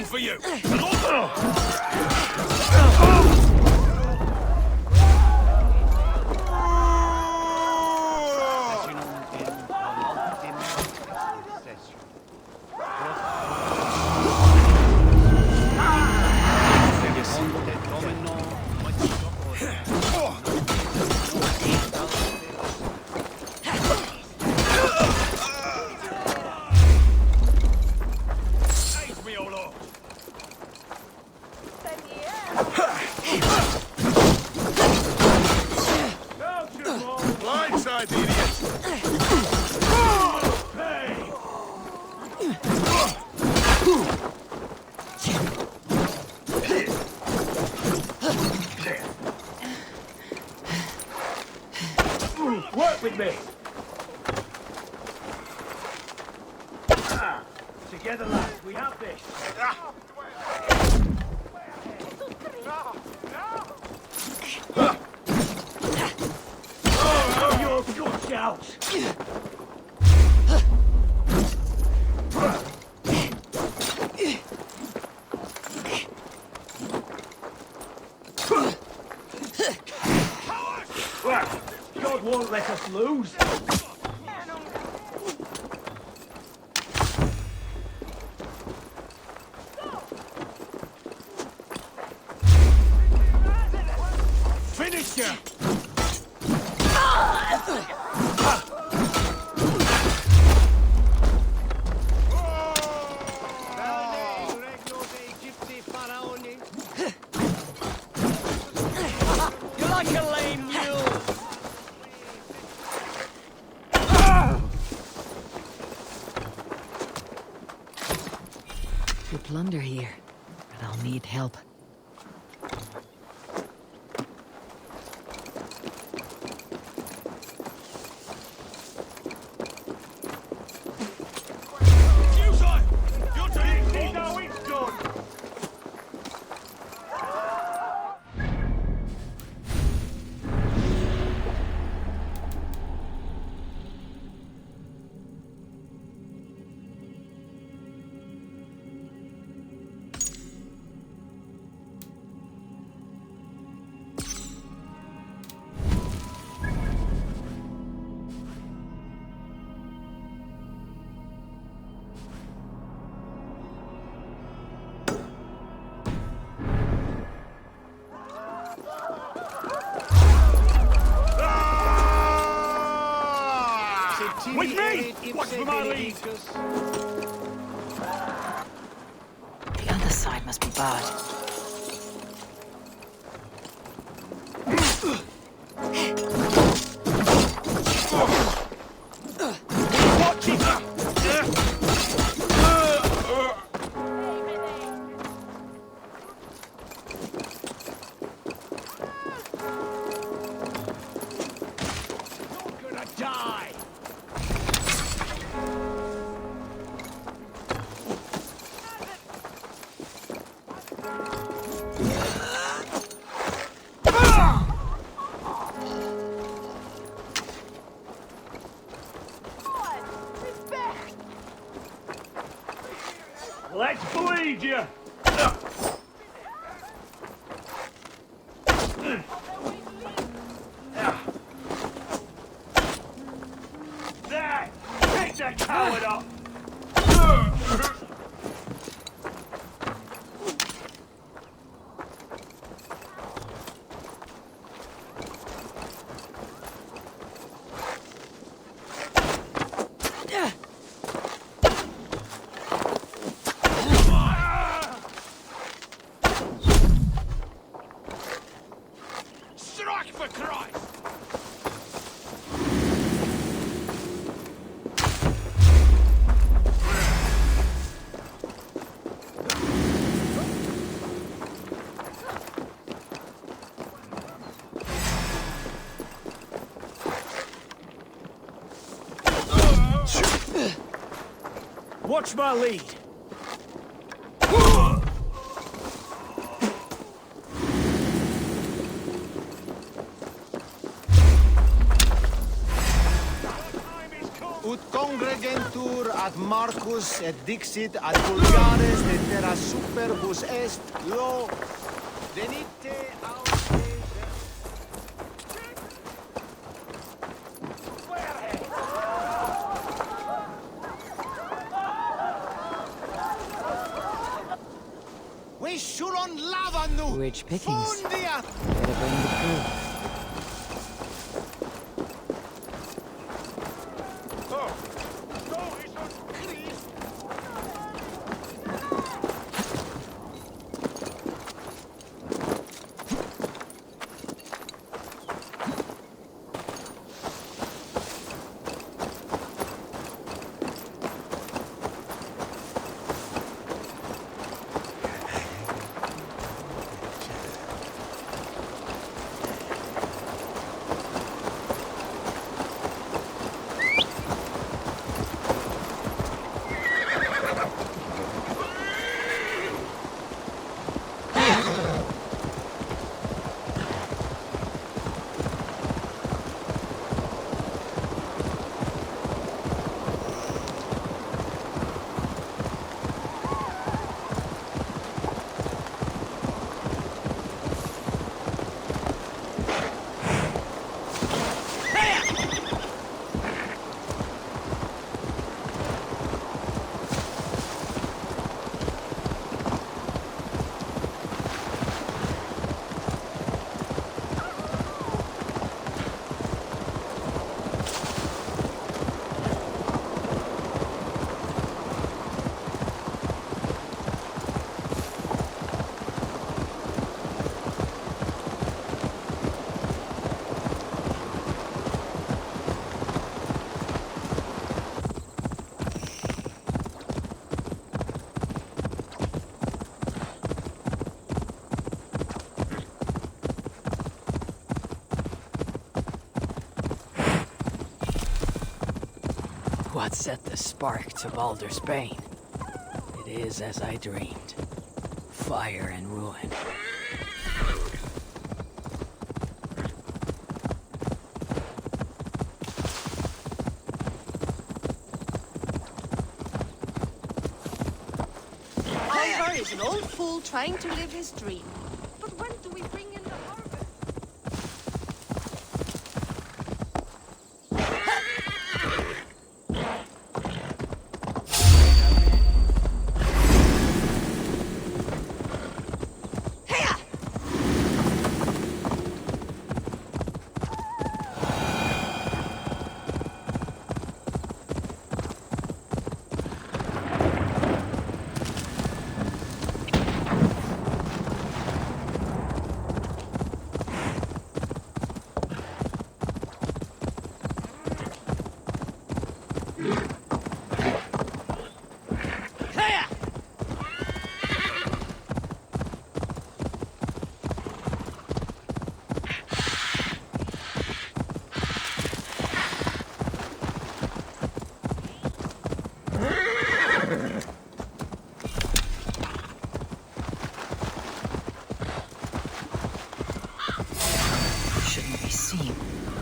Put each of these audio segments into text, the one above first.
one for you. Work with me. Together, lads, we have this. Your guts out. God won't let us lose. Finish ya! You're like a lame mule. To plunder here, but I'll need help. With me! Watch for my lead! The other side must be barred. Watch it! You're gonna die! Let's bleed you! There! Pick that coward up! Strike for Christ! Watch my lead! Ut Congregentur ad Marcus et dixit ad vulgares de terra superbus est lo venite aude. We should on lava nu. Rich pickings. Fundia. Better bring the crew. What set the spark to Baldur's Bane? It is as I dreamed. Fire and ruin. Ivar is an old fool trying to live his dream. But when do we bring in the harvest?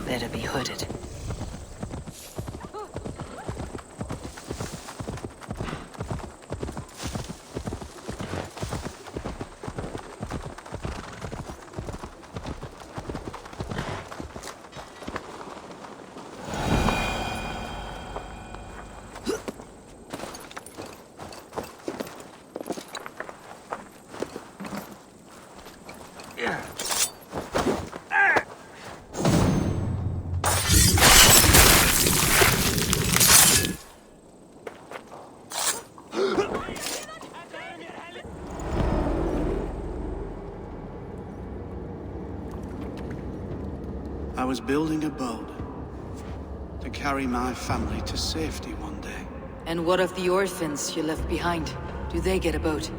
Better be hooded. I was building a boat to carry my family to safety one day. And what of the orphans you left behind? Do they get a boat?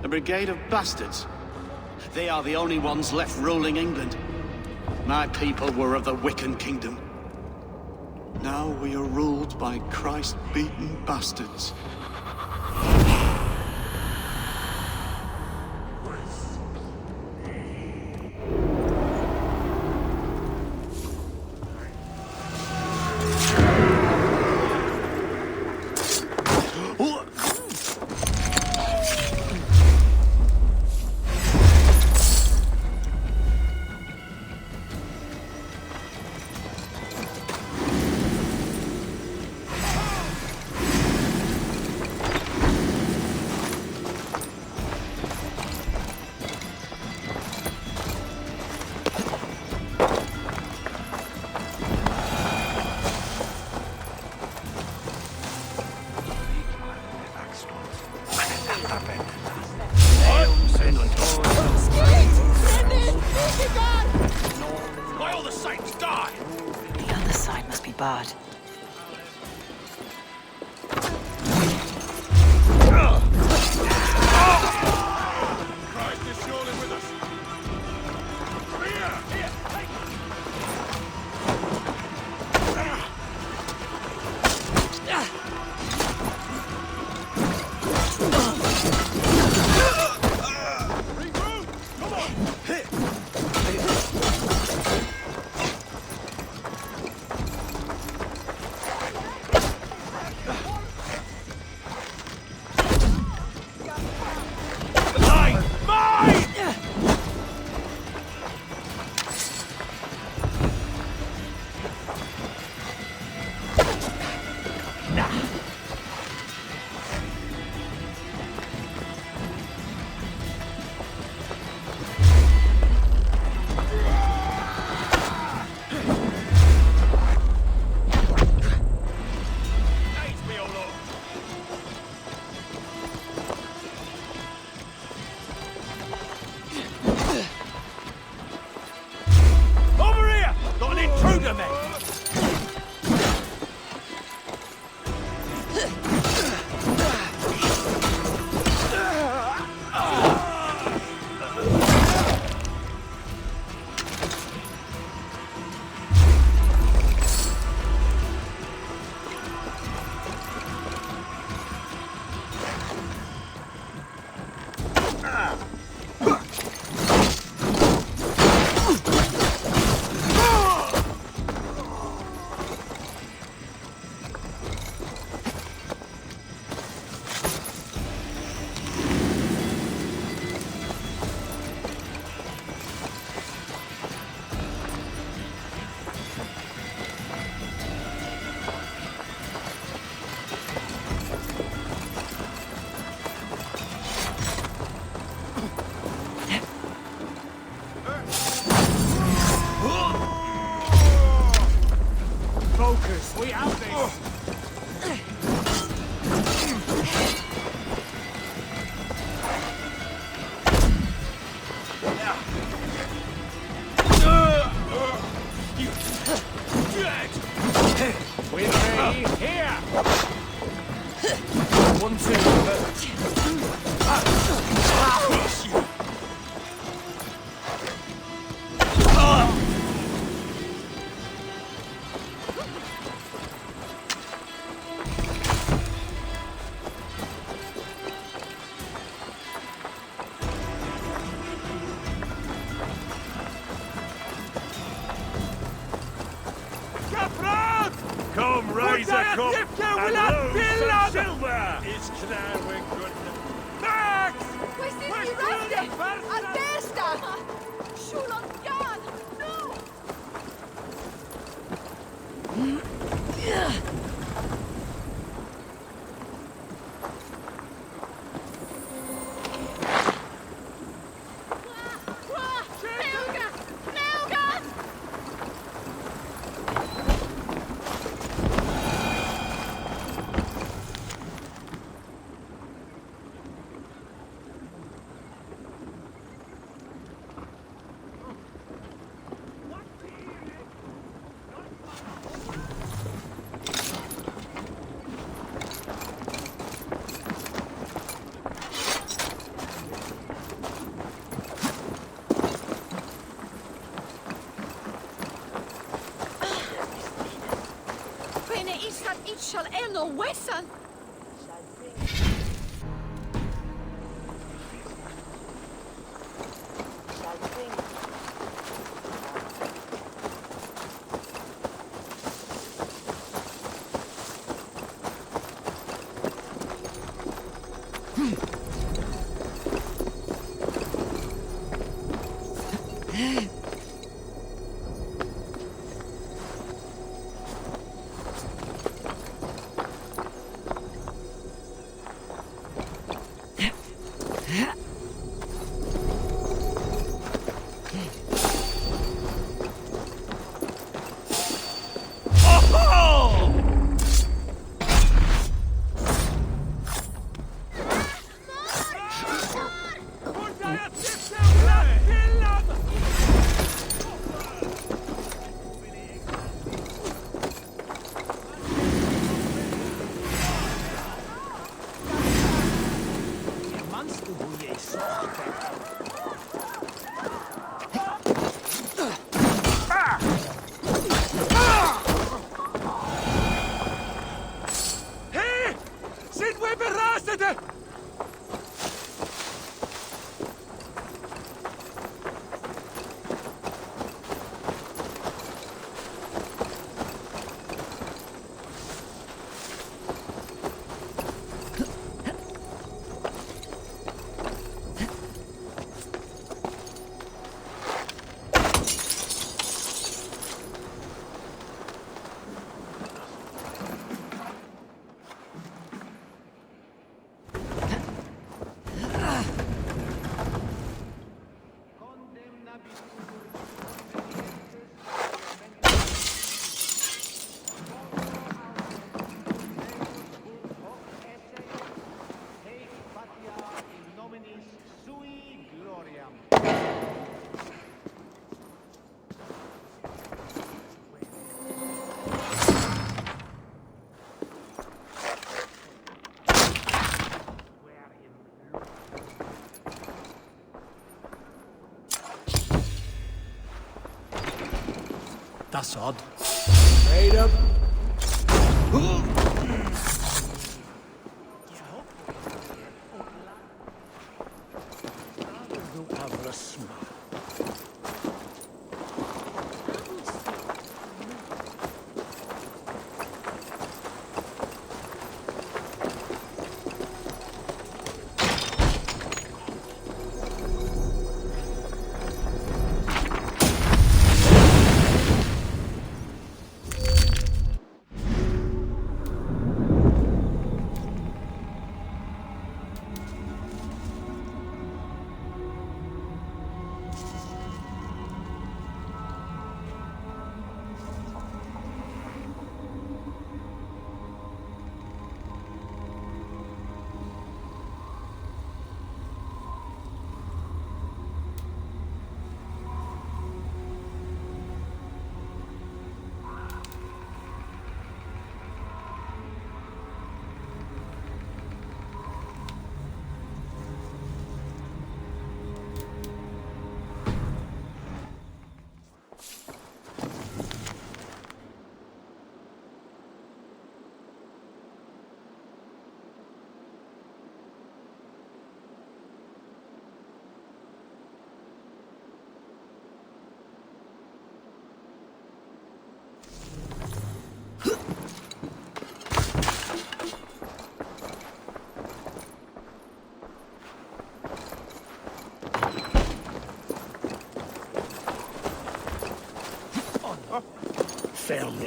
A brigade of bastards. They are the only ones left ruling England. My people were of the Wiccan kingdom. Now we are ruled by Christ-beaten bastards. bad. Christ is surely with us. Here, take Come, raise a cup and lose some silver! It's knowing good. Max! Questi ragazzi! A testa! Sciulon Jan! No! Shall eno wesan. That's odd. Straight up.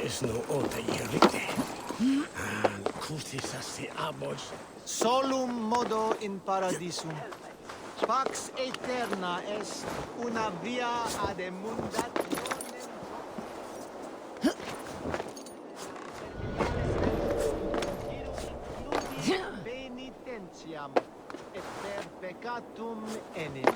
Is no ote irrite. And cutis asti abos. Solum modo in paradisum. Pax eterna est una via ad emundationem. Penitentiam et per peccatum enim.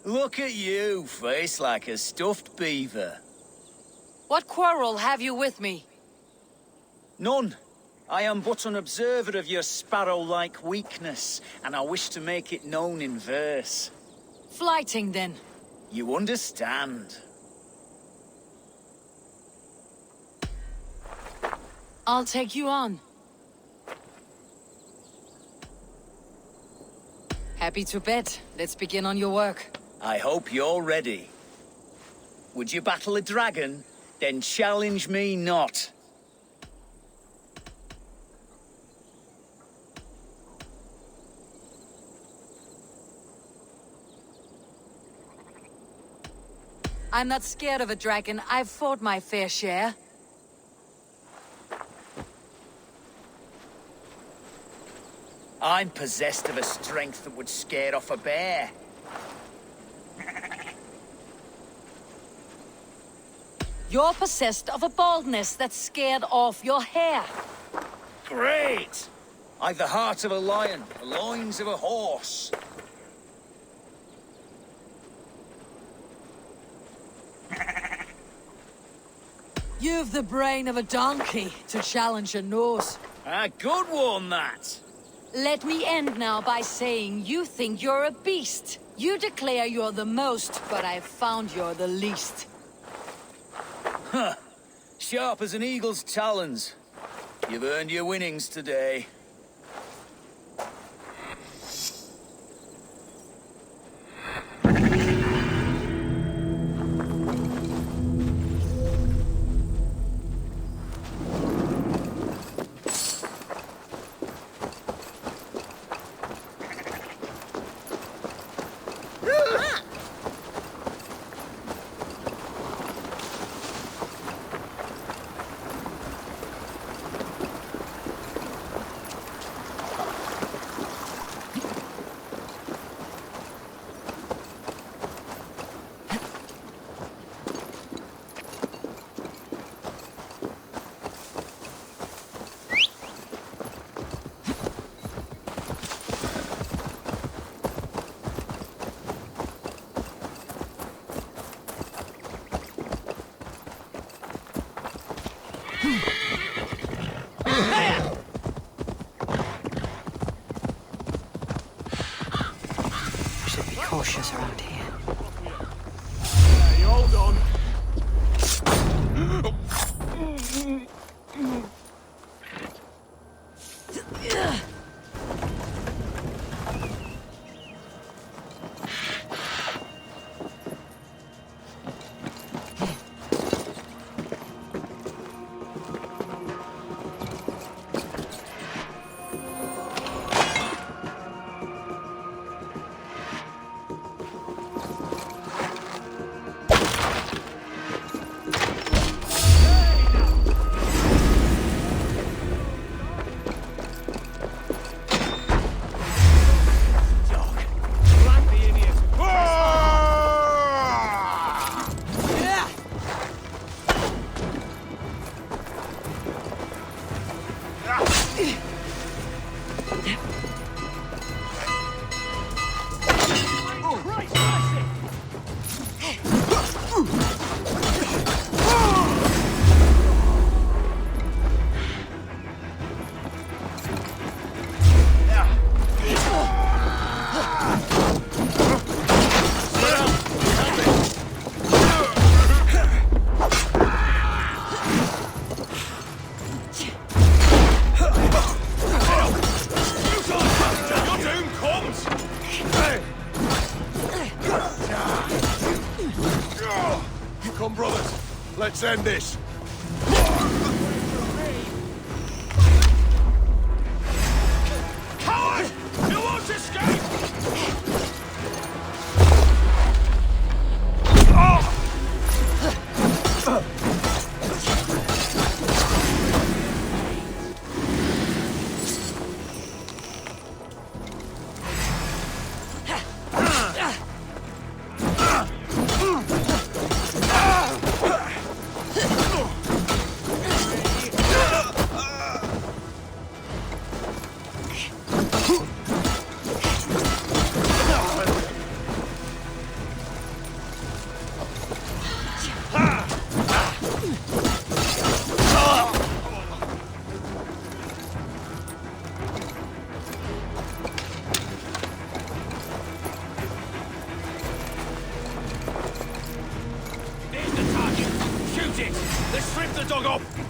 Look at you, face like a stuffed beaver. What quarrel have you with me? None. I am but an observer of your sparrow-like weakness, and I wish to make it known in verse. Flighting, then. You understand. I'll take you on. Happy to bet. Let's begin on your work. I hope you're ready. Would you battle a dragon? Then challenge me not. I'm not scared of a dragon. I've fought my fair share. I'm possessed of a strength that would scare off a bear. You're possessed of a baldness that scared off your hair. Great! I've the heart of a lion, the loins of a horse. You've the brain of a donkey to challenge a nose. A good one, that. Let me end now by saying you think you're a beast. You declare you're the most, but I've found you're the least. Huh. Sharp as an eagle's talons. You've earned your winnings today. Should be cautious around here. Hey, hold on. Come, brothers. Let's end this. Coward! You won't escape! Fuck off!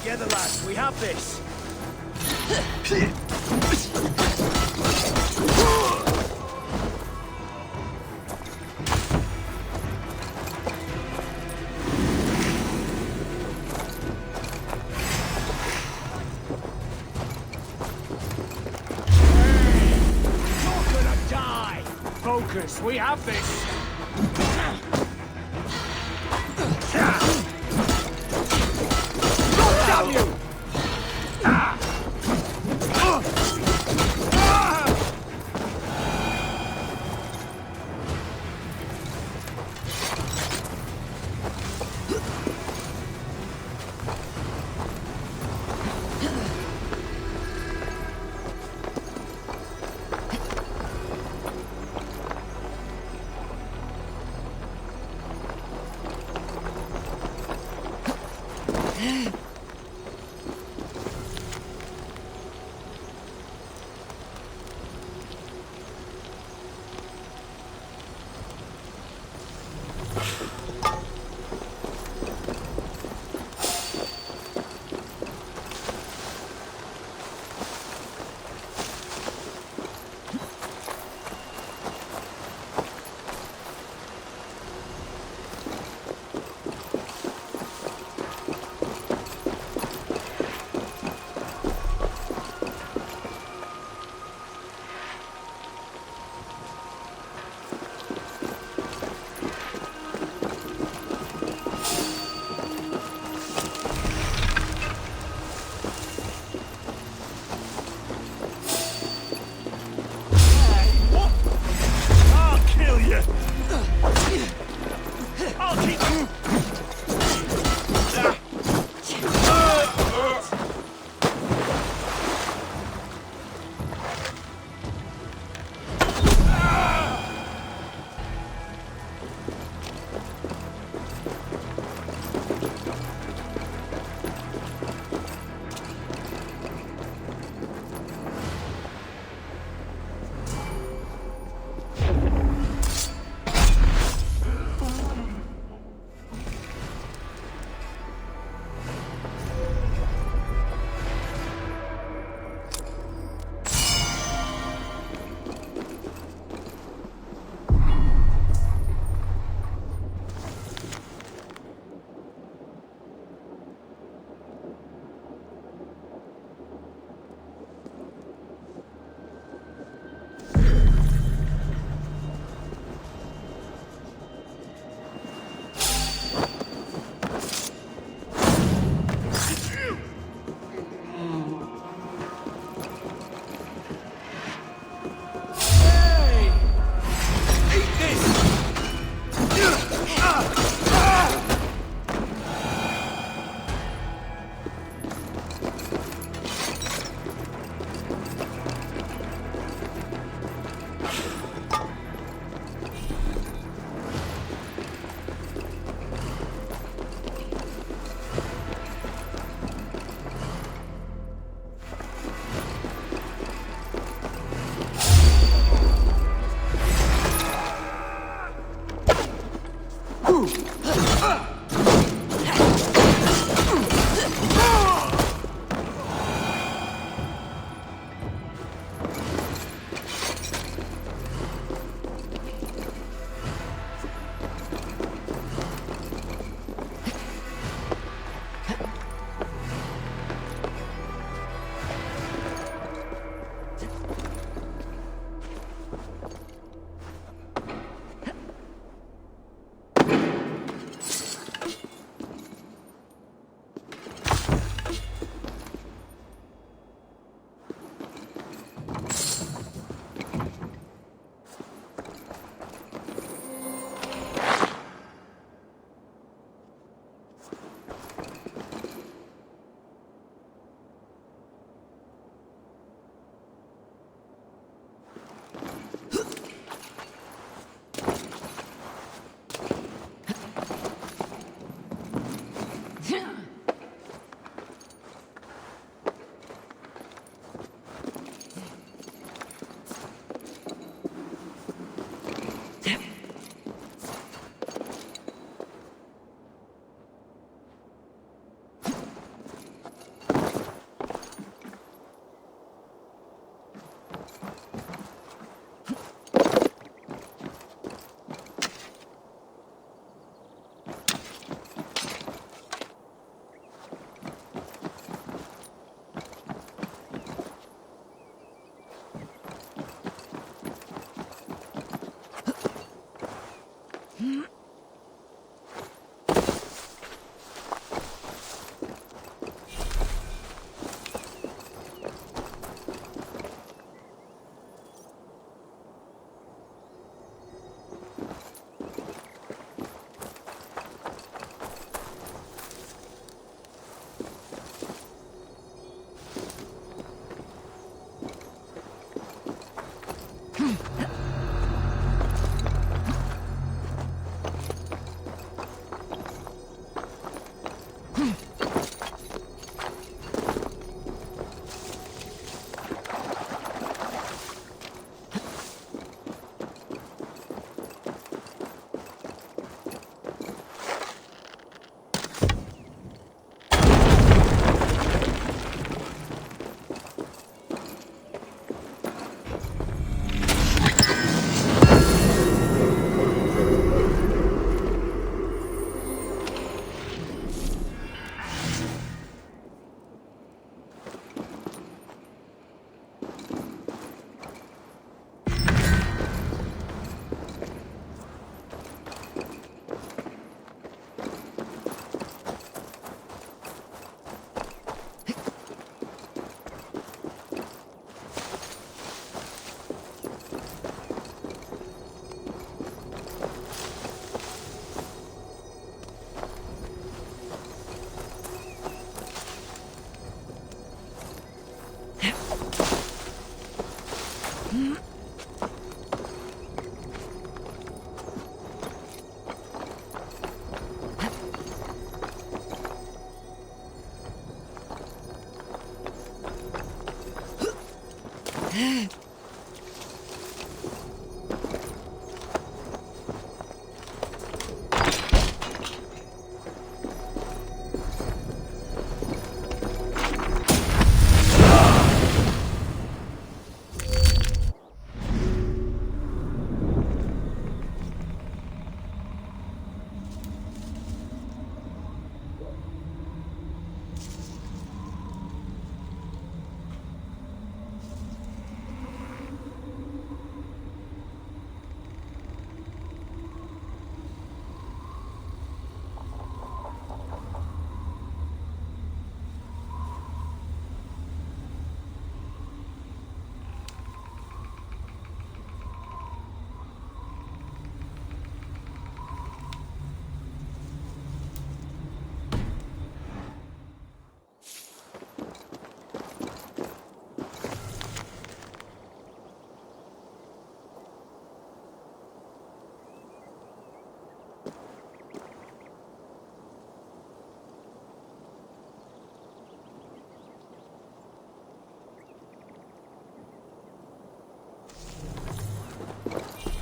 Together, lads, we have this. You're gonna die! Focus, we have this! Damn you!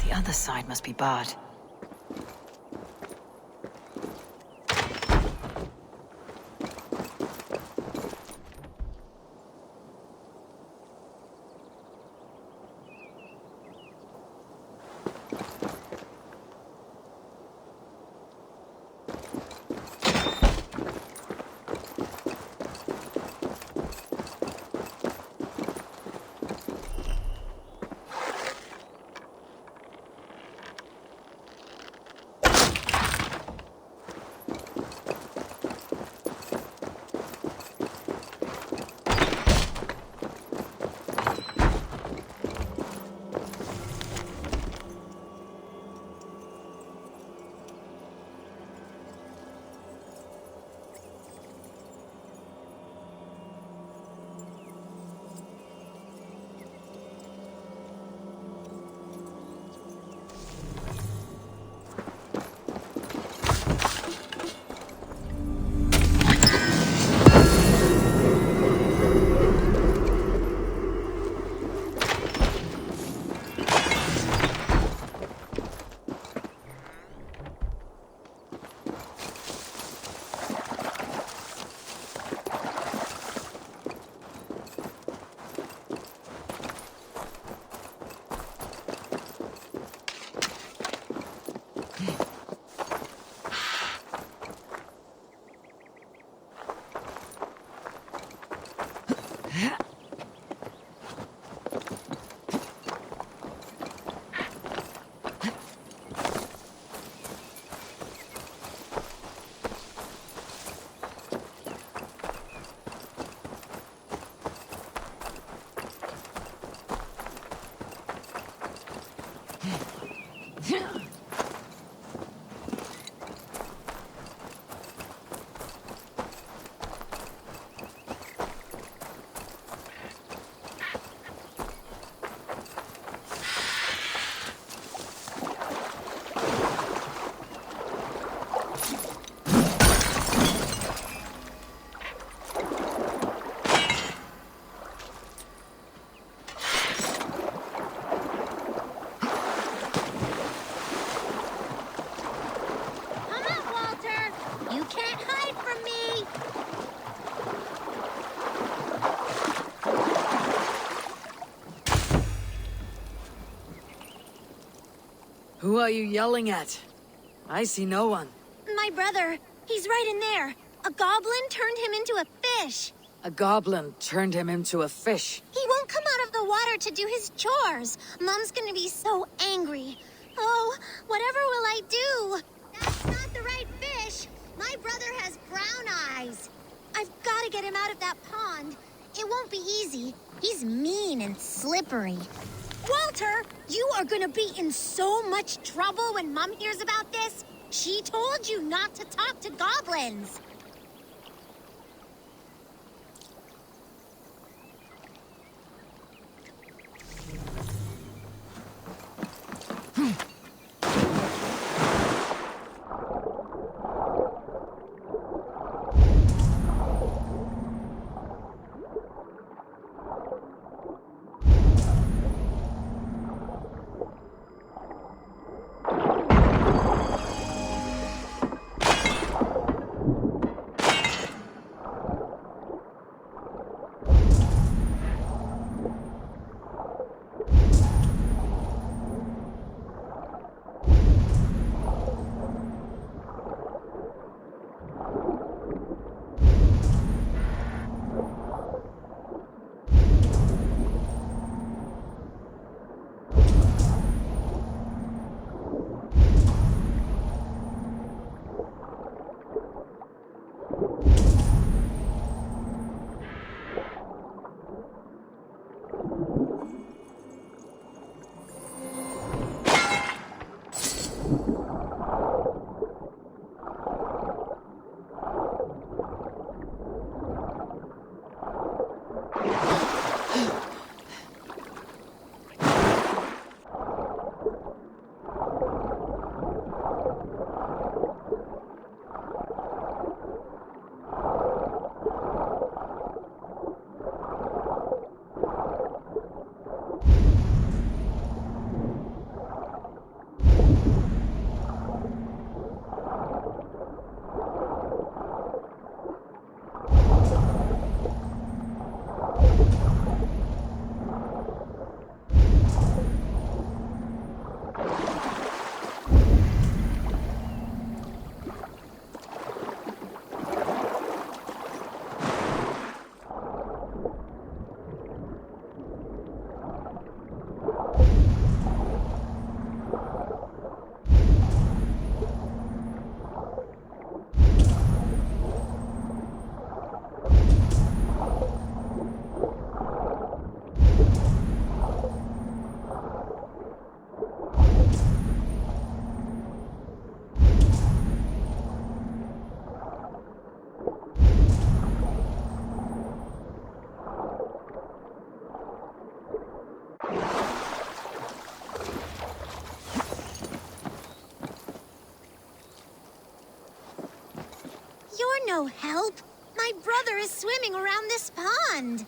The other side must be barred. Who are you yelling at? I see no one. My brother. He's right in there. A goblin turned him into a fish. A goblin turned him into a fish. He won't come out of the water to do his chores. Mom's gonna be so angry. Oh, whatever will I do? That's not the right fish. My brother has brown eyes. I've got to get him out of that pond. It won't be easy. He's mean and slippery. Walter, you are gonna be in so much trouble when Mom hears about this. She told you not to talk to goblins. no help. My brother is swimming around this pond.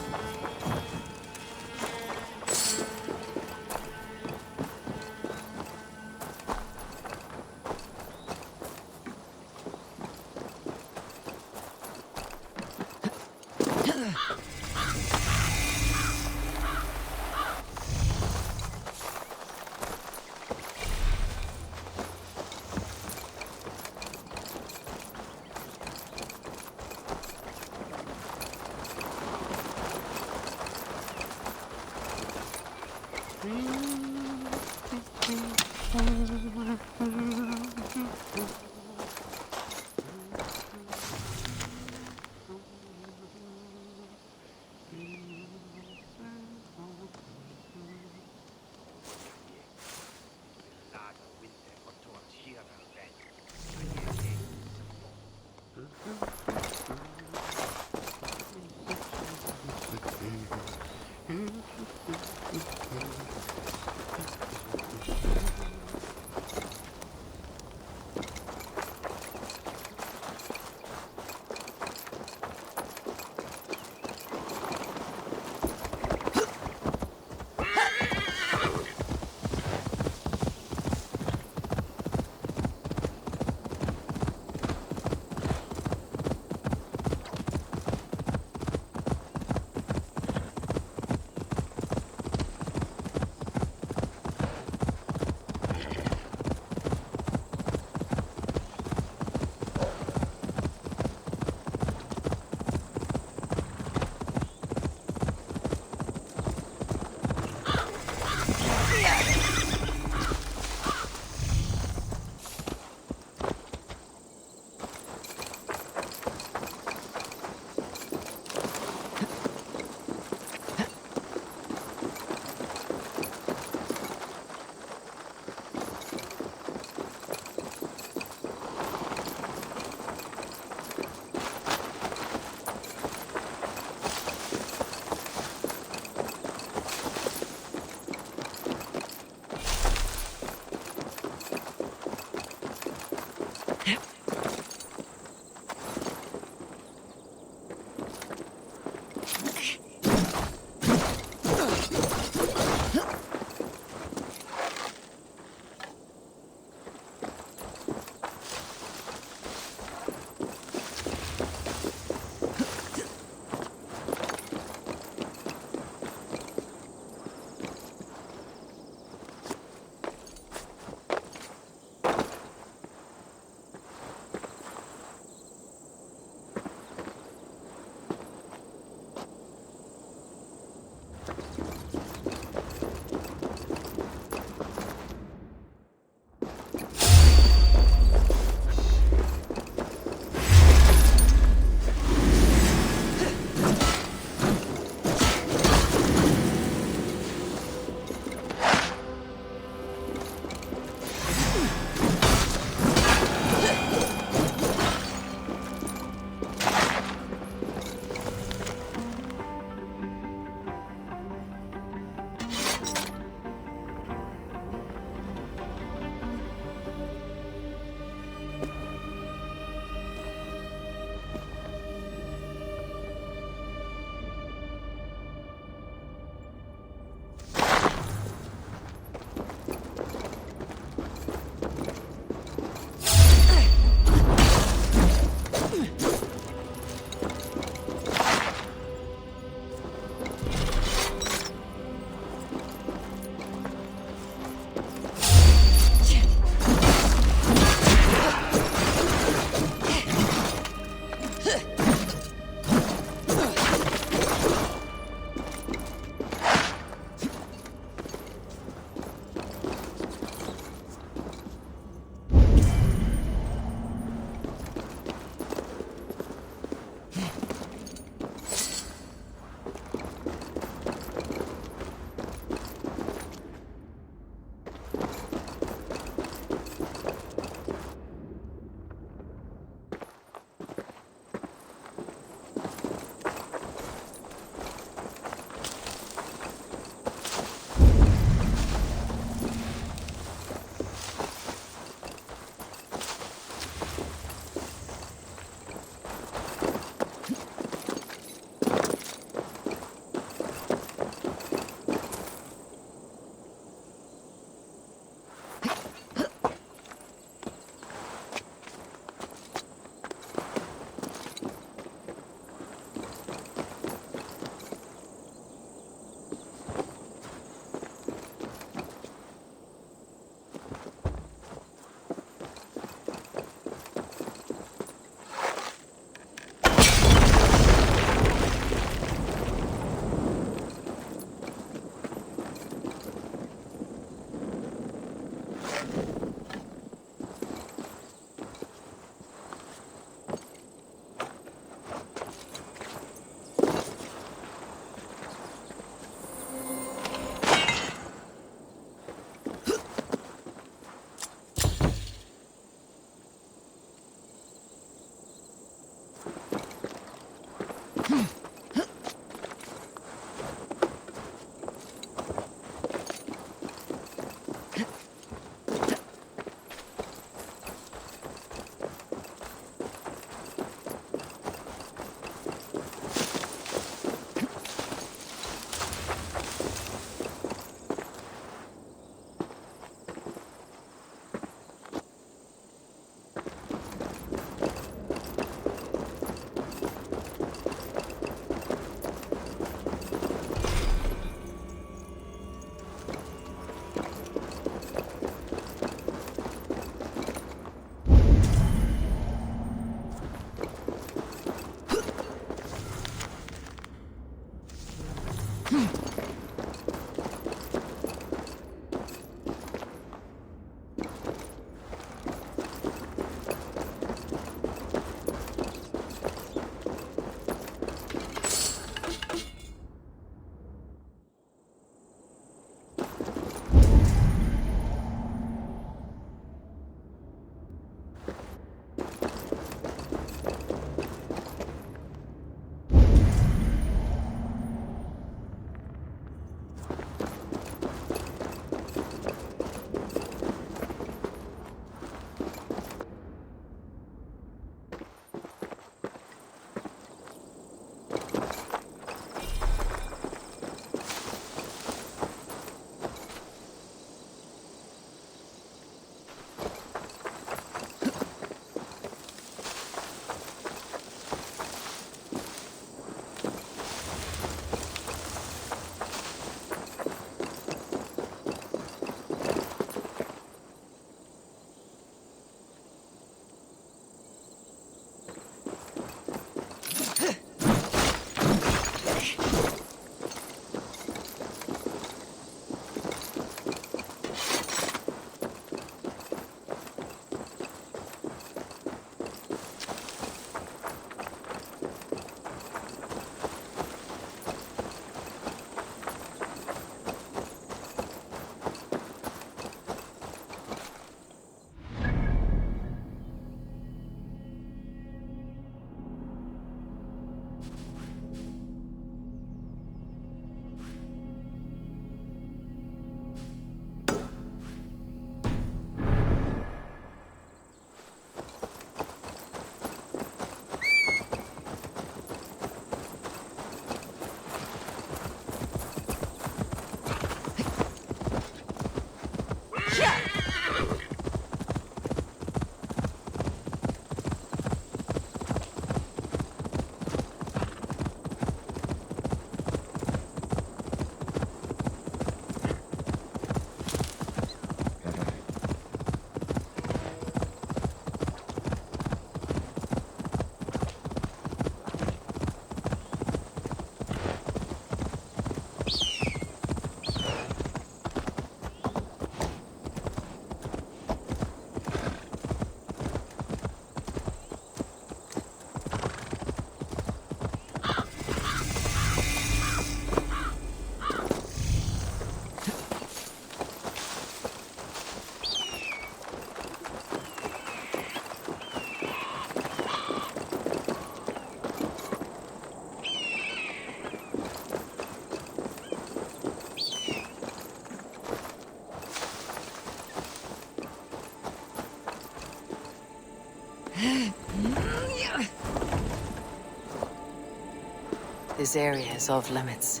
This area is off limits.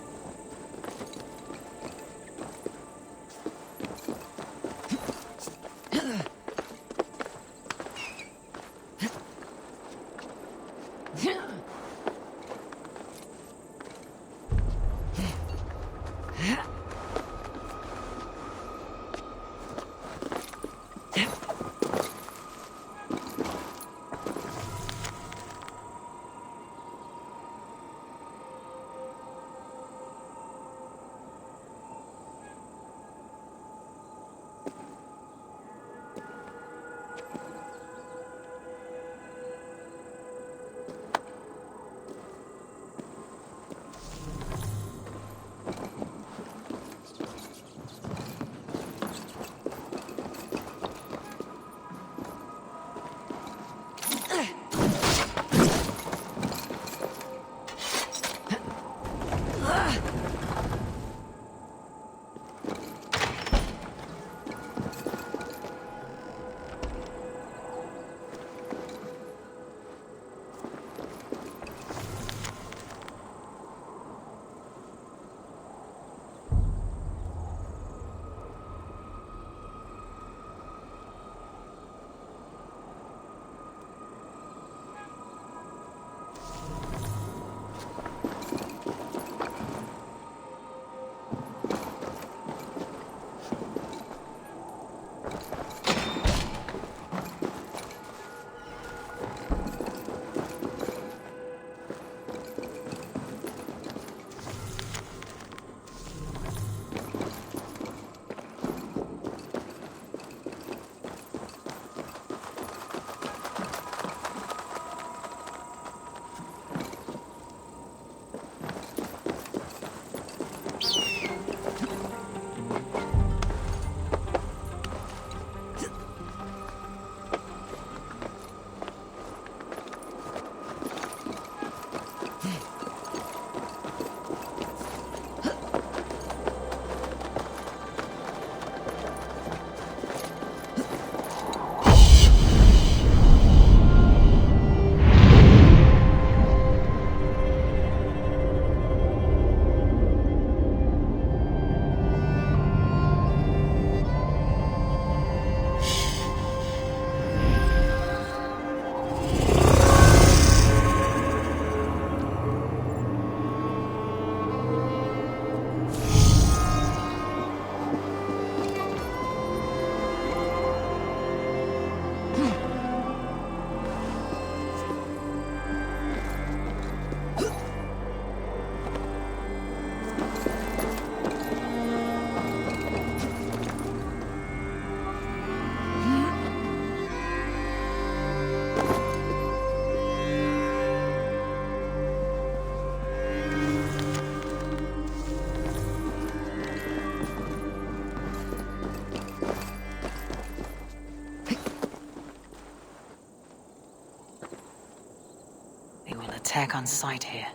on sight here.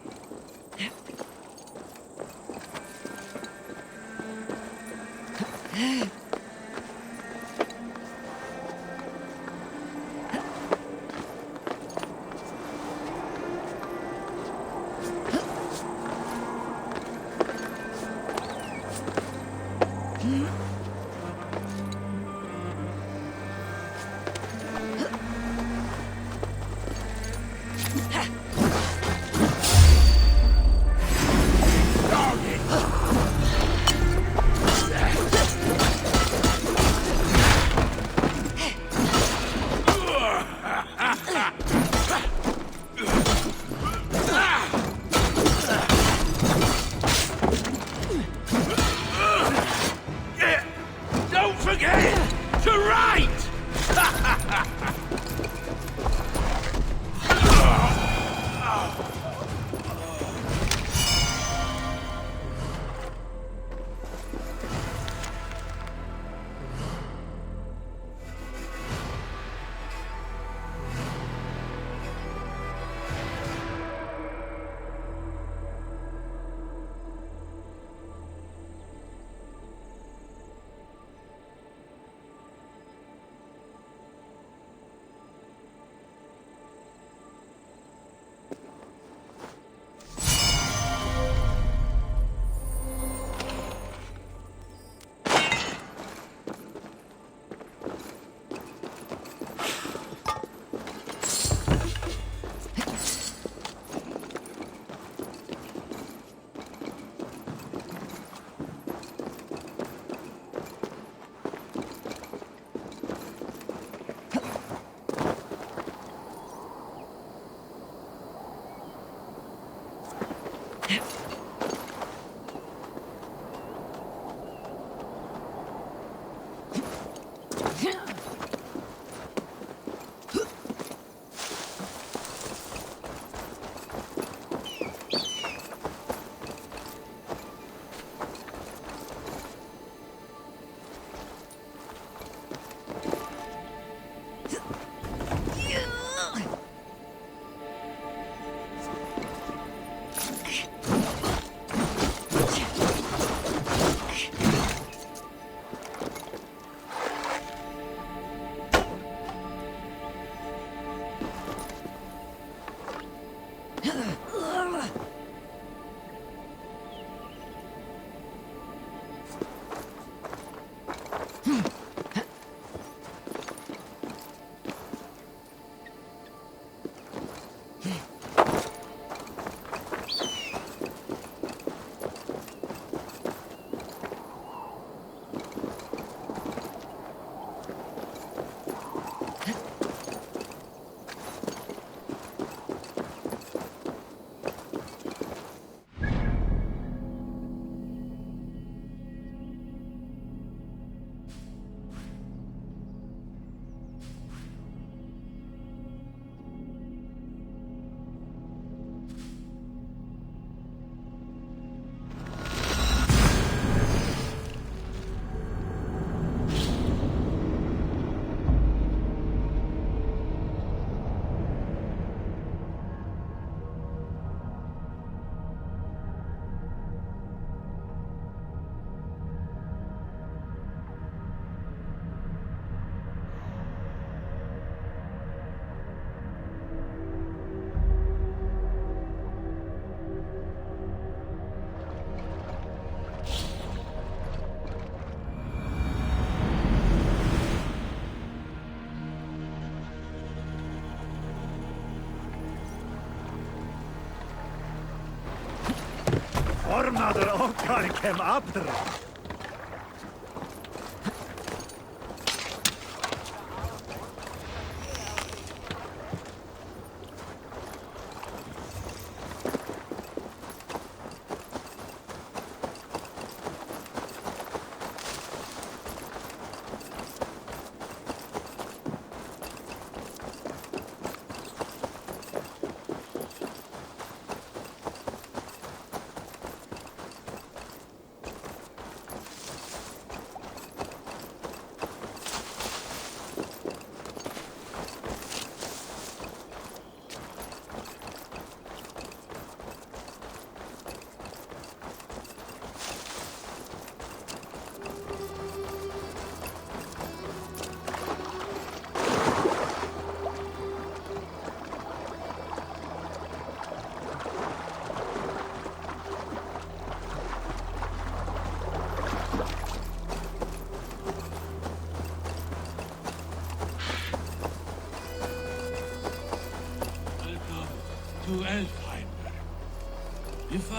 Ormaður okkar kem aftur.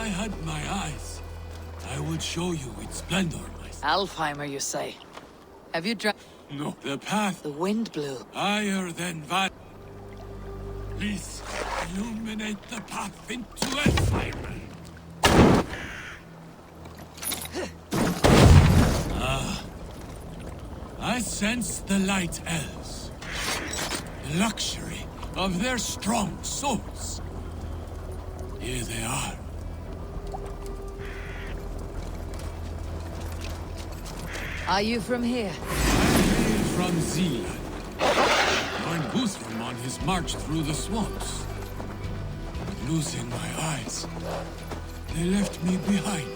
I had my eyes, I would show you its splendor, my son. Alfheimer, you say? Have you tried? No, the path The wind blew. higher than Val. Please, illuminate the path into Alfheimer. I sense the light elves. The luxury of their strong souls. Here they are. Are you from here? I hail from Zealand. Joined Guthrum on his march through the swamps. But losing my eyes, they left me behind.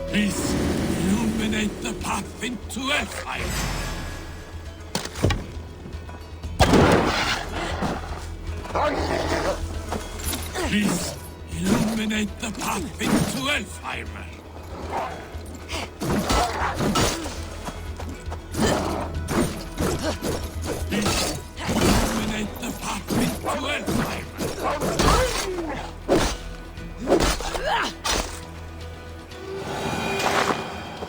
Please, illuminate the path into Elfheim. Please, illuminate the path into Elfheim. Please, illuminate the path into Elfheim.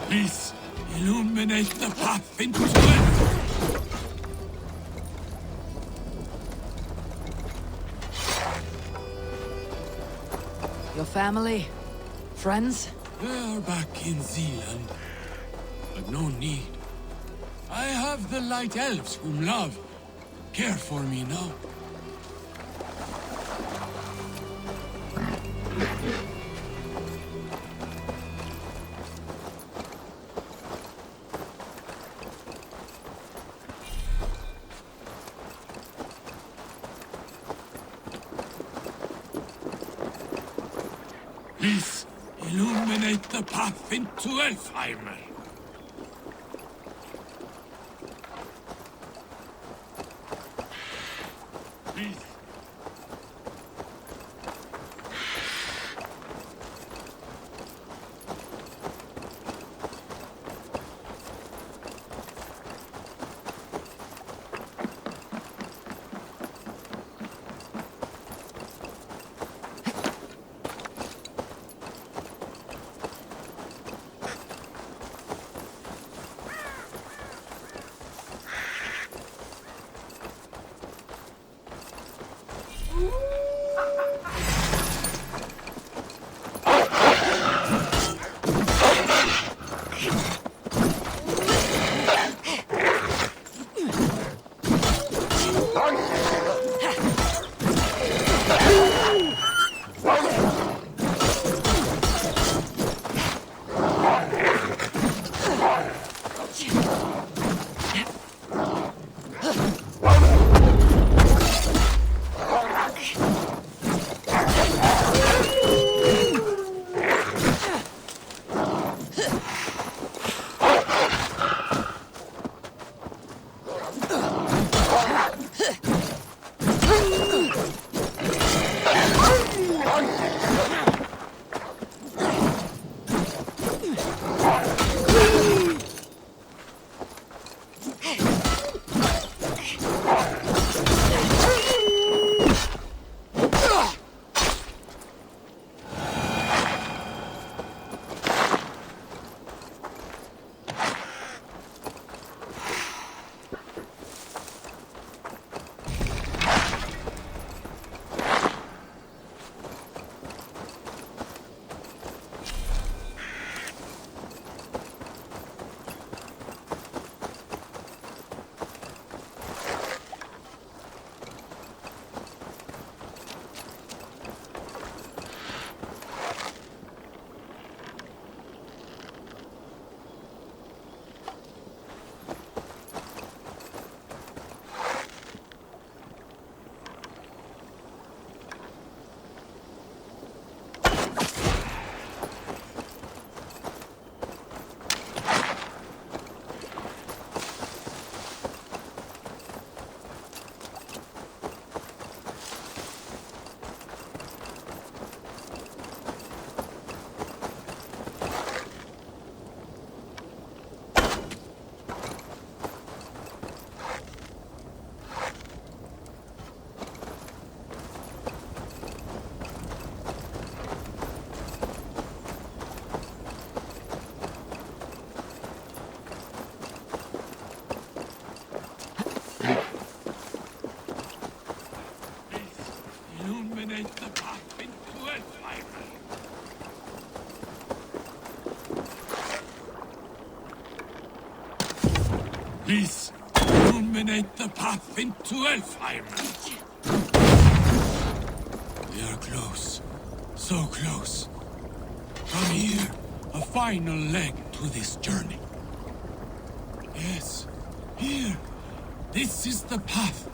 Please, illuminate the path into Elfheim. Your family? Friends? They're back in Zealand, but no need. I have the light elves whom love, care for me now. Please, illuminate the path into Elfheim. Please. illuminate the path into Elfire. Please, illuminate the path into Elfire. We are close. So close. From here, a final leg to this journey. Yes, here. This is the path.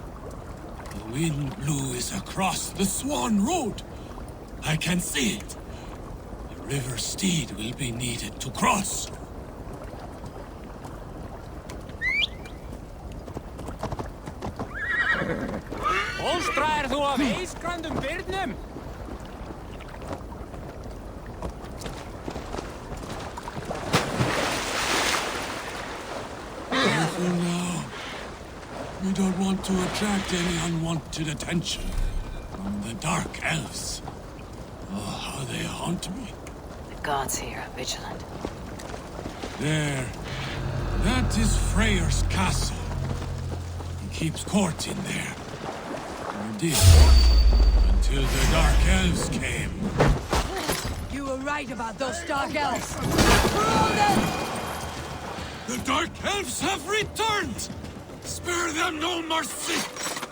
The wind blue is across the Swan Road. I can see it. The river steed will be needed to cross. Holstraðir þú af eisgrandum byrnum? Careful now. We don't want to attract any unwanted attention from the Dark Elves. Oh, how they haunt me. The gods here are vigilant. There. That is Freyr's castle. He keeps court in there. Or did. Until the Dark Elves came. You were right about those Dark Elves. Rule them! The Dark Elves have returned! Spare them no mercy!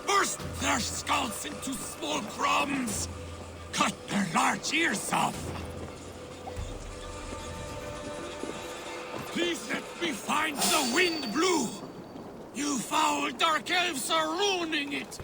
Burst their skulls into small crumbs! Cut their large ears off! Please let me find the wind blue! You foul Dark Elves are ruining it!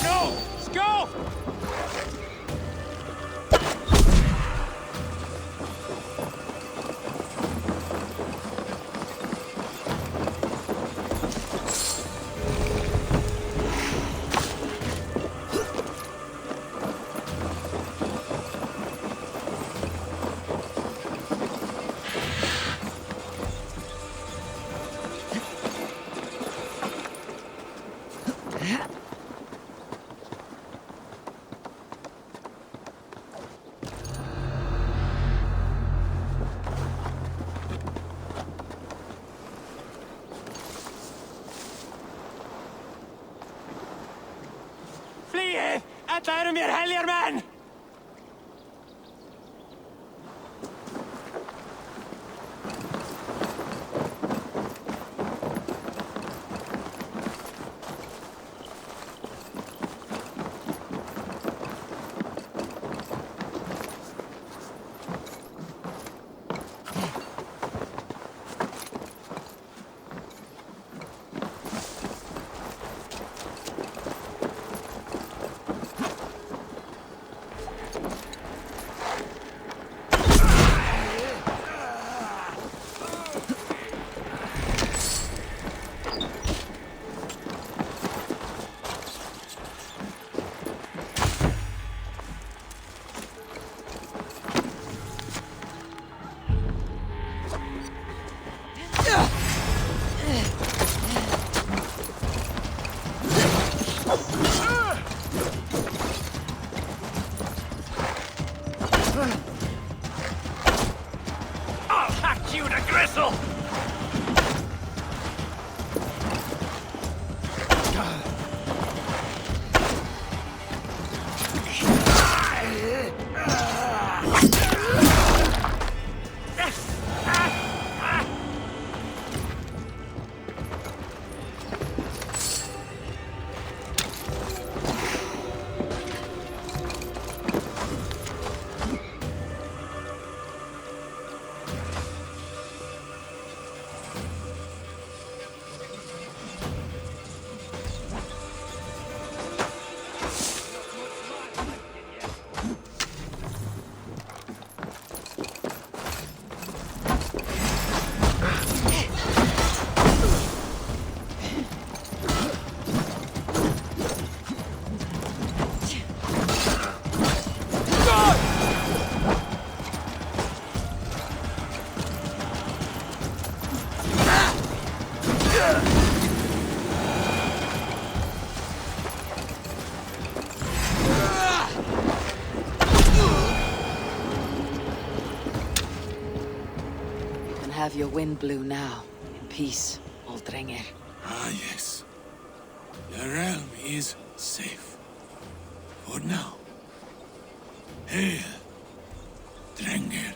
No! Go! Þetta eru mér heljar menn! have your wind blow now, in peace, Oldringer. Ah, yes. The realm is safe. For now. Hail, Drenger.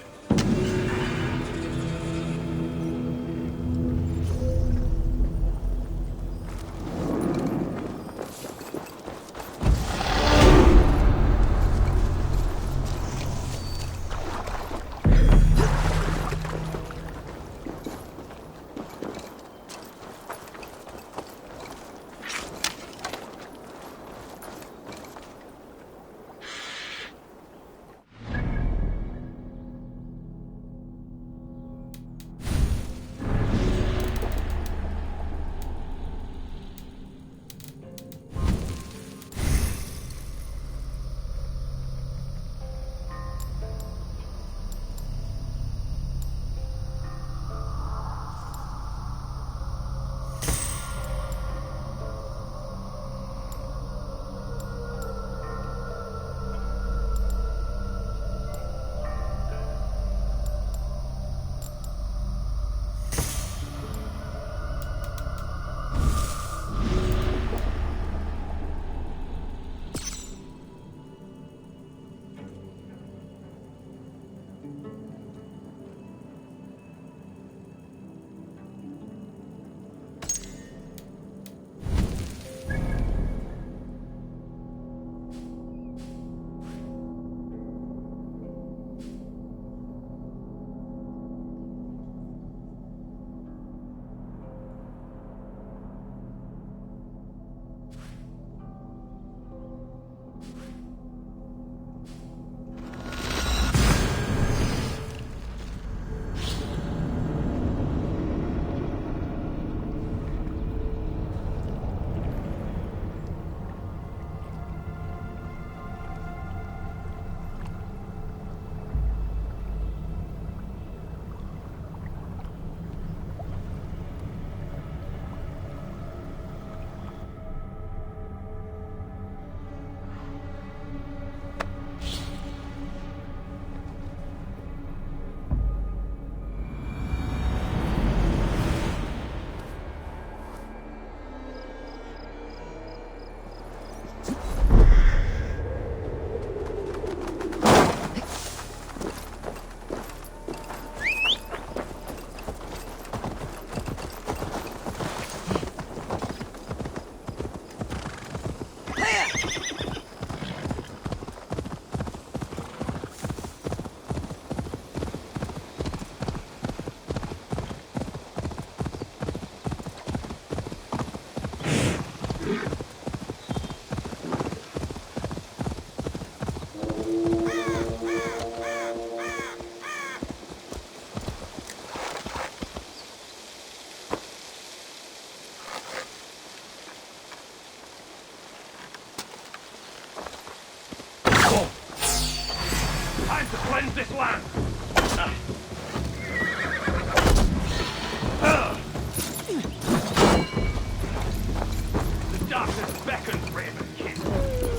cleanse this land! The darkness beckons, Raven King.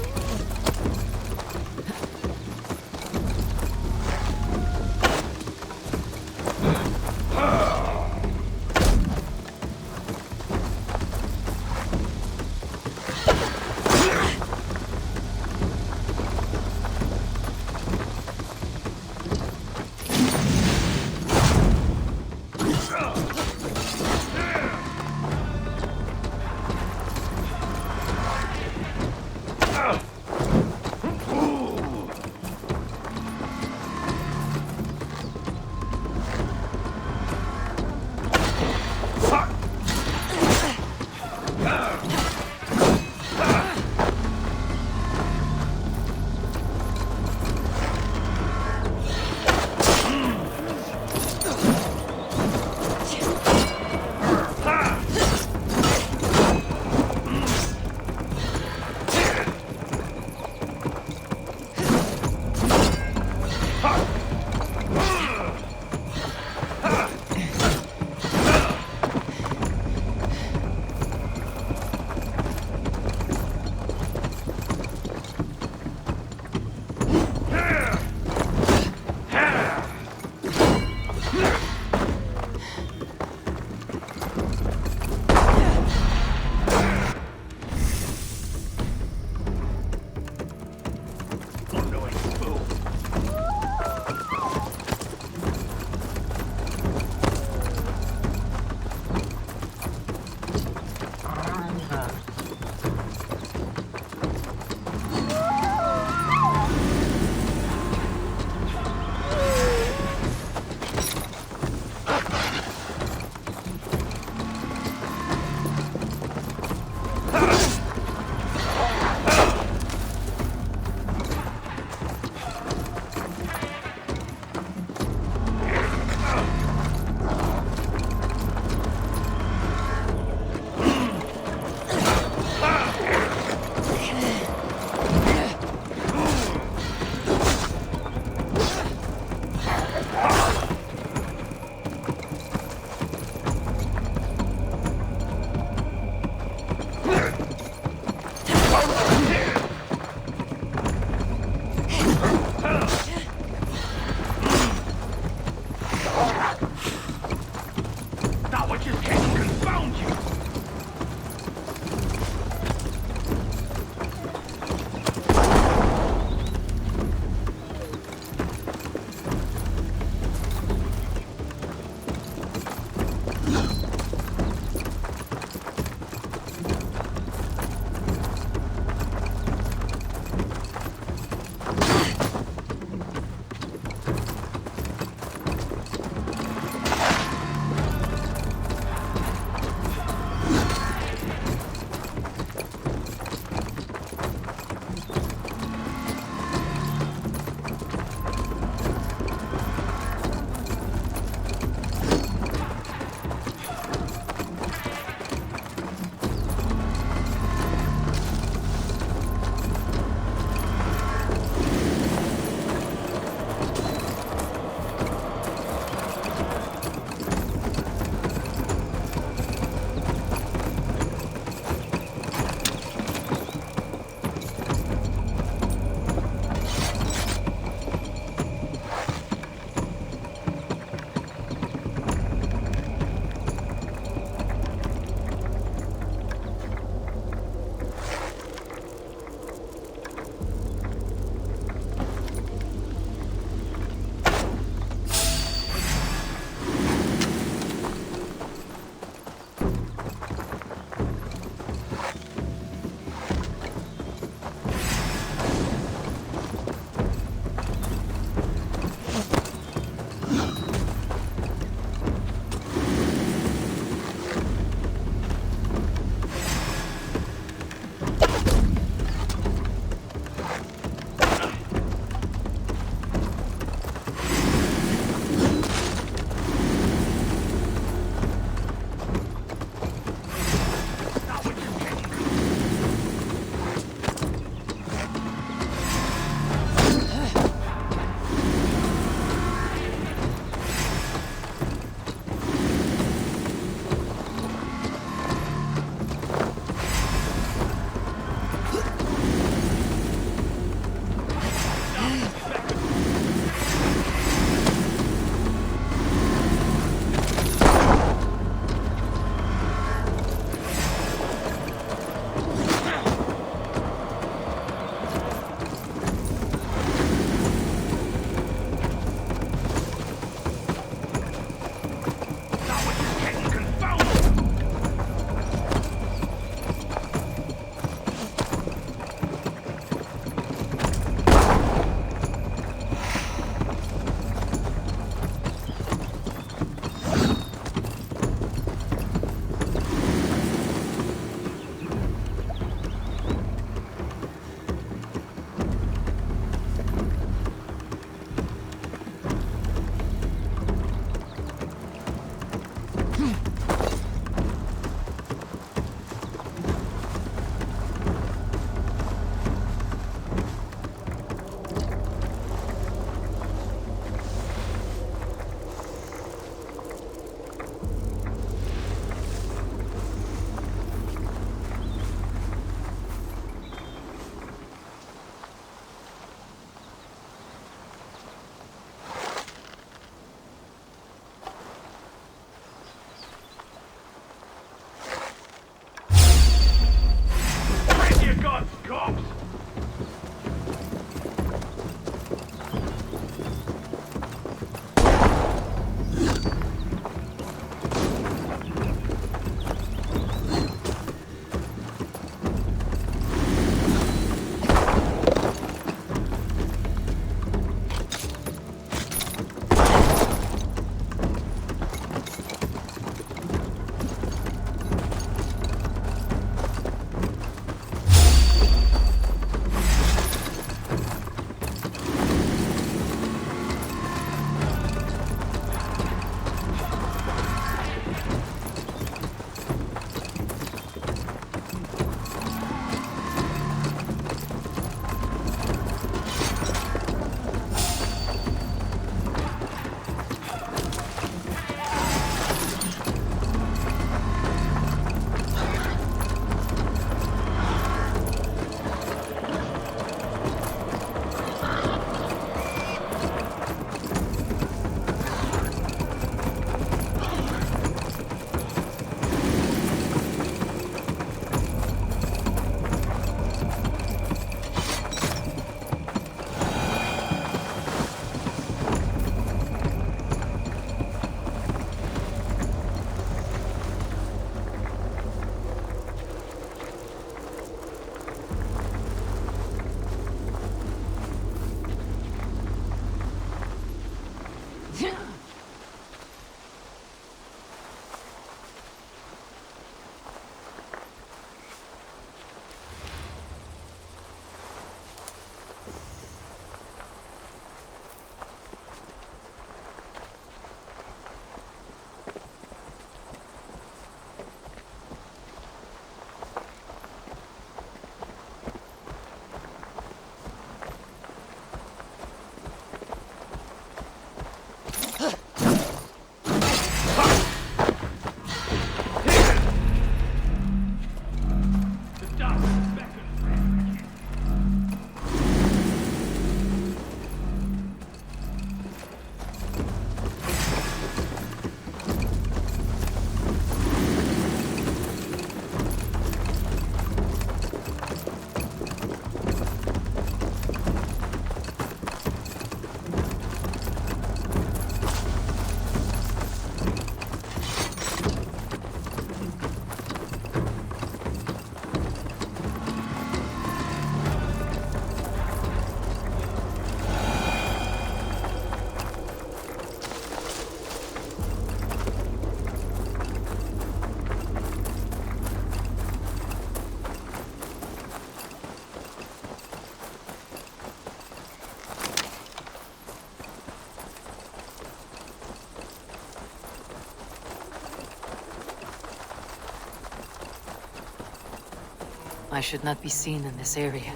I should not be seen in this area.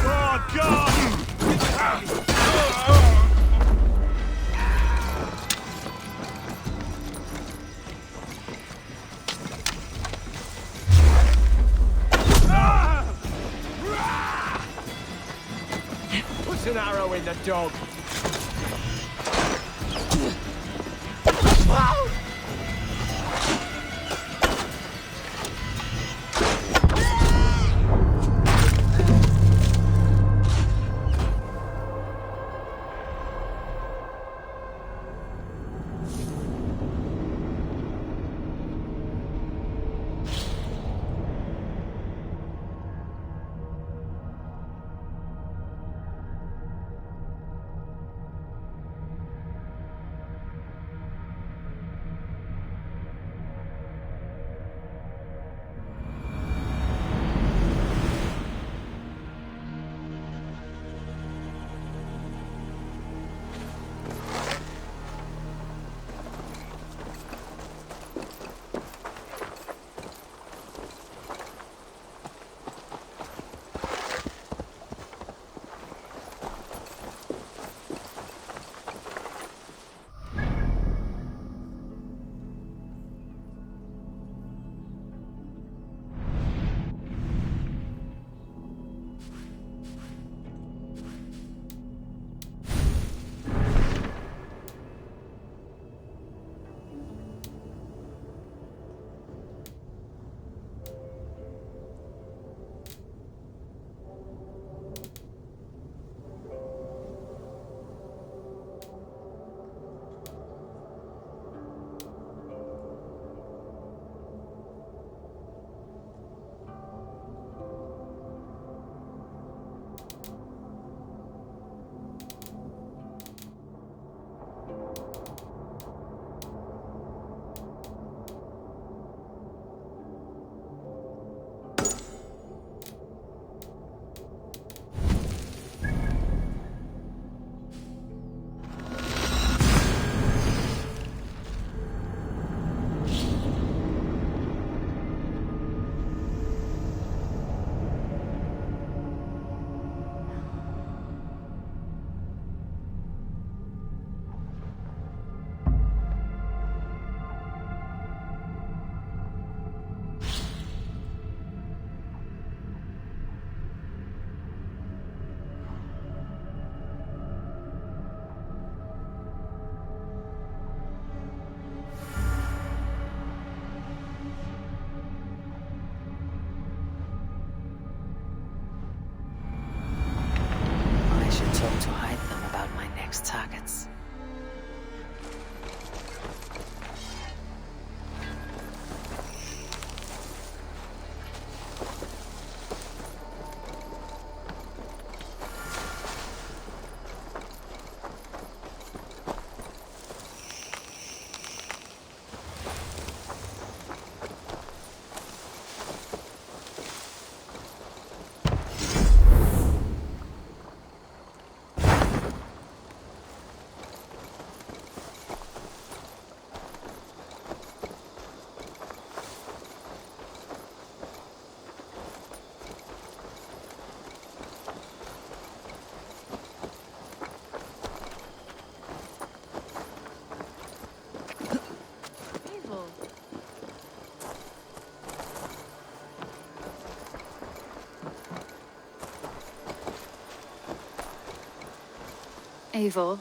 Oh, God! Put an arrow in the dog. To hide them about my next targets. Eivor.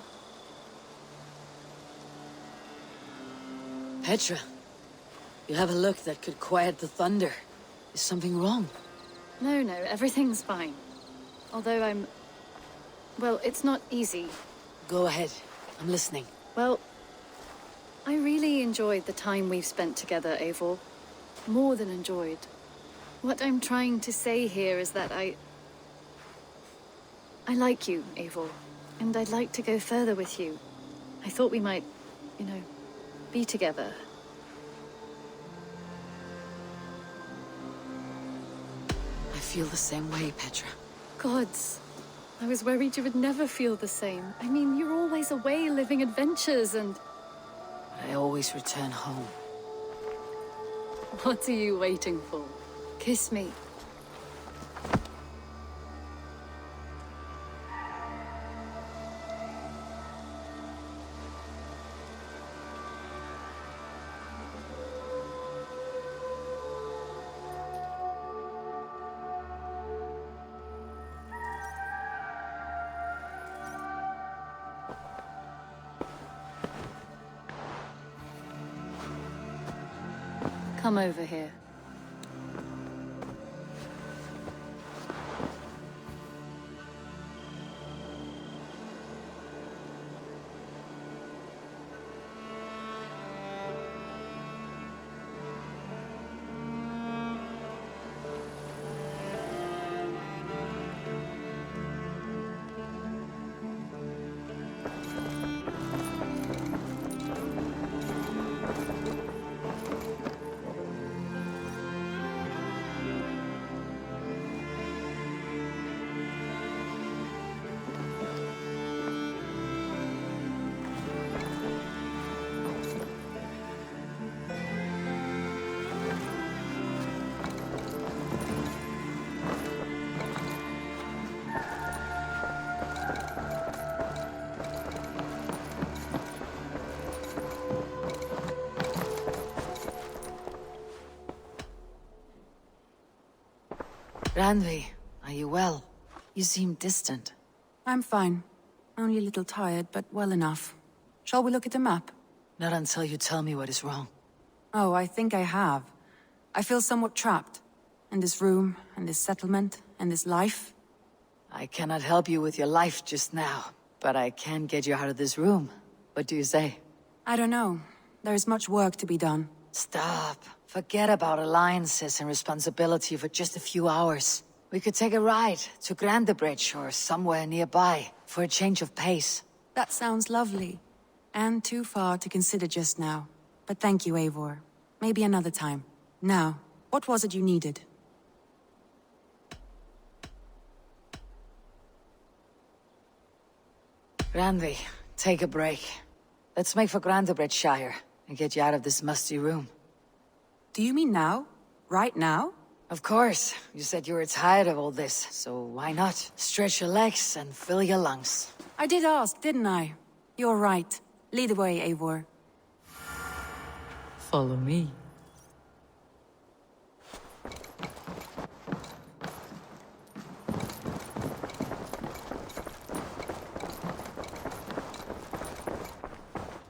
Petra, you have a look that could quiet the thunder. Is something wrong? No, everything's fine. Although well, it's not easy. Go ahead. I'm listening. Well, I really enjoyed the time we've spent together, Eivor. More than enjoyed. What I'm trying to say here is that I like you, Eivor. And I'd like to go further with you. I thought we might, be together. I feel the same way, Petra. Gods. I was worried you would never feel the same. I mean, you're always away living adventures and... I always return home. What are you waiting for? Kiss me. Come over here. Randvi, are you well? You seem distant. I'm fine. Only a little tired, but well enough. Shall we look at the map? Not until you tell me what is wrong. Oh, I think I have. I feel somewhat trapped. In this room, and this settlement, and this life. I cannot help you with your life just now, but I can get you out of this room. What do you say? I don't know. There is much work to be done. Stop. Forget about alliances and responsibility for just a few hours. We could take a ride to Grandebridge or somewhere nearby for a change of pace. That sounds lovely. And too far to consider just now. But thank you, Eivor. Maybe another time. Now, what was it you needed? Randvi, take a break. Let's make for Grandebridgeshire and get you out of this musty room. Do you mean now? Right now? Of course. You said you were tired of all this, so why not? Stretch your legs and fill your lungs. I did ask, didn't I? You're right. Lead the way, Eivor. Follow me.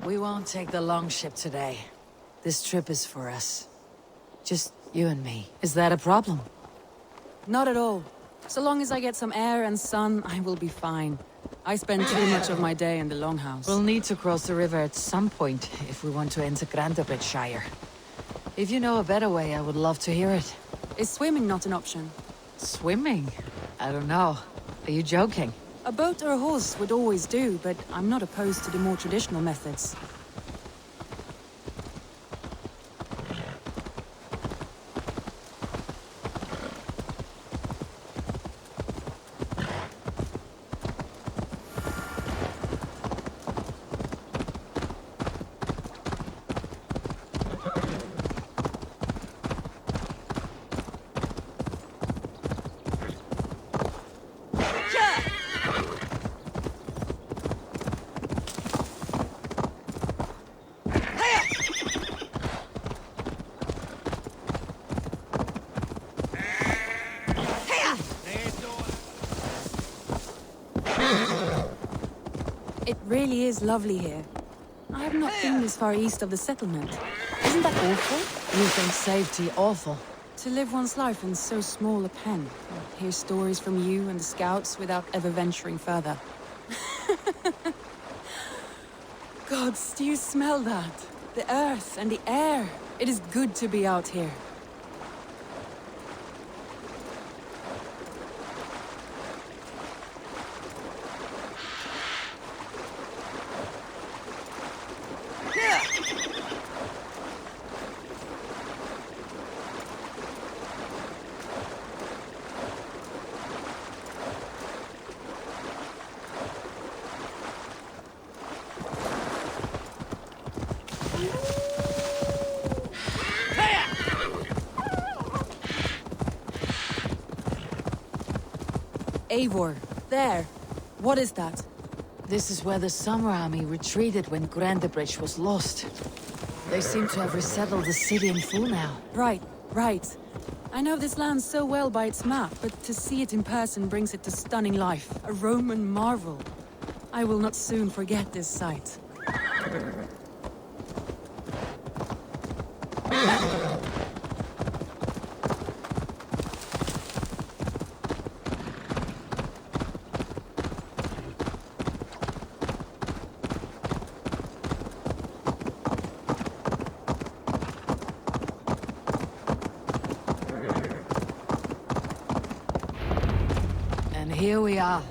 We won't take the long ship today. This trip is for us. Just you and me. Is that a problem? Not at all. So long as I get some air and sun, I will be fine. I spend too much of my day in the Longhouse. We'll need to cross the river at some point if we want to enter Grandebridgeshire. If you know a better way, I would love to hear it. Is swimming not an option? Swimming? I don't know. Are you joking? A boat or a horse would always do, but I'm not opposed to the more traditional methods. It really is lovely here. I have not been this far east of the settlement. Isn't that awful? You think safety awful? To live one's life in so small a pen, and hear stories from you and the scouts without ever venturing further. Gods, do you smell that? The earth and the air. It is good to be out here. Eivor, there. What is that? This is where the Summer Army retreated when Grandebridge was lost. They seem to have resettled the city in full now. Right. I know this land so well by its map, but to see it in person brings it to stunning life. A Roman marvel. I will not soon forget this sight. Here we are.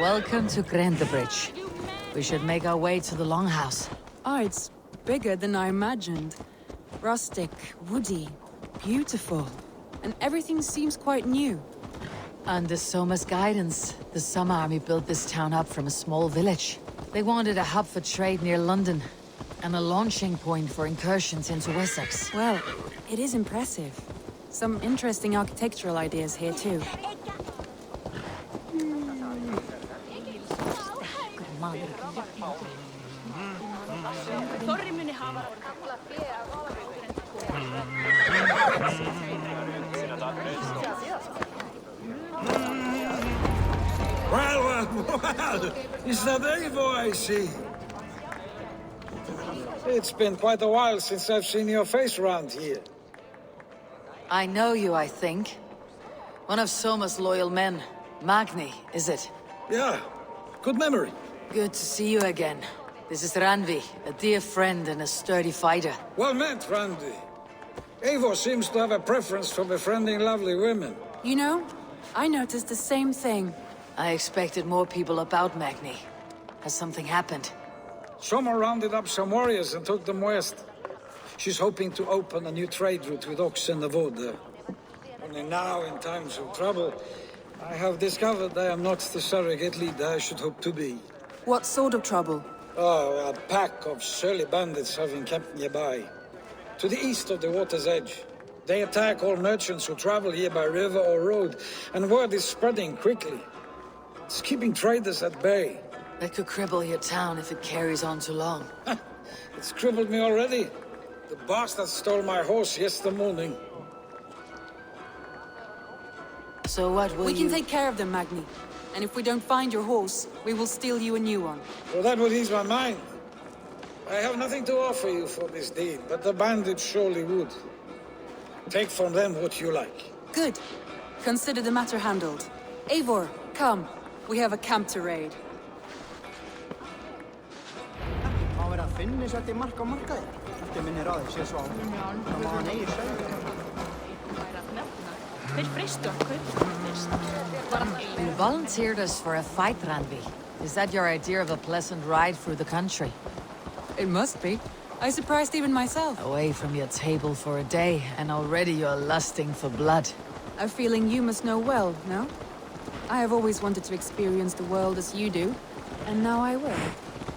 Welcome to Grandebridge. We should make our way to the Longhouse. Oh, it's bigger than I imagined. Rustic, woody, beautiful. And everything seems quite new. Under Soma's guidance, the Summer Army built this town up from a small village. They wanted a hub for trade near London, and a launching point for incursions into Wessex. Well, it is impressive. Some interesting architectural ideas here too. Well, is that Eivor I see? It's been quite a while since I've seen your face around here. I know you, I think. One of Soma's loyal men. Magni, is it? Yeah, good memory. Good to see you again. This is Randvi, a dear friend and a sturdy fighter. Well met, Randvi. Eivor seems to have a preference for befriending lovely women. You know, I noticed the same thing. I expected more people about Magni. Has something happened? Soma rounded up some warriors and took them west. She's hoping to open a new trade route with Ox and the Wood. Only now, in times of trouble, I have discovered I am not the surrogate leader I should hope to be. What sort of trouble? Oh, a pack of surly bandits have encamped nearby. To the east of the water's edge. They attack all merchants who travel here by river or road, and word is spreading quickly. It's keeping traders at bay. That could cripple your town if it carries on too long. It's crippled me already. The bastard stole my horse yesterday morning. So what will We can take care of them, Magni. And if we don't find your horse, we will steal you a new one. Well, that would ease my mind. I have nothing to offer you for this deed, but the bandits surely would. Take from them what you like. Good. Consider the matter handled. Eivor, come. We have a camp to raid. You volunteered us for a fight, Randvi. Is that your idea of a pleasant ride through the country? It must be. I surprised even myself. Away from your table for a day, and already you're lusting for blood. A feeling you must know well, no? I have always wanted to experience the world as you do, and now I will.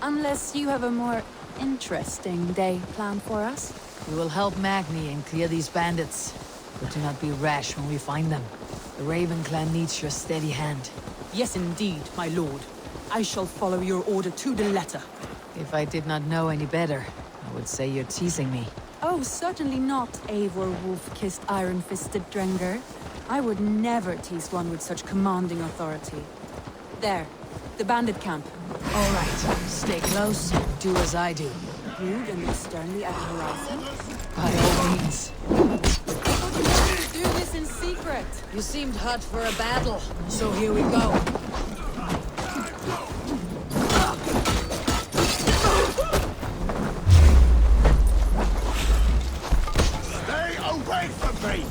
Unless you have a more interesting day planned for us. We will help Magni and clear these bandits. But do not be rash when we find them. The Raven clan needs your steady hand. Yes, indeed, my lord. I shall follow your order to the letter. If I did not know any better, I would say you're teasing me. Oh, certainly not, Eivor wolf-kissed iron-fisted Drenger. I would never tease one with such commanding authority. There, the bandit camp. All right, stay close, do as I do. Rude and sternly at the horizon? By all means. Do this in secret. You seemed hot for a battle, so here we go. Stay away from me!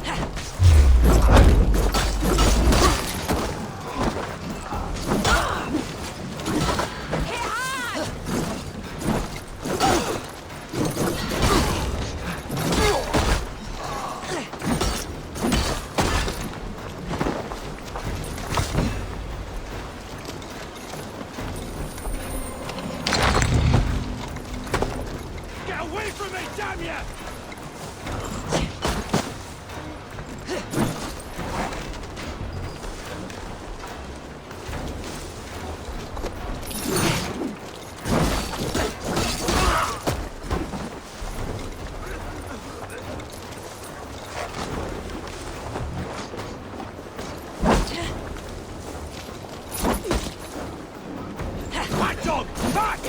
Back!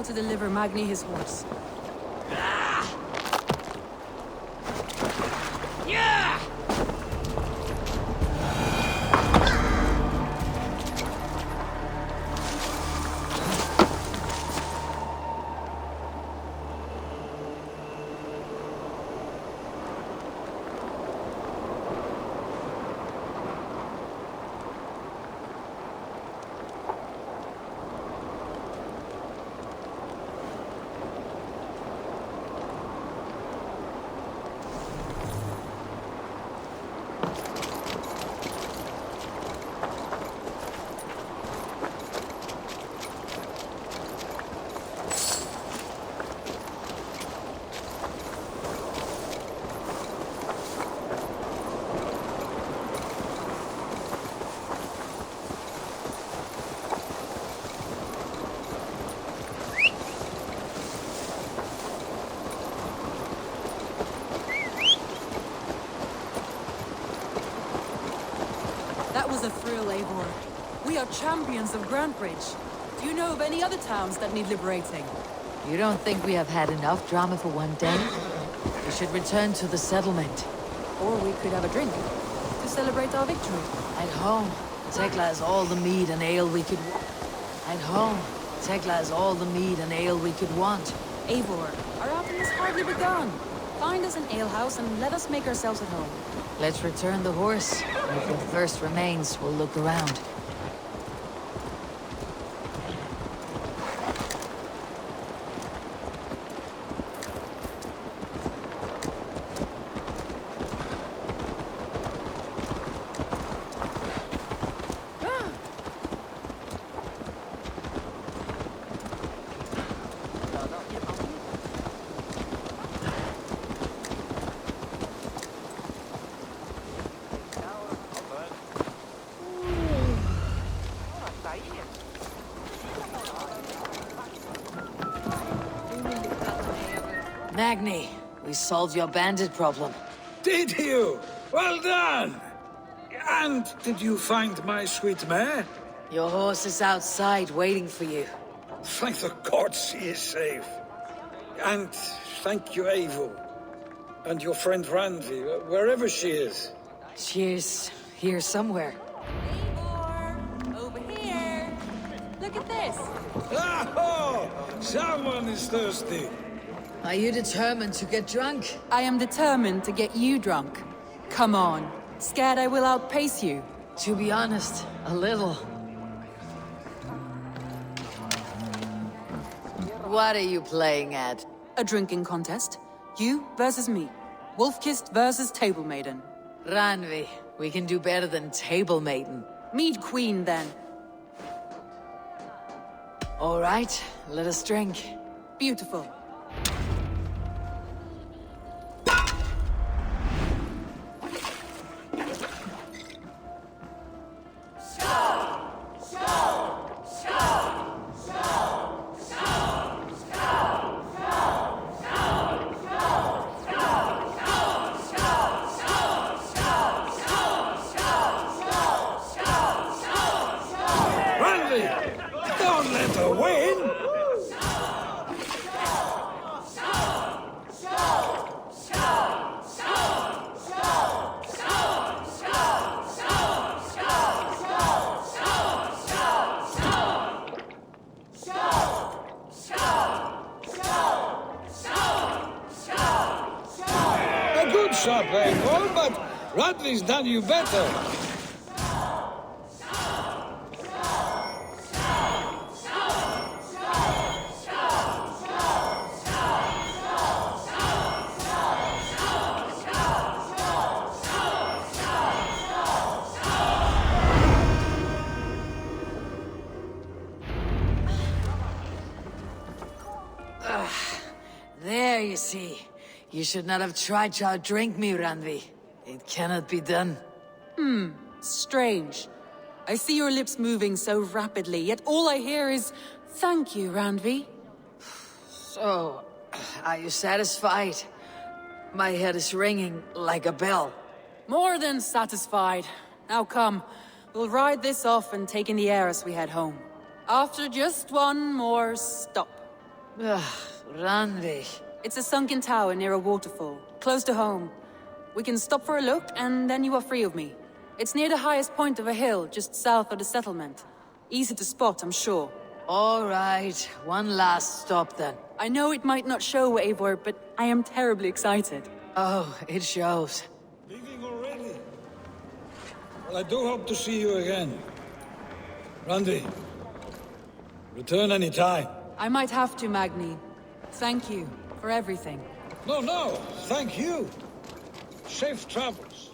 To deliver Magni his horse. That was a thrill, Eivor. We are champions of Grantebridge. Do you know of any other towns that need liberating? You don't think we have had enough drama for one day? We should return to the settlement. Or we could have a drink to celebrate our victory. At home, Tekla has all the mead and ale we could want. At home, Tekla has all the mead and ale we could want. Eivor, our outing has hardly begun. Find us an alehouse and let us make ourselves at home. Let's return the horse. If the thirst remains, we'll look around. Magni, we solved your bandit problem. Did you? Well done! And did you find my sweet mare? Your horse is outside waiting for you. Thank the gods she is safe. And thank you, Eivor. And your friend Randvi, wherever she is. She's here somewhere. Eivor! Over here! Look at this! Oh! Someone is thirsty. Are you determined to get drunk? I am determined to get you drunk. Come on. Scared I will outpace you? To be honest, a little. What are you playing at? A drinking contest. You versus me. Wolf-kissed versus Table Maiden. Randvi, we can do better than Table Maiden. Mead Queen, then. All right, let us drink. Beautiful. Shot, Eivor, but Randvi's done you better. There, you see. You should not have tried to outdrink me, Randvi. It cannot be done. Strange. I see your lips moving so rapidly, yet all I hear is, "Thank you, Randvi." So, are you satisfied? My head is ringing like a bell. More than satisfied. Now come, we'll ride this off and take in the air as we head home. After just one more stop. Randvi. It's a sunken tower near a waterfall, close to home. We can stop for a look, and then you are free of me. It's near the highest point of a hill, just south of the settlement. Easy to spot, I'm sure. All right, one last stop then. I know it might not show, Eivor, but I am terribly excited. Oh, it shows. Leaving already? Well, I do hope to see you again. Randvi, return any time. I might have to, Magni. Thank you for everything. No, thank you. Safe travels.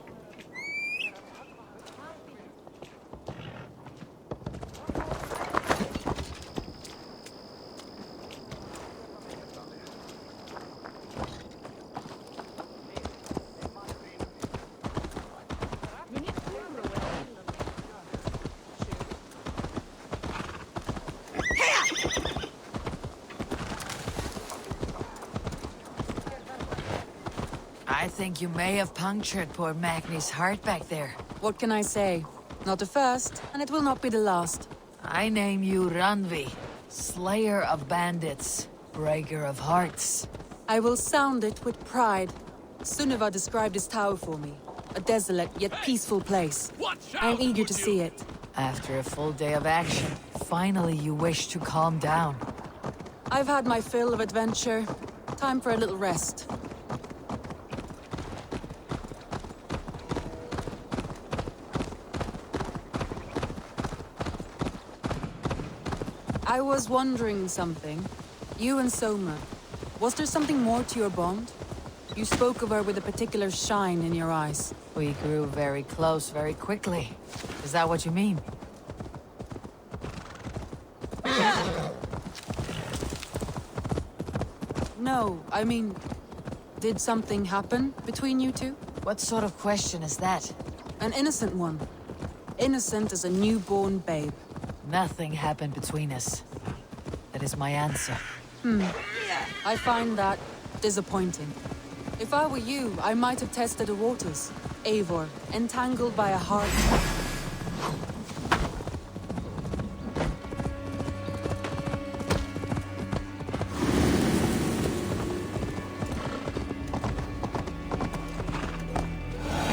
I think you may have punctured poor Magni's heart back there. What can I say? Not the first, and it will not be the last. I name you Randvi, Slayer of Bandits, Breaker of Hearts. I will sound it with pride. Sunniva described this tower for me. A desolate yet peaceful place. I am eager to see it. After a full day of action, finally you wish to calm down. I've had my fill of adventure. Time for a little rest. I was wondering something. You and Soma, was there something more to your bond? You spoke of her with a particular shine in your eyes. We grew very close very quickly. Is that what you mean? No, I mean, did something happen between you two? What sort of question is that? An innocent one. Innocent as a newborn babe. Nothing happened between us. That is my answer. I find that disappointing. If I were you, I might have tested the waters. Eivor, entangled by a heart.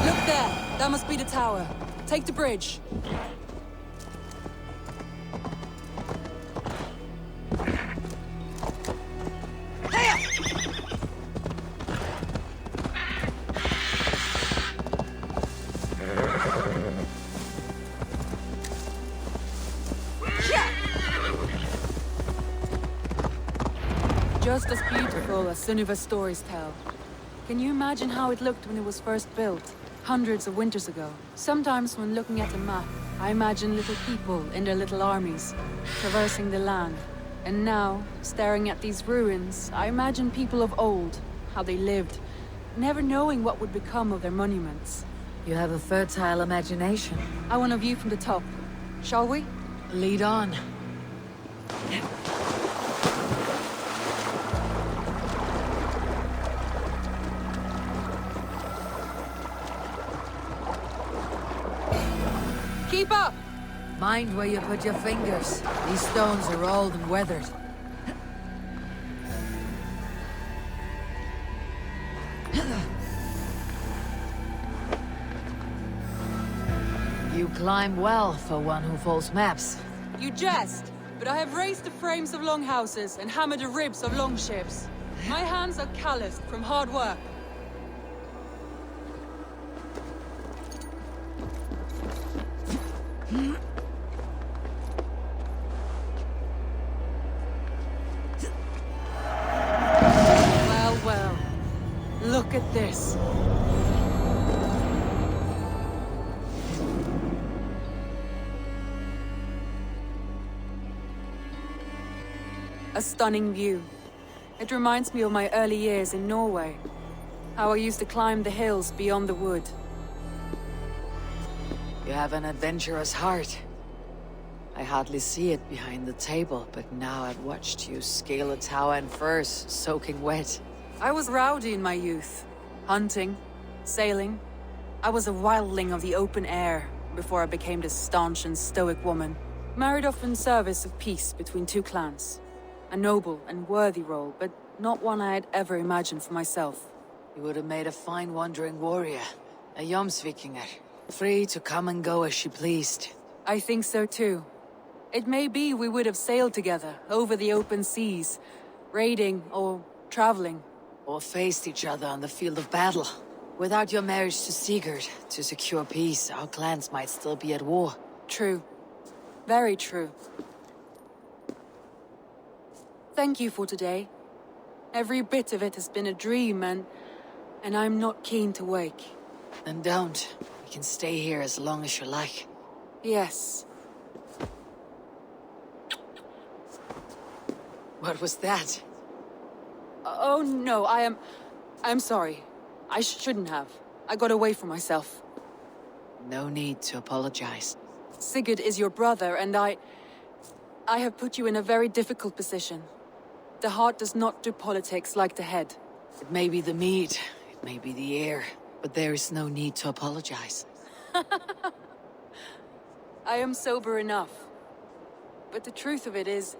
Look there! That must be the tower. Take the bridge. Just as beautiful as Sunniva's stories tell. Can you imagine how it looked when it was first built, hundreds of winters ago? Sometimes when looking at a map, I imagine little people in their little armies, traversing the land. And now, staring at these ruins, I imagine people of old, how they lived, never knowing what would become of their monuments. You have a fertile imagination. I want a view from the top. Shall we? Lead on. Keep up! Mind where you put your fingers. These stones are old and weathered. You climb well for one who folds maps. You jest, but I have raised the frames of longhouses and hammered the ribs of longships. My hands are calloused from hard work. Well, look at this. A stunning view. It reminds me of my early years in Norway. How I used to climb the hills beyond the wood. You have an adventurous heart. I hardly see it behind the table, but now I've watched you scale a tower in furs, soaking wet. I was rowdy in my youth. Hunting, sailing. I was a wildling of the open air before I became this staunch and stoic woman. Married off in service of peace between two clans. A noble and worthy role, but not one I had ever imagined for myself. You would have made a fine wandering warrior. A Jomsvikinger. Free to come and go as she pleased. I think so too. It may be we would have sailed together over the open seas, raiding or traveling. Or faced each other on the field of battle. Without your marriage to Sigurd, to secure peace, our clans might still be at war. True. Very true. Thank you for today. Every bit of it has been a dream, and I'm not keen to wake. Then don't. We can stay here as long as you like. Yes. What was that? Oh no, I'm sorry. I shouldn't have. I got away from myself. No need to apologize. Sigurd is your brother, and I have put you in a very difficult position. The heart does not do politics like the head. It may be the meat, it may be the air, but there is no need to apologize. I am sober enough. But the truth of it is,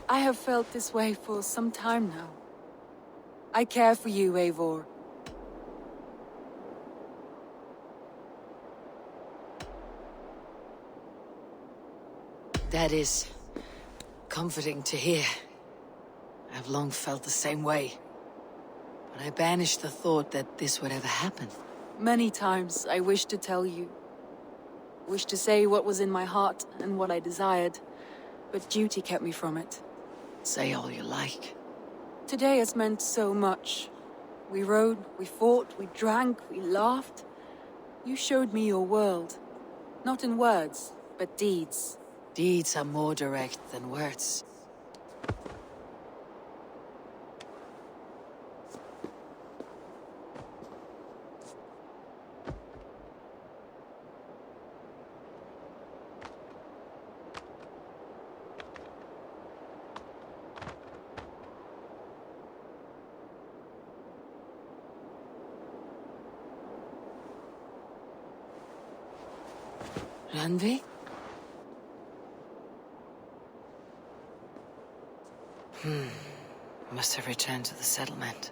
I have felt this way for some time now. I care for you, Eivor. That is comforting to hear. I've long felt the same way. But I banished the thought that this would ever happen. Many times I wished to tell you. Wished to say what was in my heart and what I desired. But duty kept me from it. Say all you like. Today has meant so much. We rode, we fought, we drank, we laughed. You showed me your world. Not in words, but deeds. Deeds are more direct than words. Randvi? Must have returned to the settlement.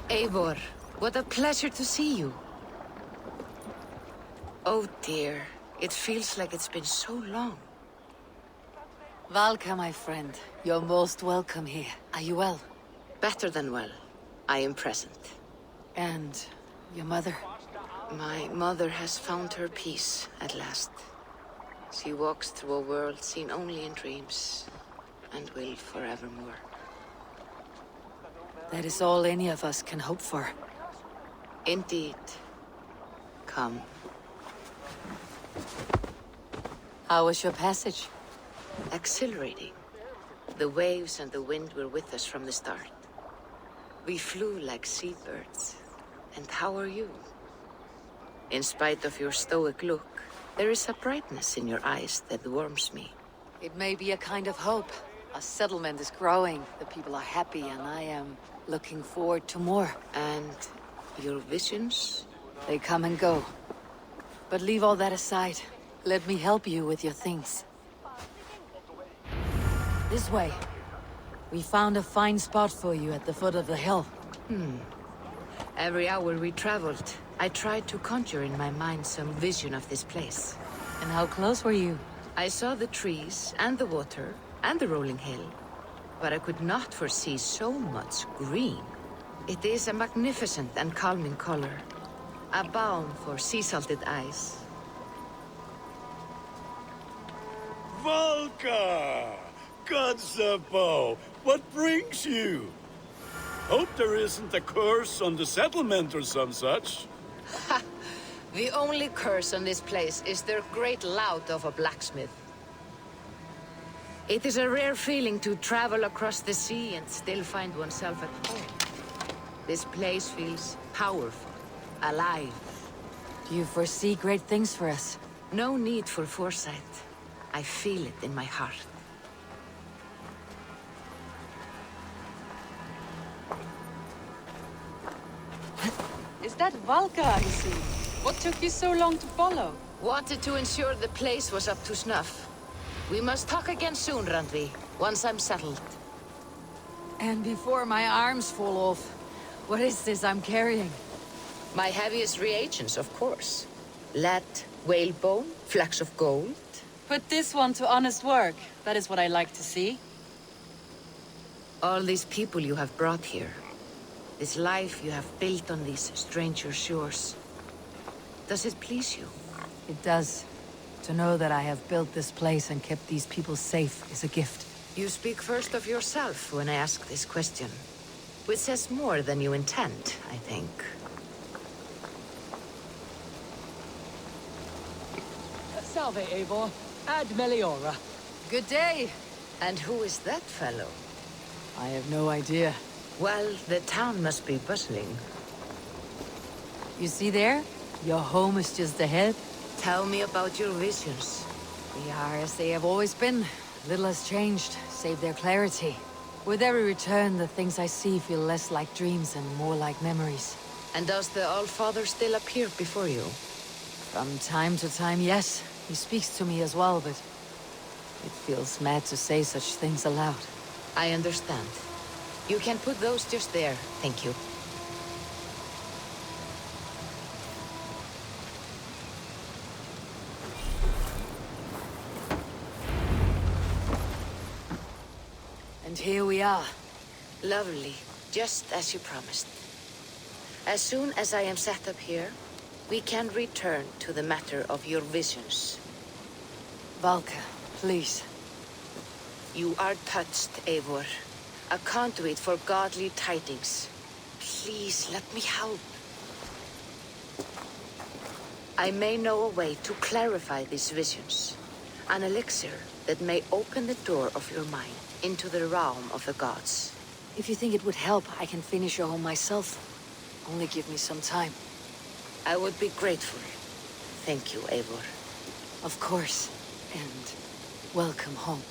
Eivor, what a pleasure to see you. Oh dear, it feels like it's been so long. Valka, my friend, you're most welcome here. Are you well? Better than well. I am present. And your mother? My mother has found her peace at last. She walks through a world seen only in dreams, and will forevermore. That is all any of us can hope for. Indeed. Come. How was your passage? Exhilarating. The waves and the wind were with us from the start. We flew like seabirds. And how are you? In spite of your stoic look, there is a brightness in your eyes that warms me. It may be a kind of hope. A settlement is growing, the people are happy, and I am looking forward to more. And your visions? They come and go. But leave all that aside. Let me help you with your things. This way. We found a fine spot for you at the foot of the hill. Every hour we traveled, I tried to conjure in my mind some vision of this place. And how close were you? I saw the trees, and the water, and the rolling hill. But I could not foresee so much green. It is a magnificent and calming color. A balm for sea-salted eyes. Valka! Gods above, what brings you? Hope there isn't a curse on the settlement or some such. Ha! The only curse on this place is their great lout of a blacksmith. It is a rare feeling to travel across the sea and still find oneself at home. This place feels powerful, alive. Do you foresee great things for us? No need for foresight. I feel it in my heart. Is that Valka I see? What took you so long to follow? Wanted to ensure the place was up to snuff. We must talk again soon, Randvi, once I'm settled. And before my arms fall off, what is this I'm carrying? My heaviest reagents, of course. Lead, whalebone, flecks of gold. Put this one to honest work. That is what I like to see. All these people you have brought here. This life you have built on these stranger shores. Does it please you? It does. To know that I have built this place and kept these people safe is a gift. You speak first of yourself when I ask this question. Which says more than you intend, I think. Salve, Eivor. Ad Meliora. Good day. And who is that fellow? I have no idea. Well, the town must be bustling. You see there? Your home is just ahead. Tell me about your visions. They are as they have always been. Little has changed, save their clarity. With every return, the things I see feel less like dreams and more like memories. And does the Allfather still appear before you? From time to time, yes. He speaks to me as well, but it feels mad to say such things aloud. I understand. You can put those just there, thank you. And here we are. Lovely, just as you promised. As soon as I am set up here, we can return to the matter of your visions. Valka, please. You are touched, Eivor. A conduit for godly tidings. Please, let me help. I may know a way to clarify these visions. An elixir that may open the door of your mind into the realm of the gods. If you think it would help, I can finish your home myself. Only give me some time. I would be grateful. Thank you, Eivor. Of course. And welcome home.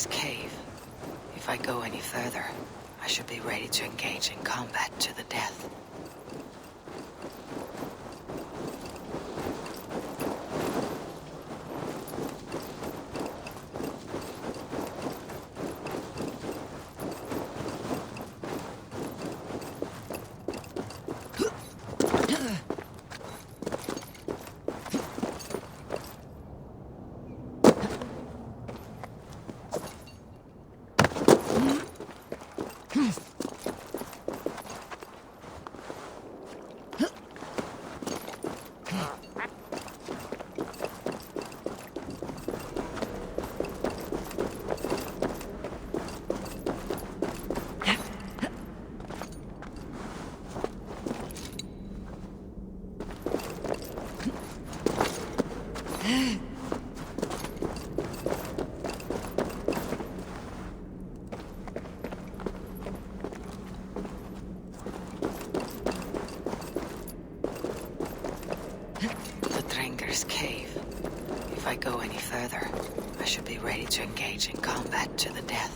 Cave. If I go any further, I should be ready to engage in combat to the death. Cave. If I go any further, I should be ready to engage in combat to the death.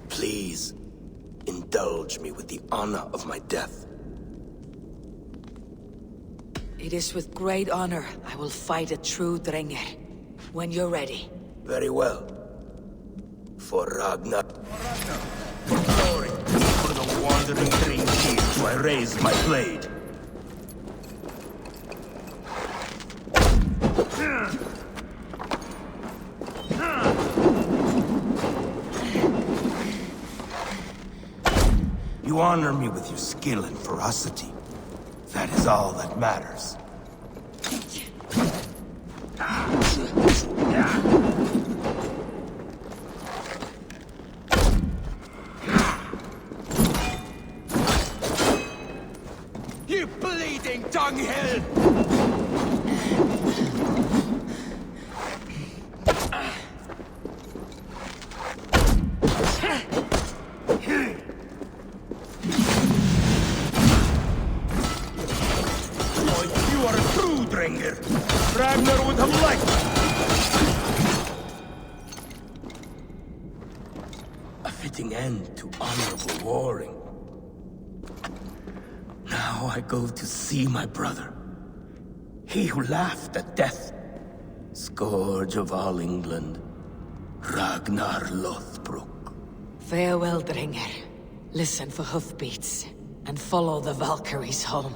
Please, indulge me with the honor of my death. It is with great honor I will fight a true Dringer. When you're ready. Very well. For Ragnar. Glory, for the wandering train chief, I raise my blade. You honor me with your skill and ferocity. That is all that matters. You bleeding dunghill! Ragnar would have liked a fitting end to honorable warring. Now I go to see my brother. He who laughed at death. Scourge of all England. Ragnar Lothbrok. Farewell, Dringer. Listen for hoofbeats, and follow the Valkyries home.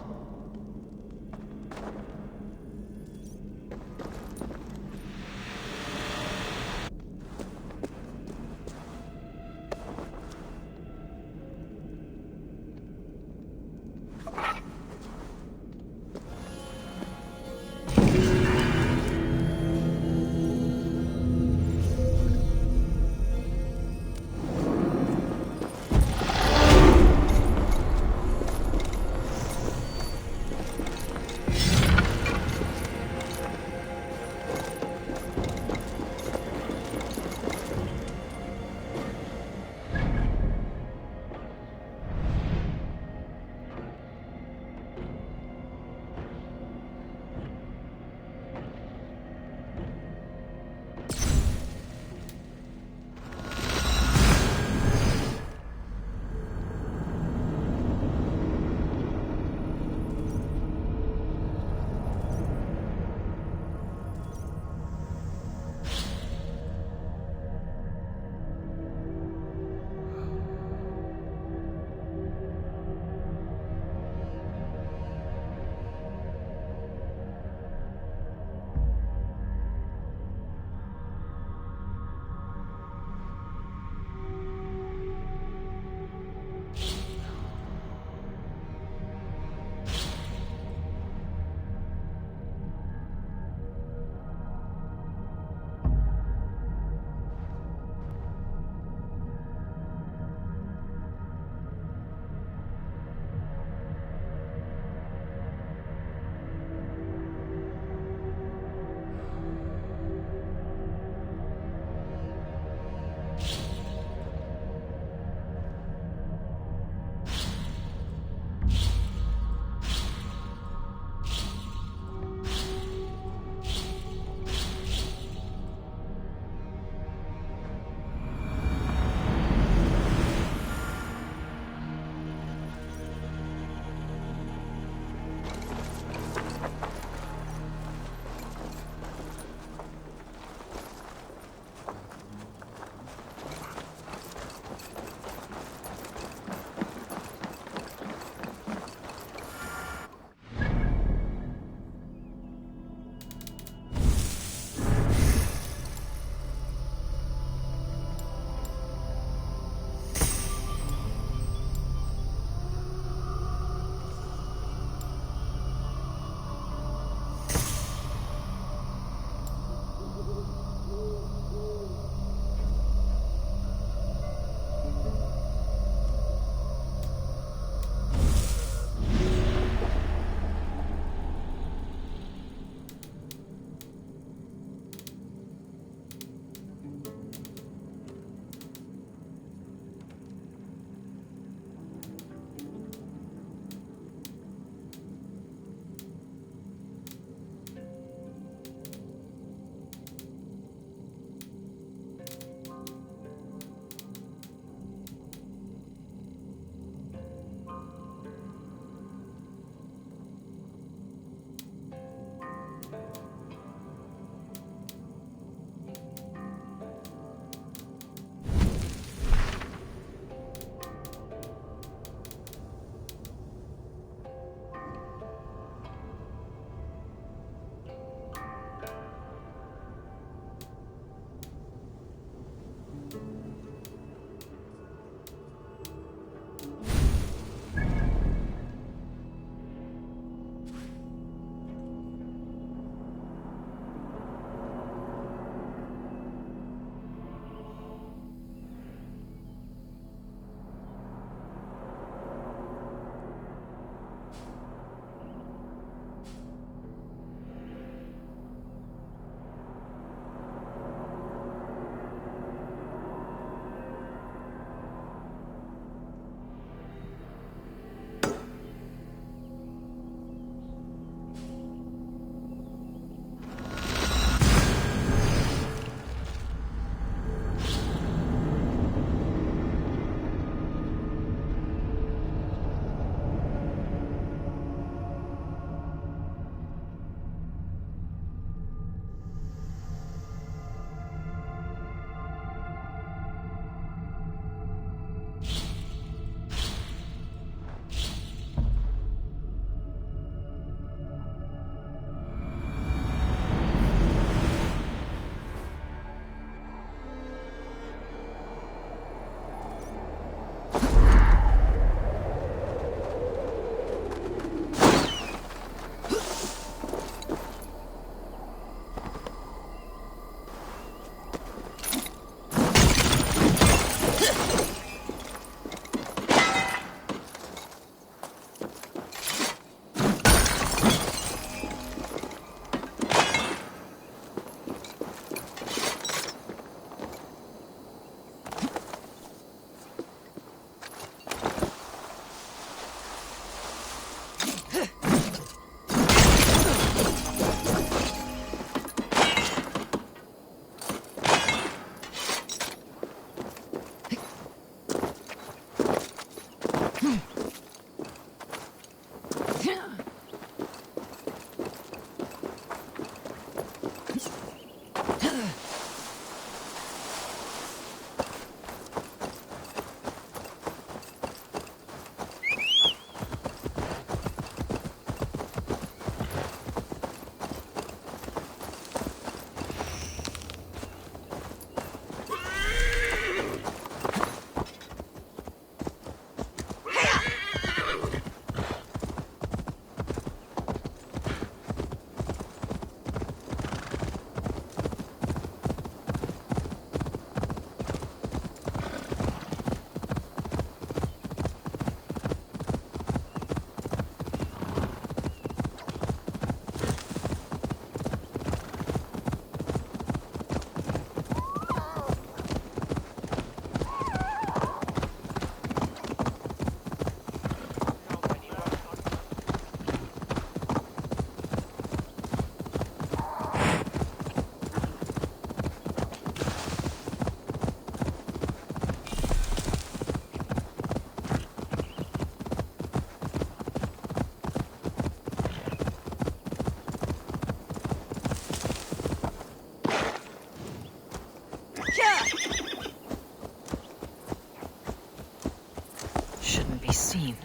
Shouldn't be seen.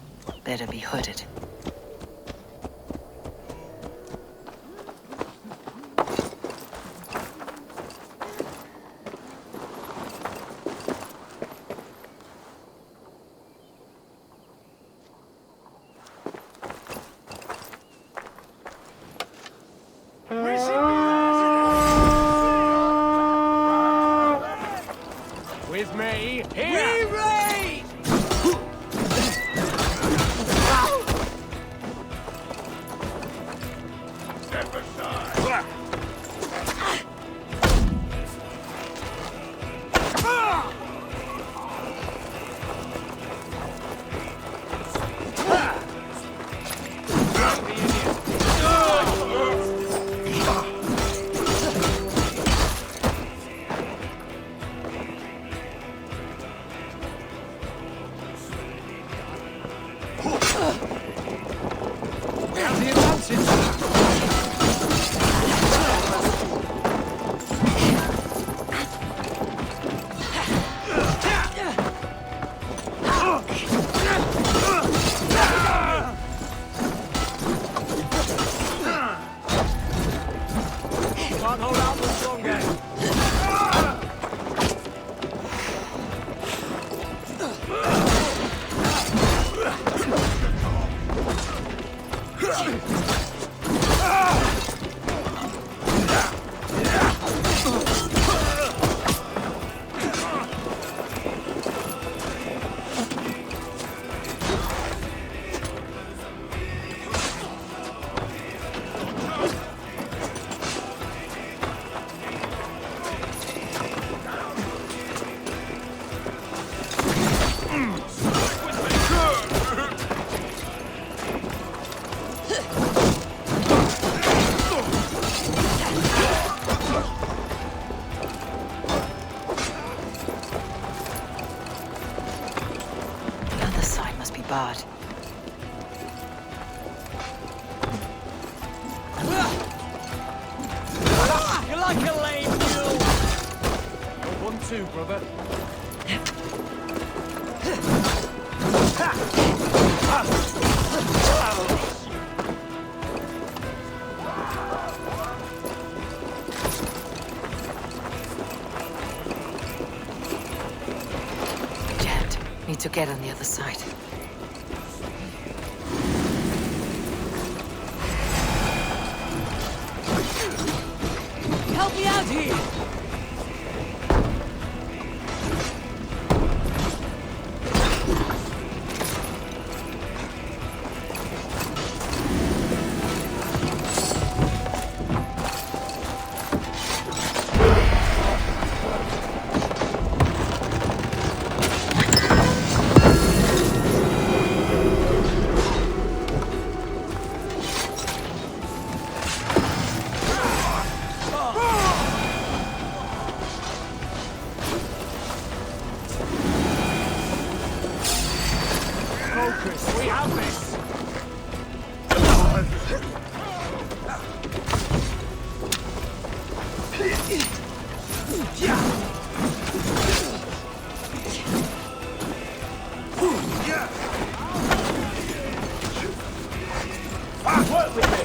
Better be hooded. With me, here! barred. You're like a lame mule! 1-2, brother. Jammed. Need to get on the other side. Help me out here! Work with me!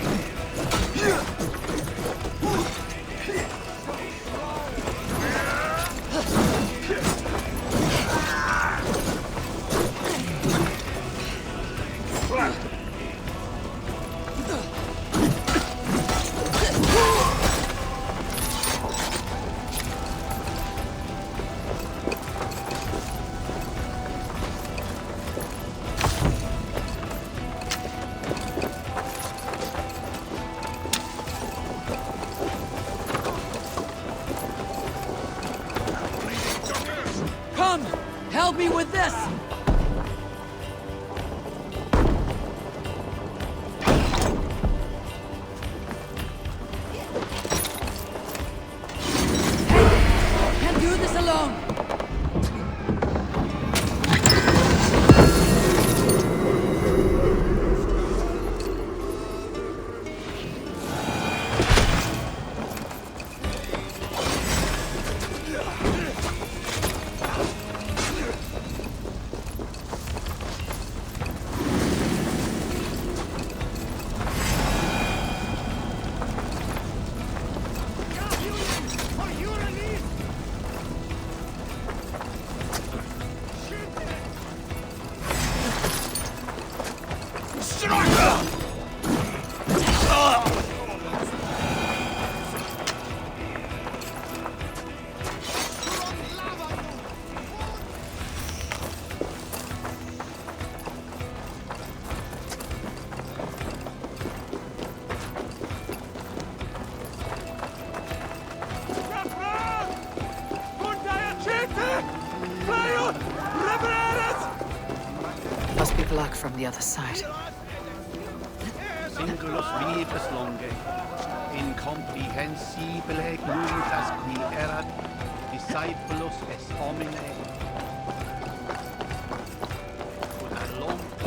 Come! Help me with this! Can't do this alone! Must be blocked from the other side. Singulus vivus longe, incomprehensibile nullitas qui erat, discipulus est homine. Una longa.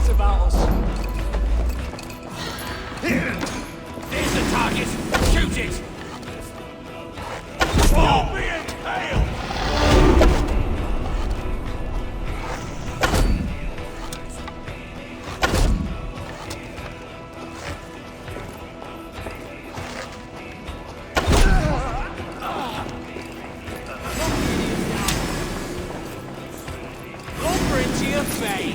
About us. There's the target! Shoot it! Don't be impaled! Lumber into your fate!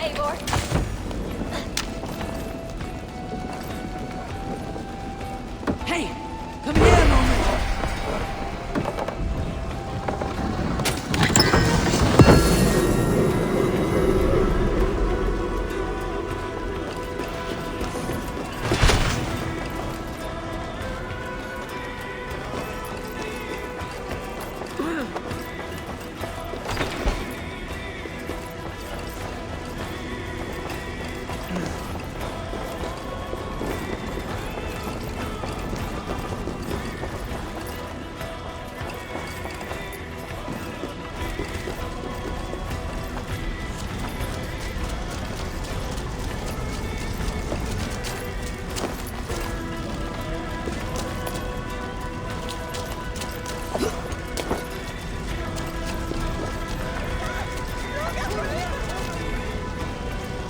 Eivor. Hey, come here a moment.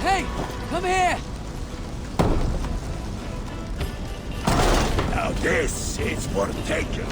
Hey, come here! Now this is for taking.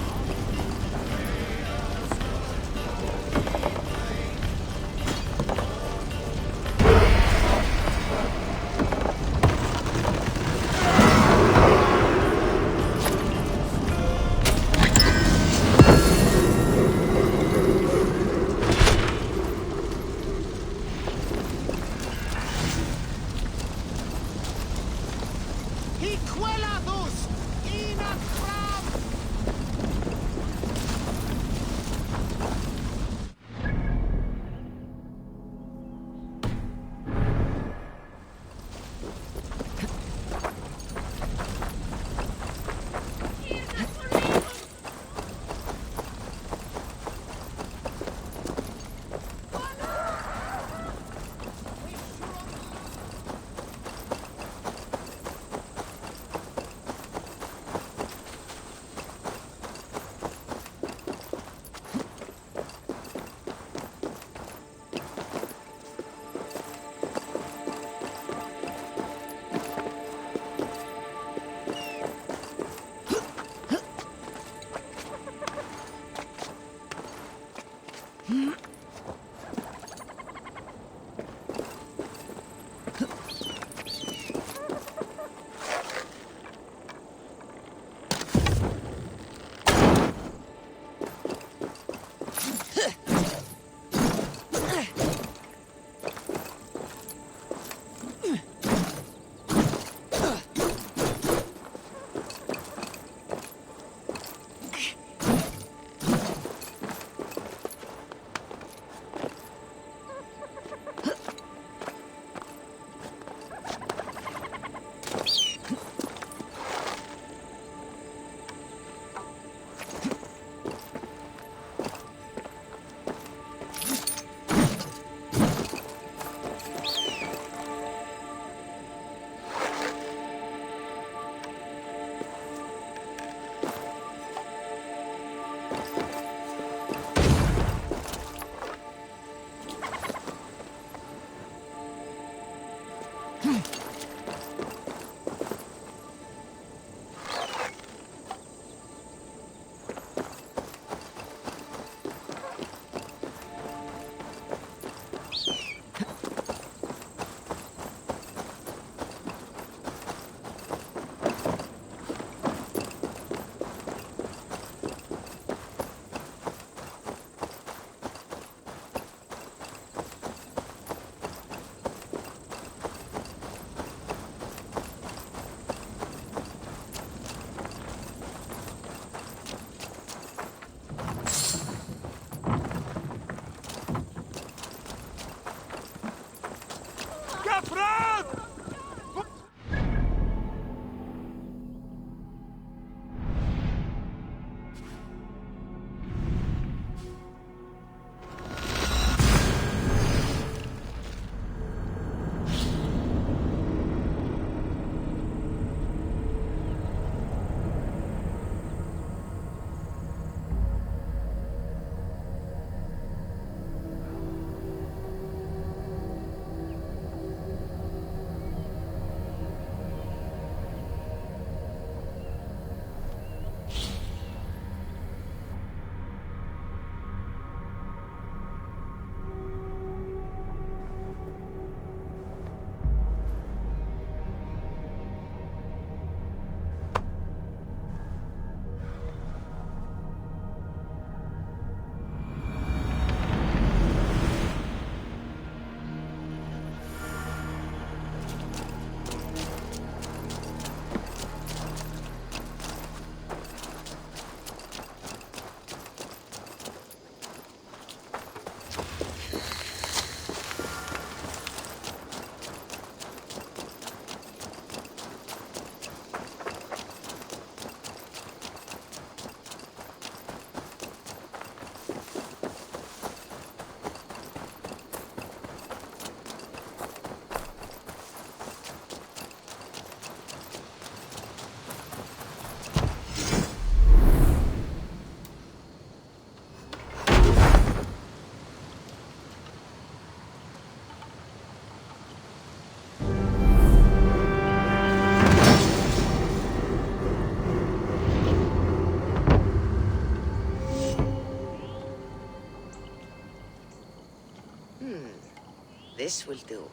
This will do.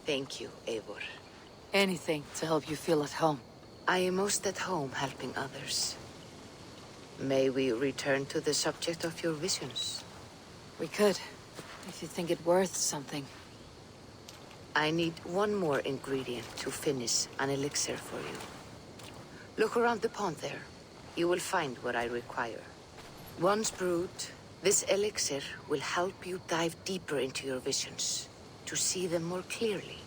Thank you, Eivor. Anything to help you feel at home. I am most at home helping others. May we return to the subject of your visions? We could, if you think it worth something. I need one more ingredient to finish an elixir for you. Look around the pond there. You will find what I require. Once brewed, this elixir will help you dive deeper into your visions, to see them more clearly.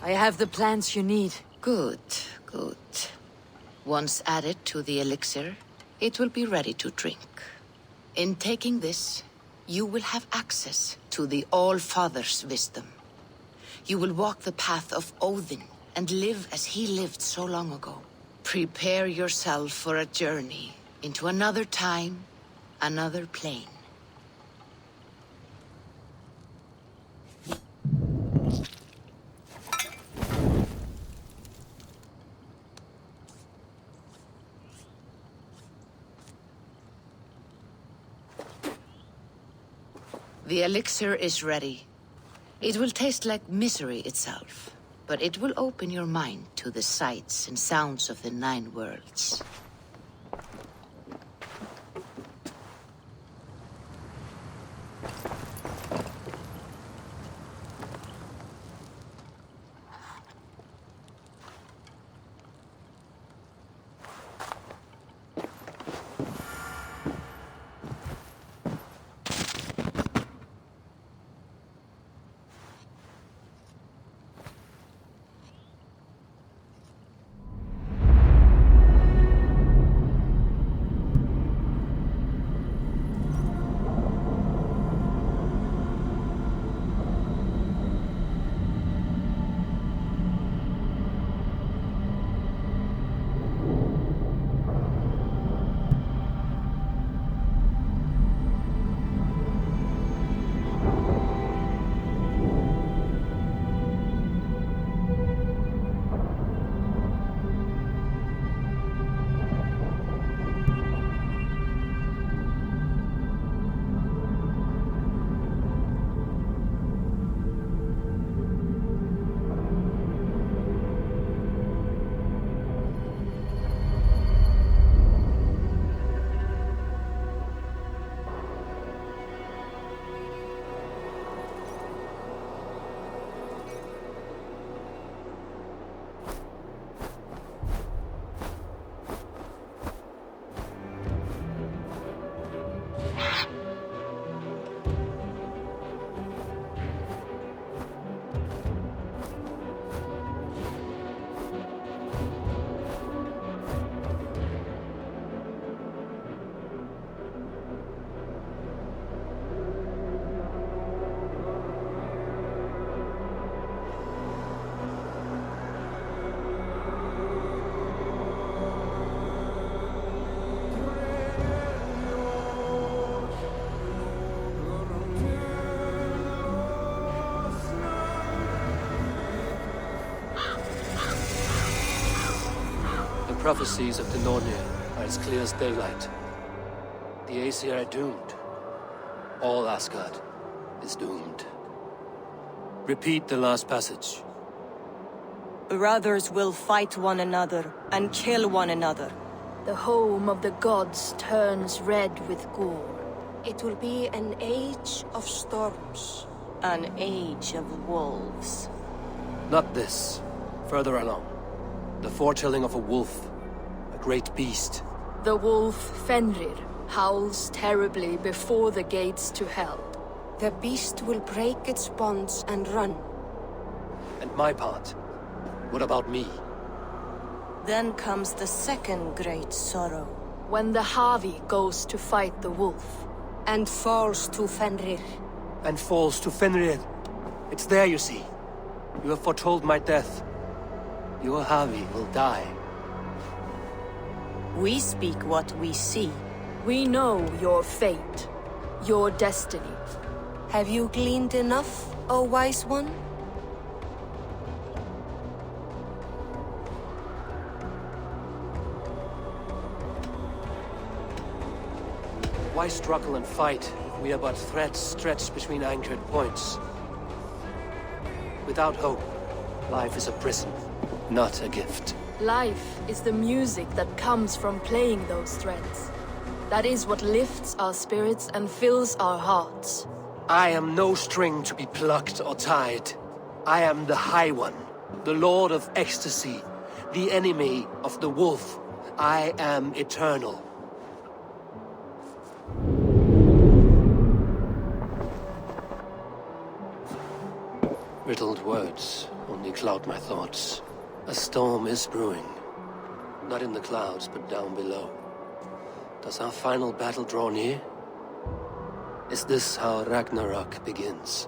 I have the plants you need. Good, good. Once added to the elixir, it will be ready to drink. In taking this, you will have access to the All-Father's wisdom. You will walk the path of Odin and live as he lived so long ago. Prepare yourself for a journey into another time, another plane. The elixir is ready. It will taste like misery itself, but it will open your mind to the sights and sounds of the 9 worlds. prophecies of the Nornir are as clear as daylight. The Aesir are doomed. All Asgard is doomed. Repeat the last passage. Brothers will fight one another and kill one another. The home of the gods turns red with gore. It will be an age of storms. An age of wolves. Not this. Further along. The foretelling of a wolf. A great beast. The wolf Fenrir howls terribly before the gates to Hel. The beast will break its bonds and run. And my part? What about me? Then comes the second great sorrow. When the Havi goes to fight the wolf. And falls to Fenrir. And falls to Fenrir. It's there, you see. You have foretold my death. Your Havi will die. We speak what we see. We know your fate. Your destiny. Have you gleaned enough, O wise one? Why struggle and fight if we are but threads stretched between anchored points? Without hope, life is a prison, not a gift. Life is the music that comes from playing those threads. That is what lifts our spirits and fills our hearts. I am no string to be plucked or tied. I am the High One, the Lord of Ecstasy, the enemy of the wolf. I am eternal. Riddled words only cloud my thoughts. A storm is brewing. Not in the clouds, but down below. Does our final battle draw near? Is this how Ragnarok begins?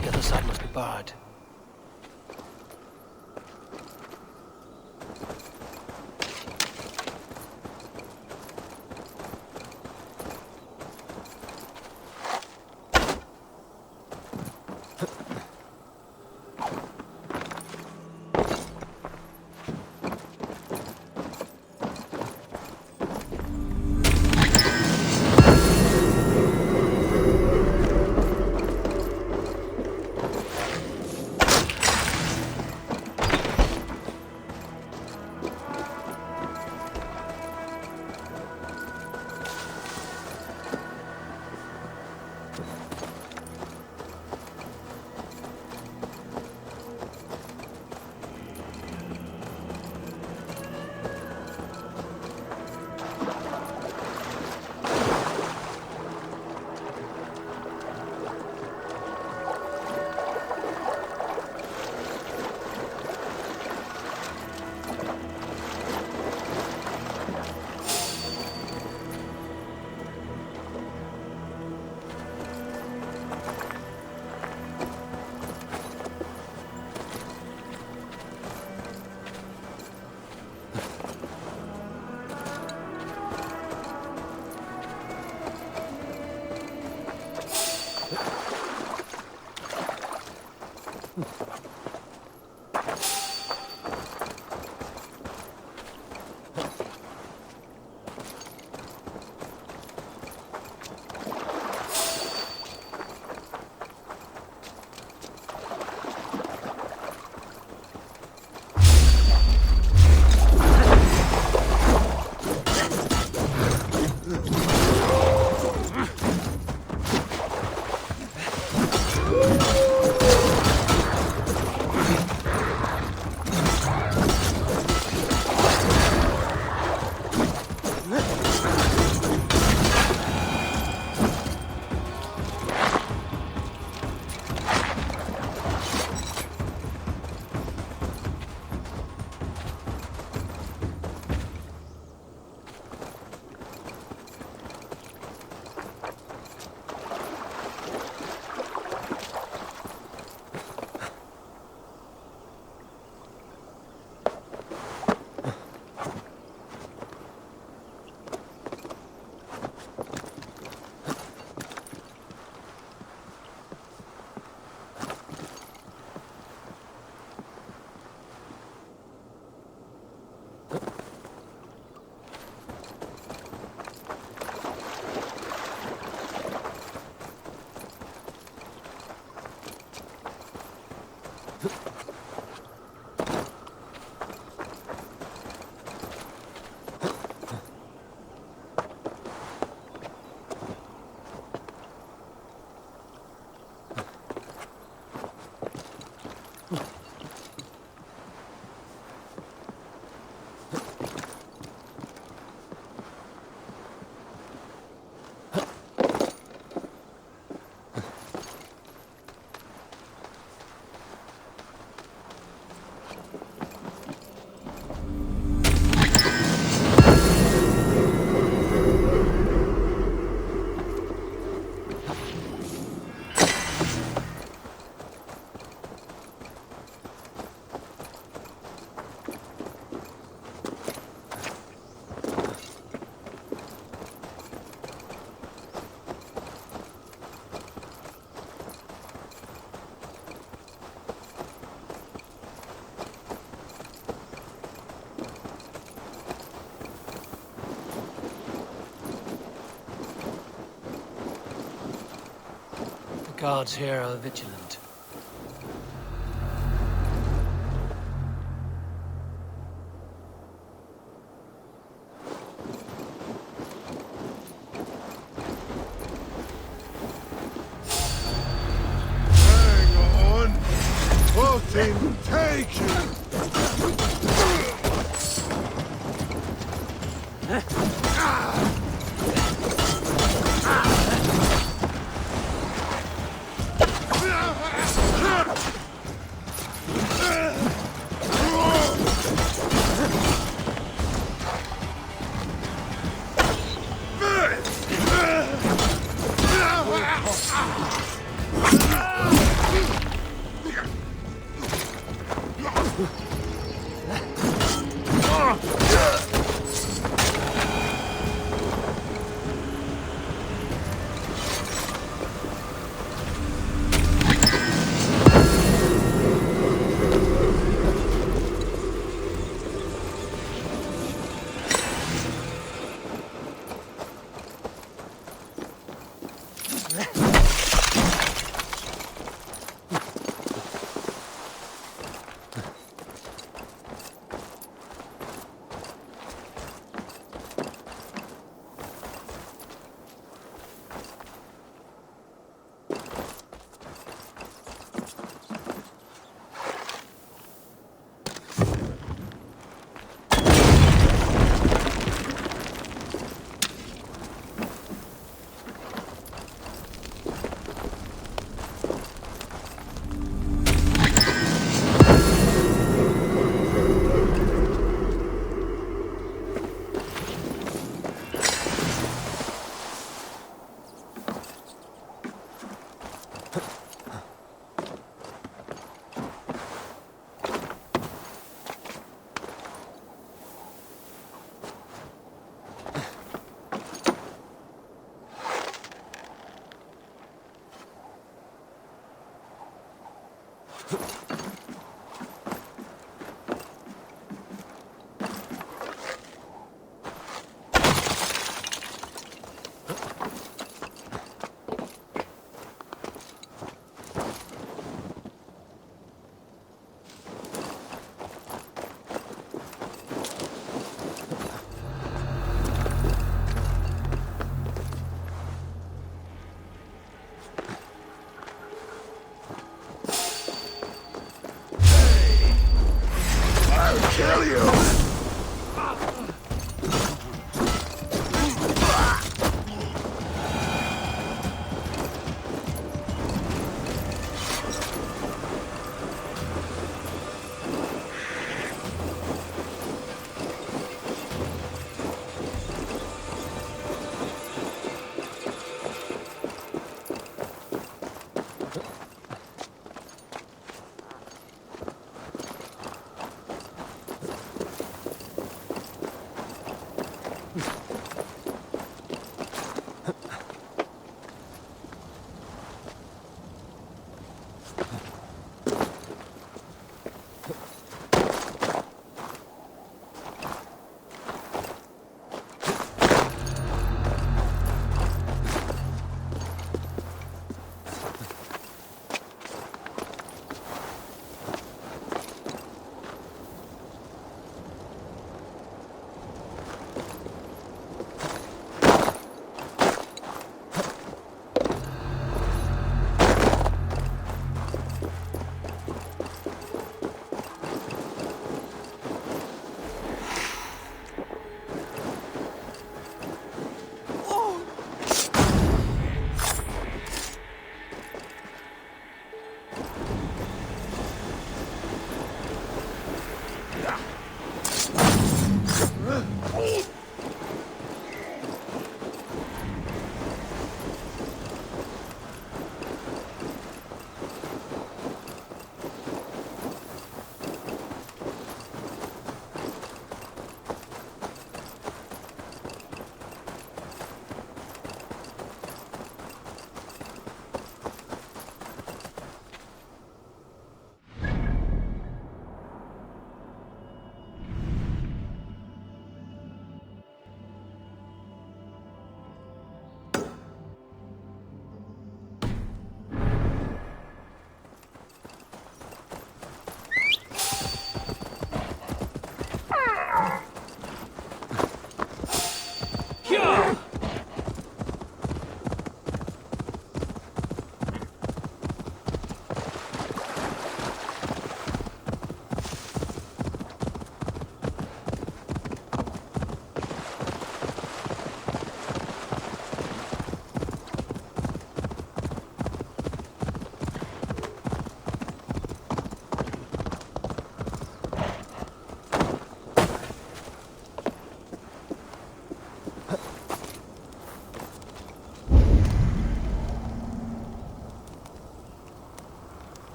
The other side must be barred. Guards here are vigilant. Hang on! Fucking take it! Kill you!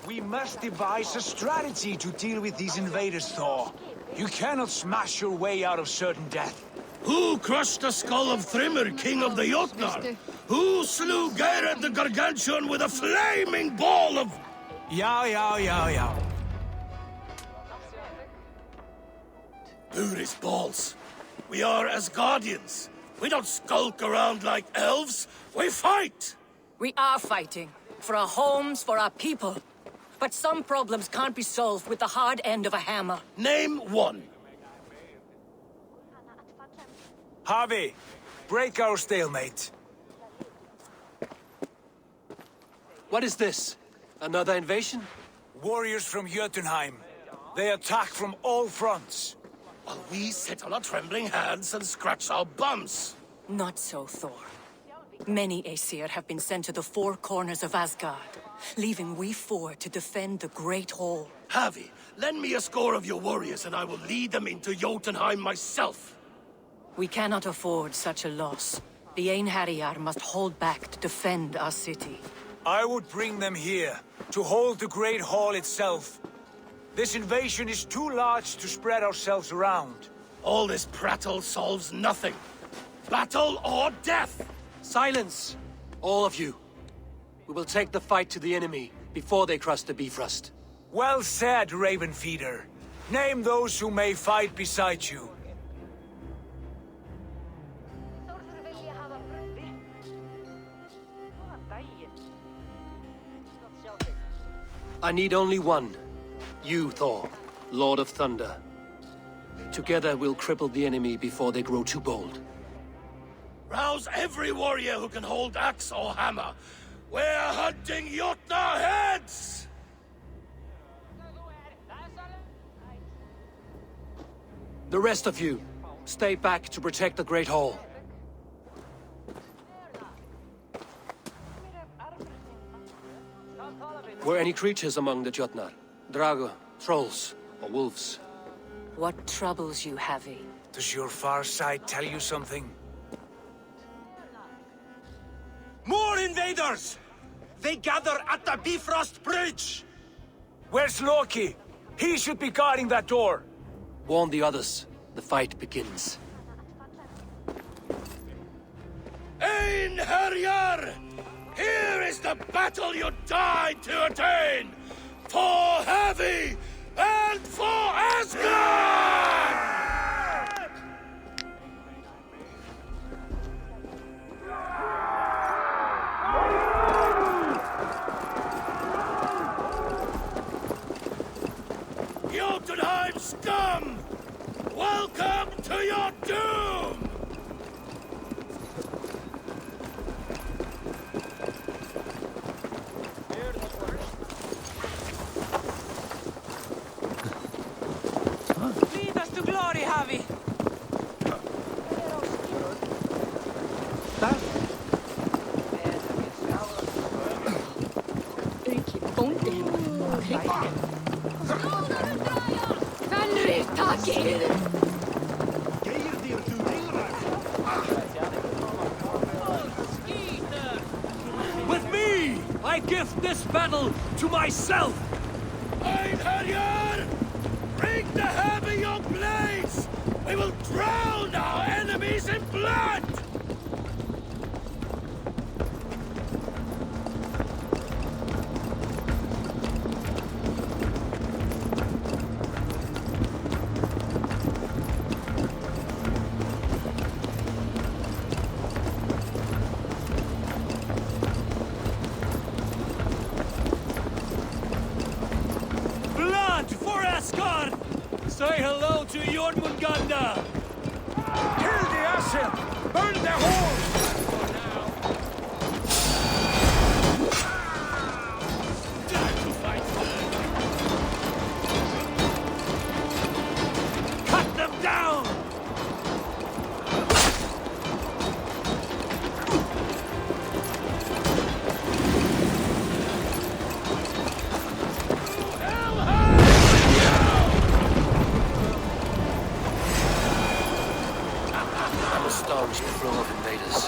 We must devise a strategy to deal with these invaders, Thor. You cannot smash your way out of certain death. Who crushed the skull of Thrymr, king of the Jotnar? Who slew Geirad the Gargantuan with a flaming ball of... Yeah. Uri's balls. We are Asgardians. We don't skulk around like elves. We fight! We are fighting. For our homes, for our people. But some problems can't be solved with the hard end of a hammer. Name one. Harvey, break our stalemate. What is this? Another invasion? Warriors from Jotunheim. They attack from all fronts. While we sit on our trembling hands and scratch our bums. Not so, Thor. Many Aesir have been sent to the four corners of Asgard, leaving we four to defend the Great Hall. Havi, lend me a score of your warriors and I will lead them into Jotunheim myself. We cannot afford such a loss. The Einherjar must hold back to defend our city. I would bring them here, to hold the Great Hall itself. This invasion is too large to spread ourselves around. All this prattle solves nothing. Battle or death! Silence! All of you. We will take the fight to the enemy before they cross the Bifrost. Well said, Ravenfeeder. Name those who may fight beside you. I need only one. You, Thor, Lord of Thunder. Together we'll cripple the enemy before they grow too bold. Rouse every warrior who can hold axe or hammer. We're hunting Jotnar heads! The rest of you, stay back to protect the Great Hall. Were any creatures among the Jotnar? Drago, trolls, or wolves? What troubles you, Havi? Does your far side tell you something? More invaders! They gather at the Bifrost Bridge! Where's Loki? He should be guarding that door. Warn the others. The fight begins. Einherjar! Here is the battle you died to attain! For Havi and for Asgard! Jotunheim scum! Welcome to your doom! Lead us to glory, Havi! Fenrir, taki! With me, I give this battle to myself! Einherjar! Bring the heavy your blades! We will drown our enemies in blood! Asgard! Say hello to Jormungandr! Kill the Asir! Burn their halls! Cut them down! Astonished the flow of invaders.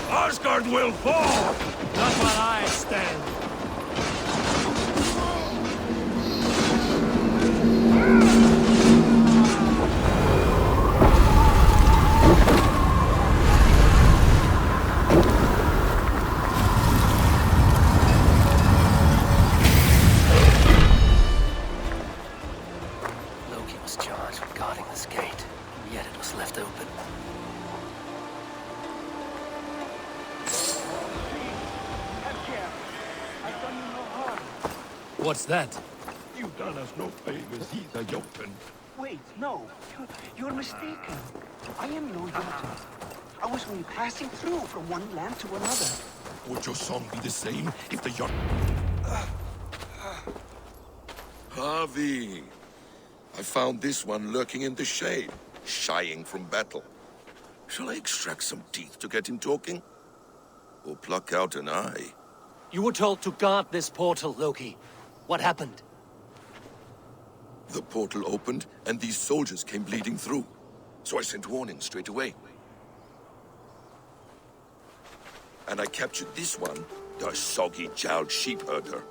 Our Asgard will fall! Not while I stand. Loki was charged with guarding this gate, yet it was left open. What's that? You've done us no favors either, Jotun. Wait, no. You're mistaken. I am no Jotun. I was only passing through from one land to another. Would your song be the same if the Jotun... Harvey, I found this one lurking in the shade, shying from battle. Shall I extract some teeth to get him talking? Or pluck out an eye? You were told to guard this portal, Loki. What happened? The portal opened, and these soldiers came bleeding through. So I sent warning straight away. And I captured this one, the soggy-jowled sheep herder.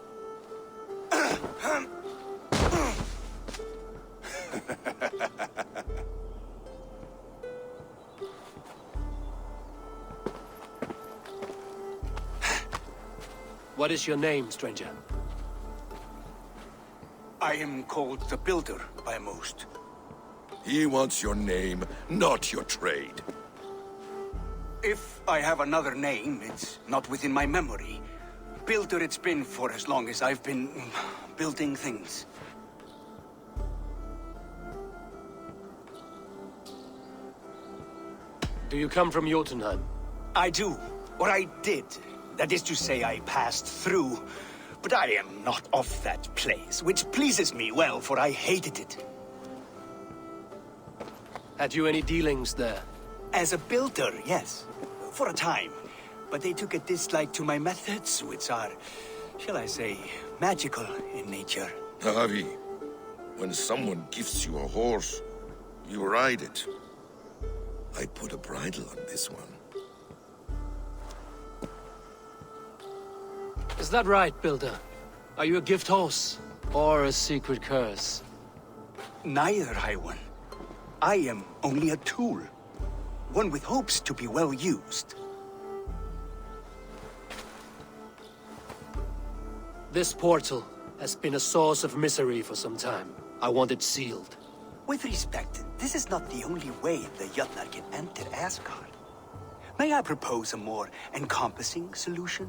What is your name, stranger? I am called the Builder by most. He wants your name, not your trade. If I have another name, it's not within my memory. Builder it's been for as long as I've been building things. Do you come from Jotunheim? I do. Or I did. That is to say, I passed through. But I am not of that place, which pleases me well, for I hated it. Had you any dealings there? As a builder, yes. For a time. But they took a dislike to my methods, which are, shall I say, magical in nature. Harvey, when someone gifts you a horse, you ride it. I put a bridle on this one. Is that right, Builder? Are you a gift horse? Or a secret curse? Neither, High One. I am only a tool. One with hopes to be well used. This portal has been a source of misery for some time. I want it sealed. With respect, this is not the only way the Jötnar can enter Asgard. May I propose a more encompassing solution?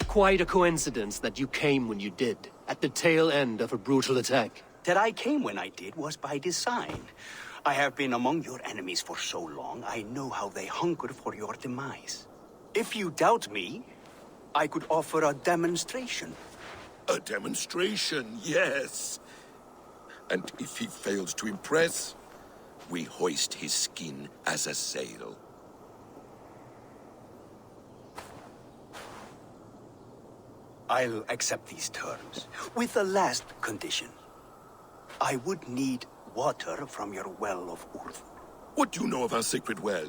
Quite a coincidence that you came when you did, at the tail end of a brutal attack. That I came when I did was by design. I have been among your enemies for so long, I know how they hunger for your demise. If you doubt me, I could offer a demonstration. A demonstration, yes. And if he fails to impress, we hoist his skin as a sail. I'll accept these terms, with the last condition. I would need water from your well of Urth. What do you know of our sacred well?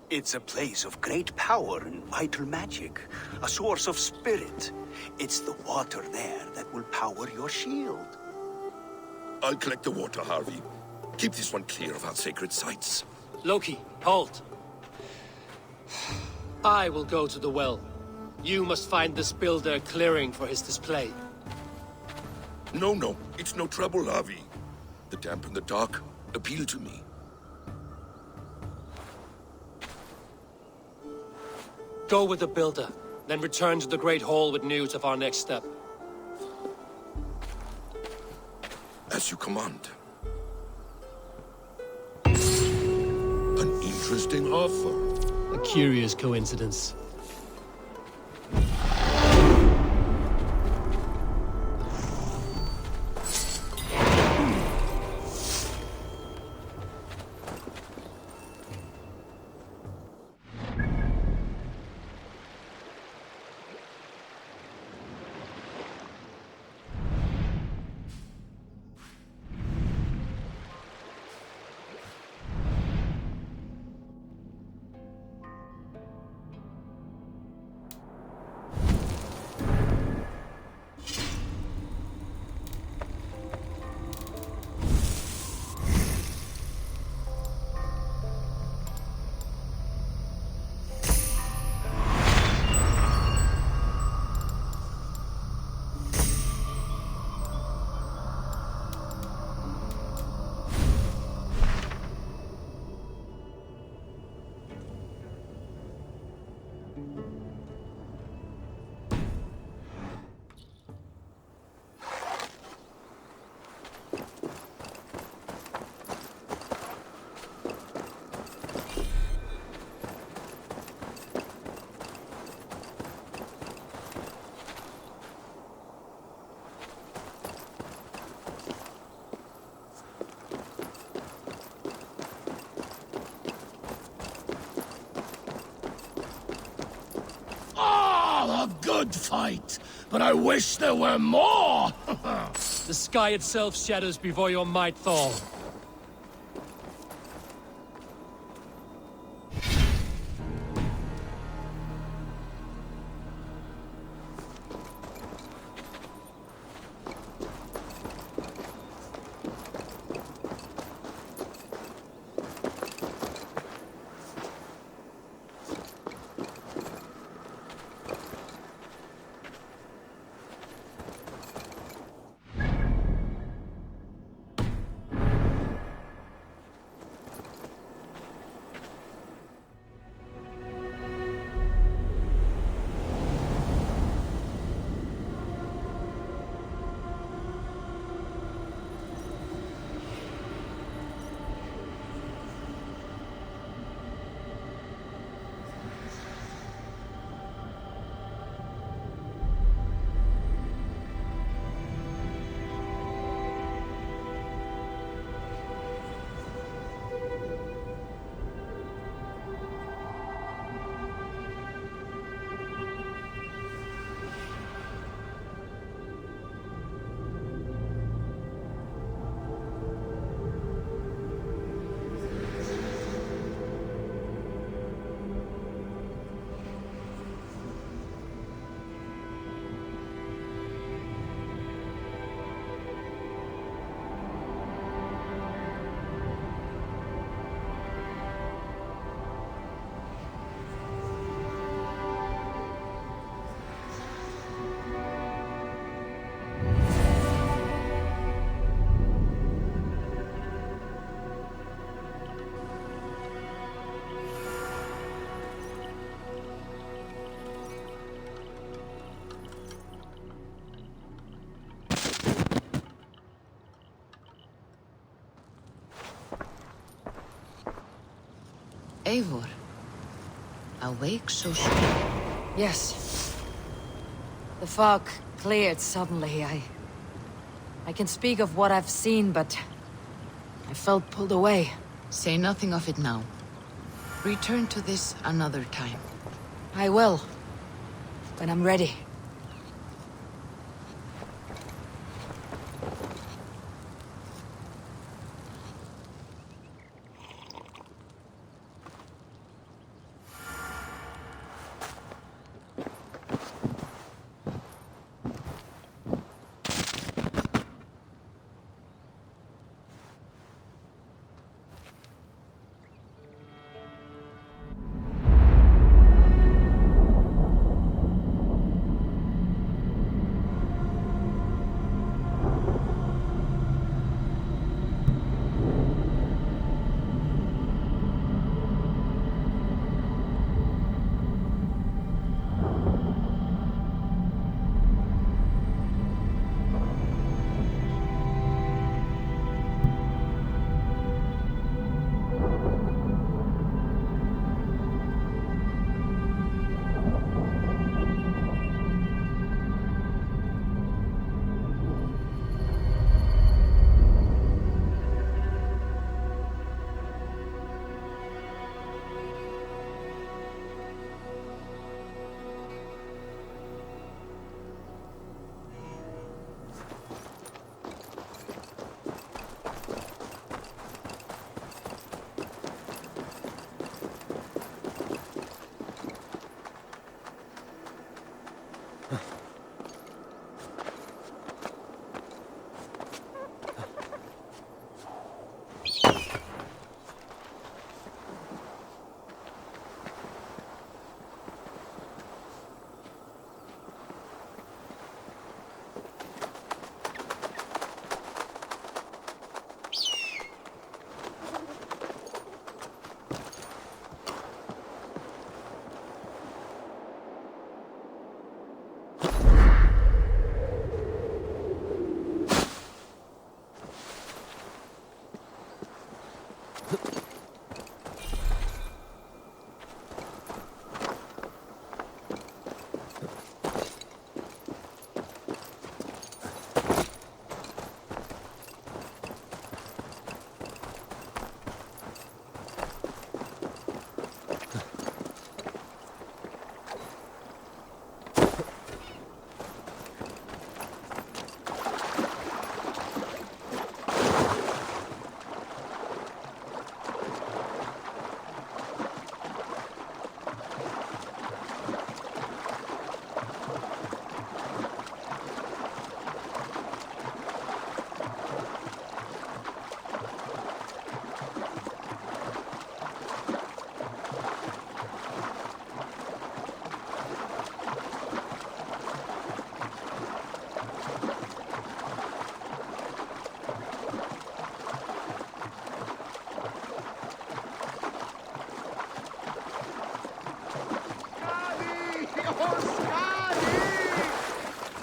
It's a place of great power and vital magic, a source of spirit. It's the water there that will power your shield. I'll collect the water, Harvey. Keep this one clear of our sacred sites. Loki, halt. I will go to the well. You must find this builder clearing for his display. No, it's no trouble, Harvey. The damp and the dark appeal to me. Go with the builder, then return to the Great Hall with news of our next step. As you command. An interesting offer. A curious coincidence. good fight, but I wish there were more! The sky itself shatters before your might, Thor. Eivor, awake so soon? Yes. The fog cleared suddenly. I can speak of what I've seen, but I felt pulled away. Say nothing of it now. Return to this another time. I will. When I'm ready.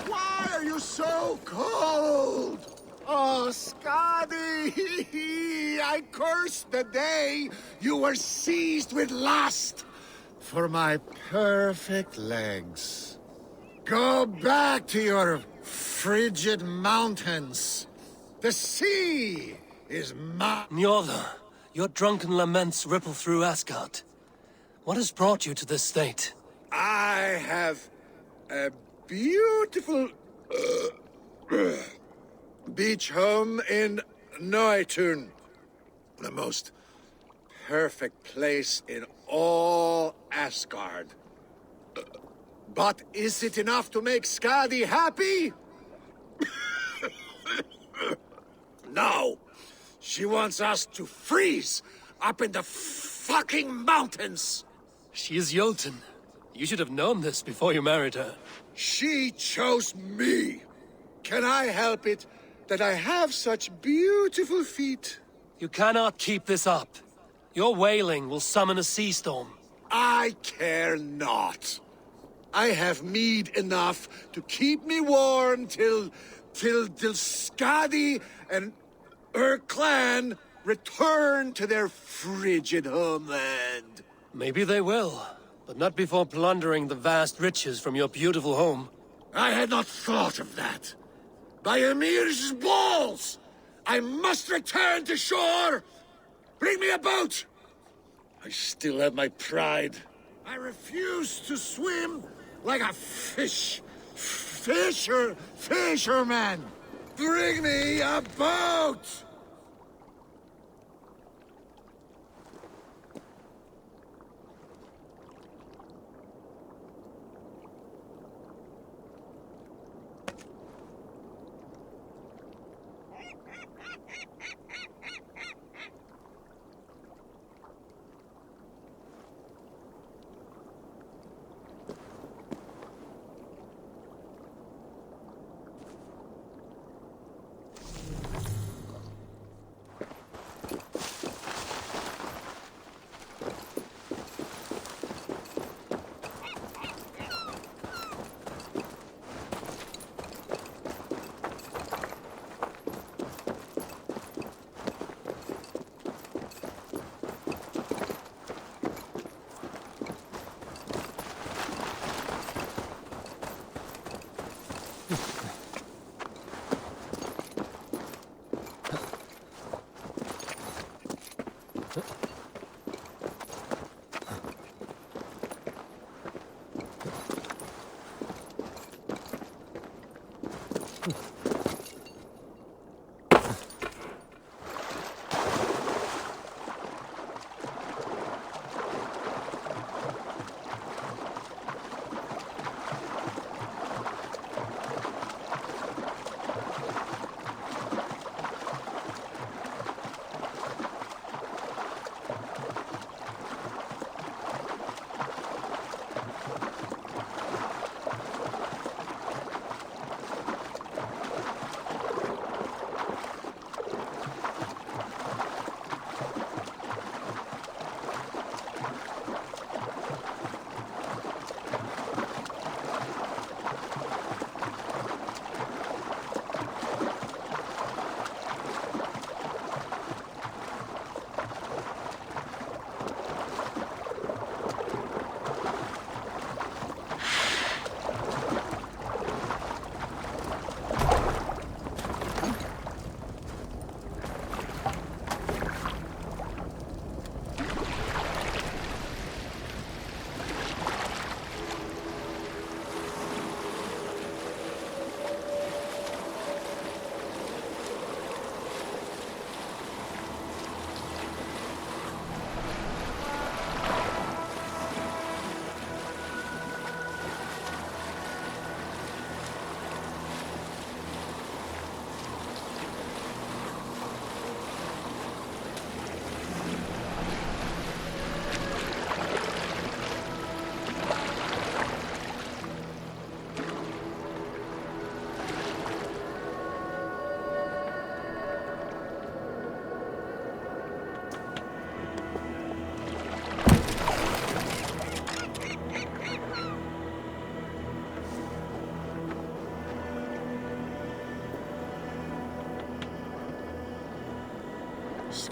Why are you so cold? Oh, Skadi! I curse the day you were seized with lust for my perfect legs. Go back to your frigid mountains. The sea is my... Njorda, your drunken laments ripple through Asgard. What has brought you to this state? I have a beautiful beach home in Noitun. The most perfect place in all Asgard. But is it enough to make Skadi happy? No. She wants us to freeze up in the fucking mountains. She is Jotun. You should have known this before you married her. She chose me. Can I help it that I have such beautiful feet? You cannot keep this up. Your wailing will summon a sea storm. I care not. I have mead enough to keep me warm till Skadi and her clan return to their frigid homeland. Maybe they will, but not before plundering the vast riches from your beautiful home. I had not thought of that. By Ymir's balls! I must return to shore! Bring me a boat! I still have my pride. I refuse to swim like a fisherman! Bring me a boat!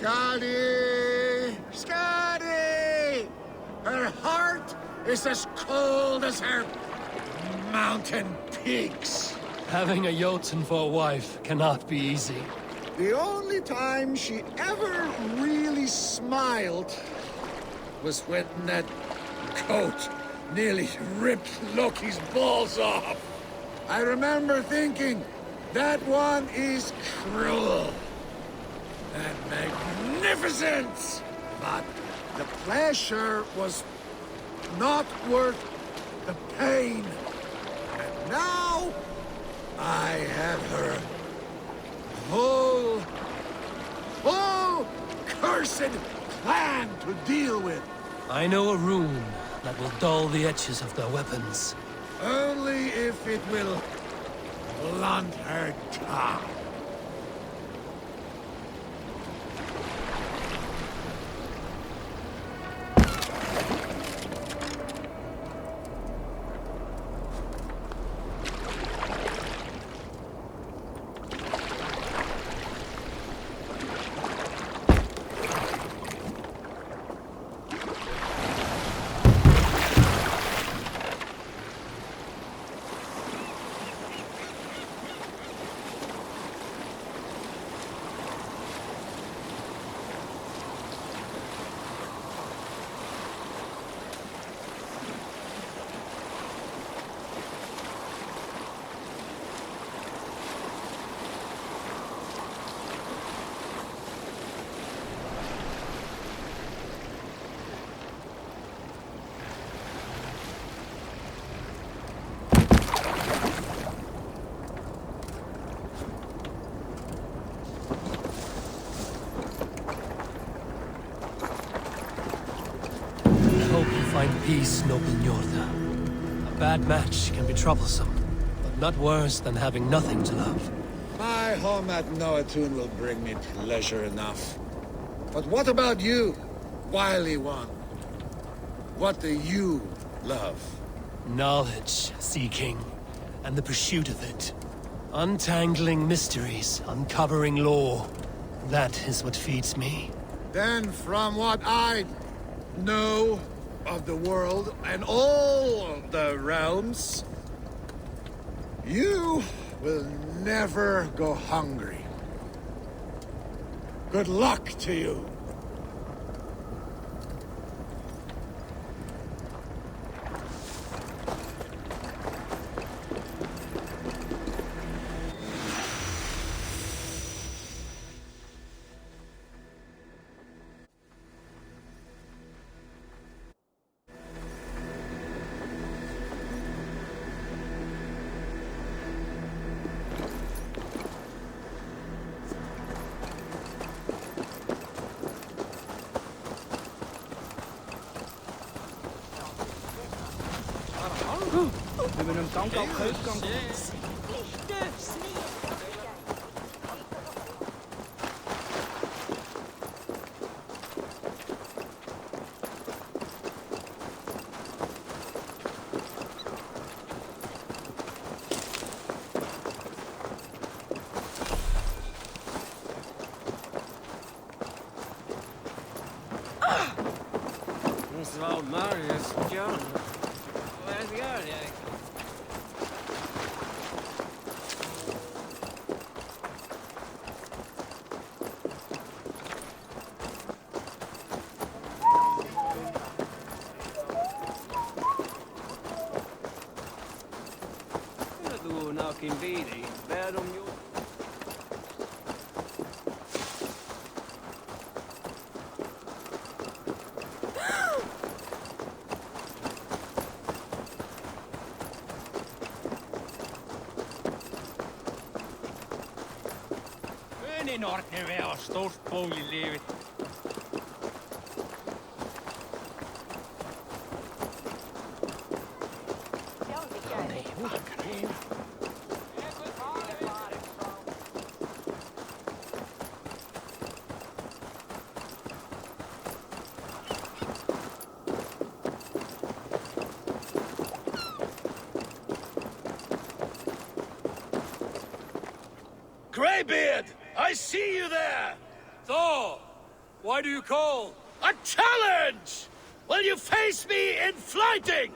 Skadi! Skadi! Her heart is as cold as her mountain peaks. Having a Jotun for a wife cannot be easy. The only time she ever really smiled was when that coat nearly ripped Loki's balls off. I remember thinking, that one is cruel and magnificent. But the pleasure was not worth the pain. And now I have her whole cursed plan to deal with. I know a rune that will dull the edges of their weapons. Only if it will blunt her tongue. Find peace, noble Njorda. A bad match can be troublesome, but not worse than having nothing to love. My home at Noatun will bring me pleasure enough. But what about you, wily one? What do you love? Knowledge seeking, and the pursuit of it. Untangling mysteries, uncovering lore. That is what feeds me. Then from what I know of the world and all the realms, you will never go hungry. Good luck to you. Ordne være stort boliglevet. Greybeard! I see you there! Thor! Why do you call? A challenge! Will you face me in fighting?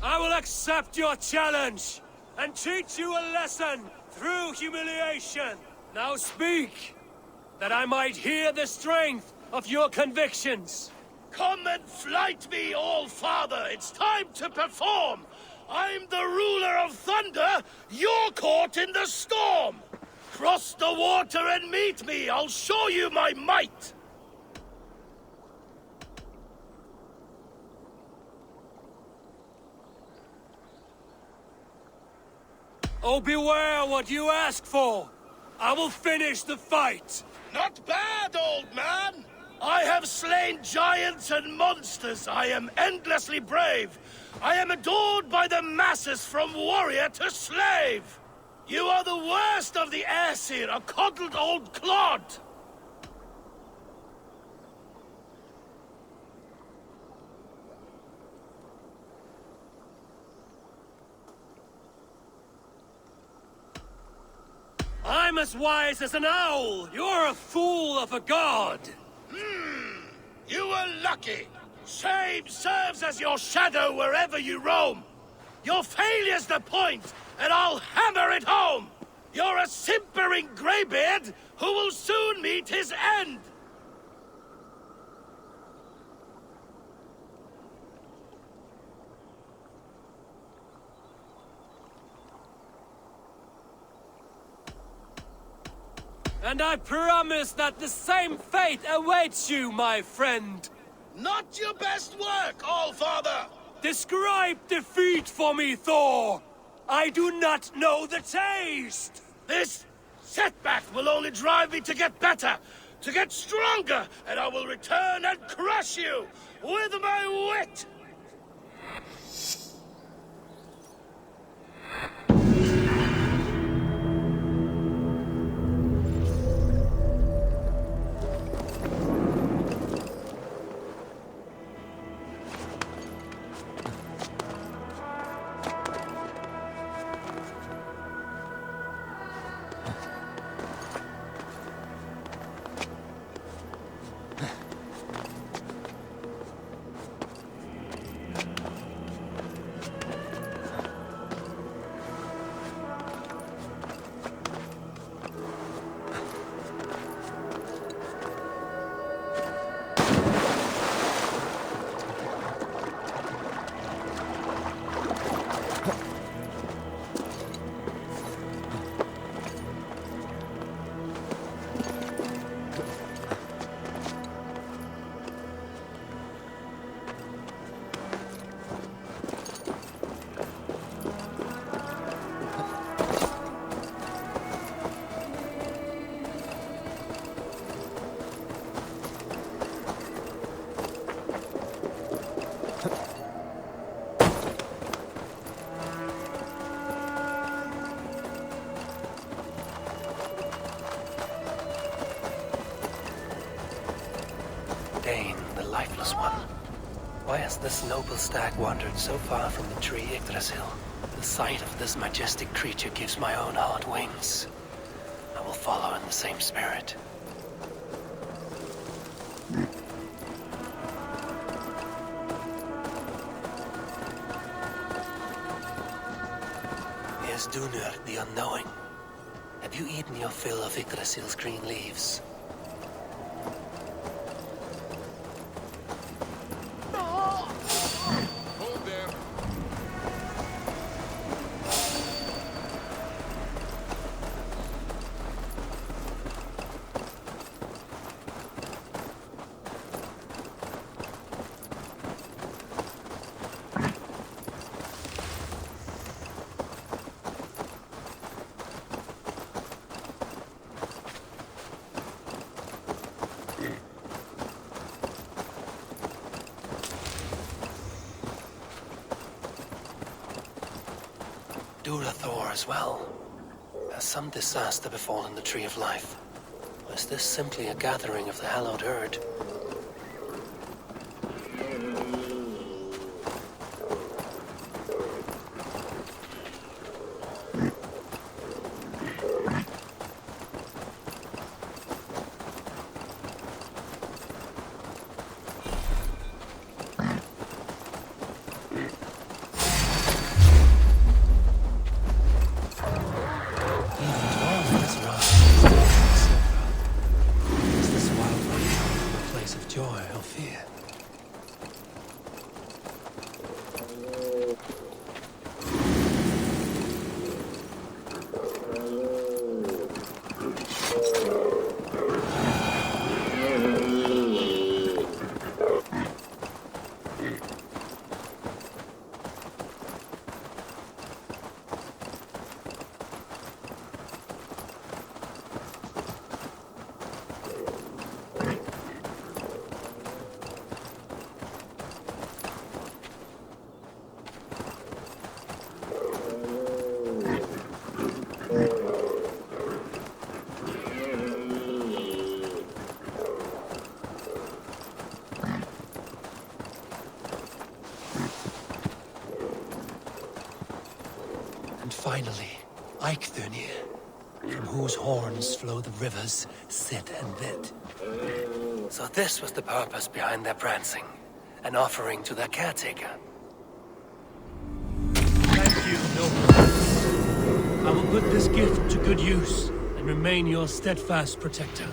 I will accept your challenge and teach you a lesson through humiliation. Now speak, that I might hear the strength of your convictions. Come and fight me, All-Father. It's time to perform. I'm the ruler of thunder. You're caught in the storm. Cross the water and meet me. I'll show you my might. Oh, beware what you ask for. I will finish the fight. Not bad, old man. I have slain giants and monsters. I am endlessly brave. I am adored by the masses from warrior to slave. You are the worst of the Aesir, a coddled old clod. I'm as wise as an owl. You're a fool of a god. You were lucky. Shame serves as your shadow wherever you roam. Your failure's the point, and I'll hammer it home. You're a simpering greybeard who will soon meet his end. And I promise that the same fate awaits you, my friend. Not your best work, All-Father! Describe defeat for me, Thor! I do not know the taste! This setback will only drive me to get better, to get stronger, and I will return and crush you with my wit! The lifeless one. Why has this noble stag wandered so far from the tree Yggdrasil? The sight of this majestic creature gives my own heart wings. I will follow in the same spirit. Here's Dunur, the unknowing. Have you eaten your fill of Yggdrasil's green leaves? Thor as well. Has some disaster befallen the Tree of Life? Or is this simply a gathering of the hallowed herd? fear. Finally, Eikthunir, from whose horns flow the rivers Sid and Vid. So this was the purpose behind their prancing, an offering to their caretaker. Thank you, noble. I will put this gift to good use and remain your steadfast protector.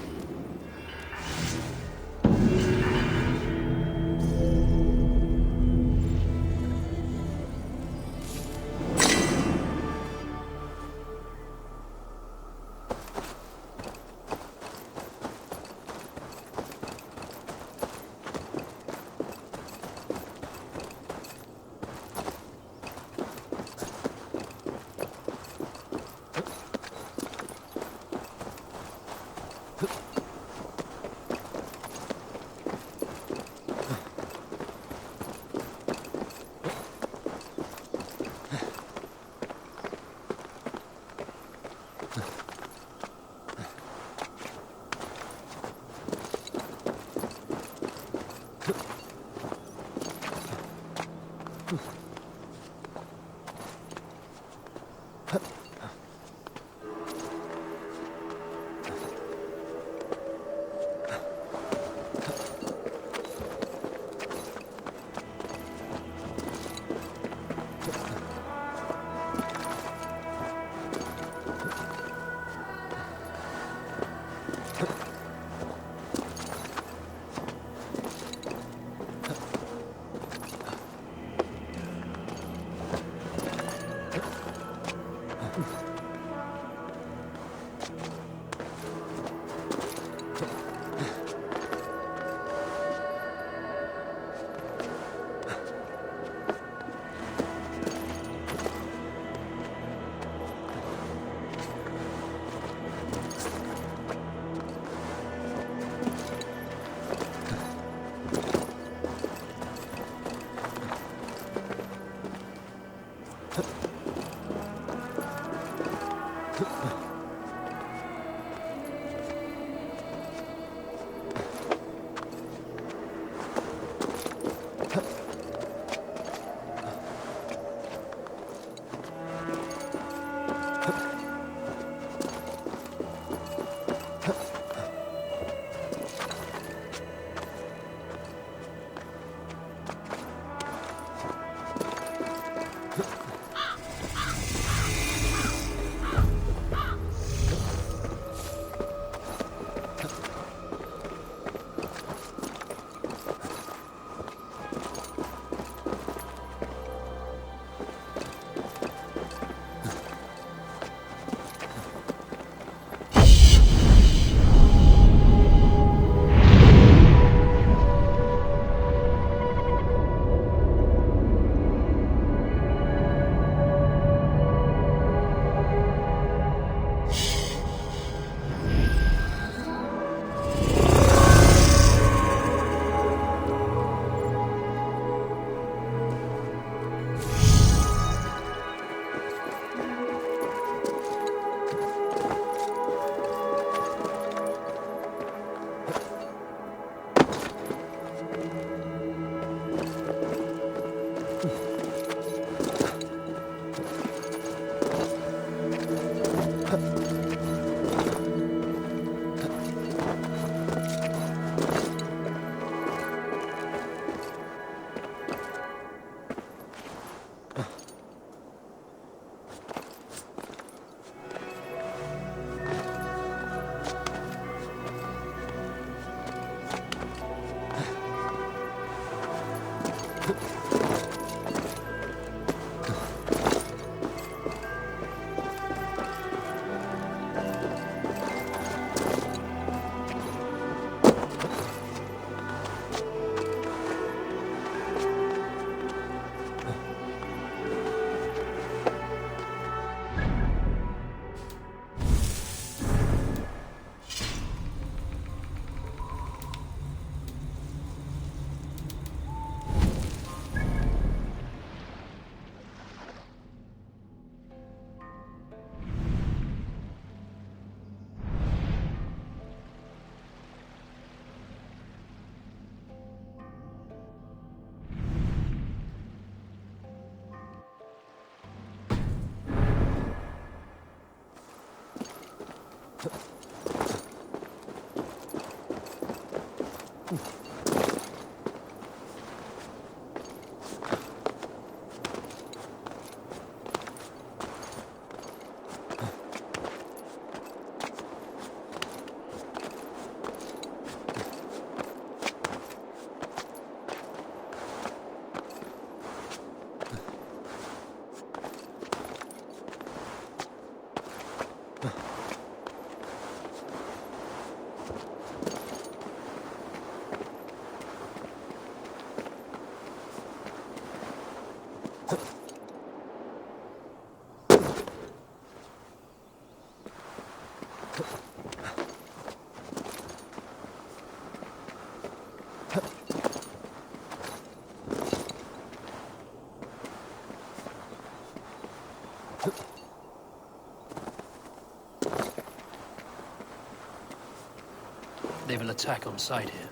They will attack on sight here.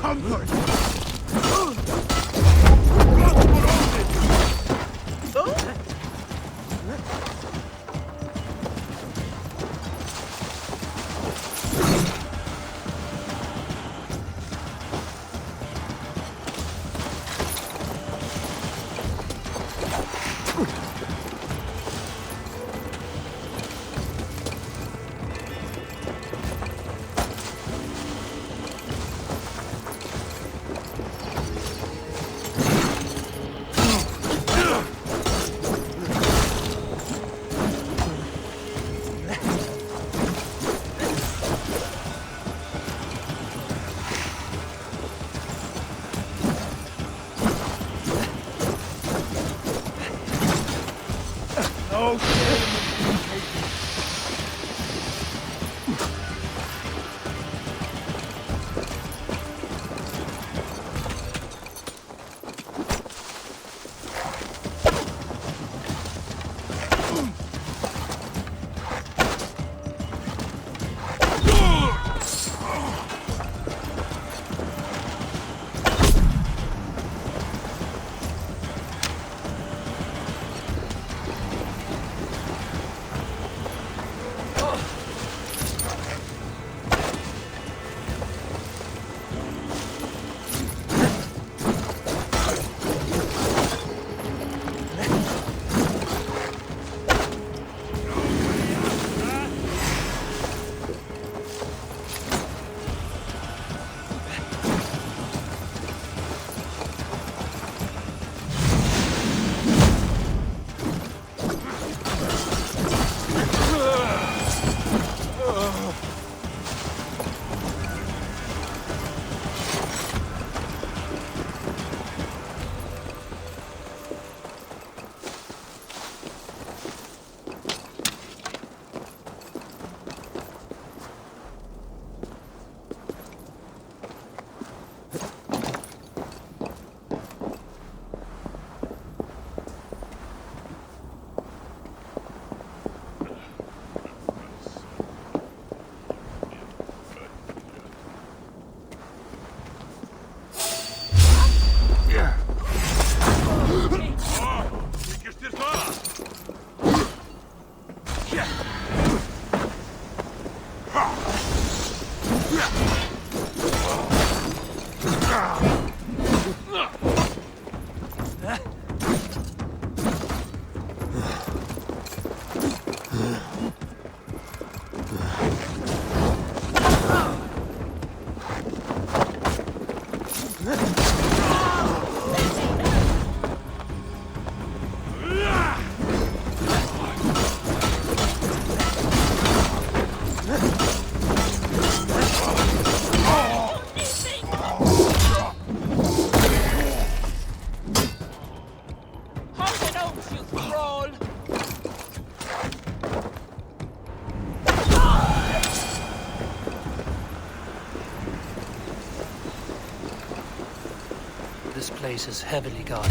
Comfort! This place is heavily guarded.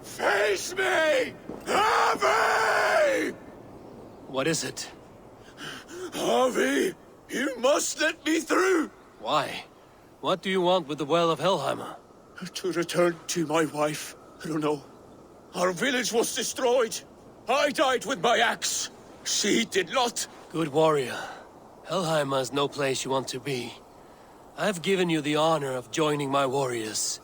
Face me! Harvey! What is it? Harvey, you must let me through! Why? What do you want with the Well of Helheimer? To return to my wife. I don't know. Our village was destroyed. I died with my axe. She did not. Good warrior. Helheimer is no place you want to be. I've given you the honor of joining my warriors.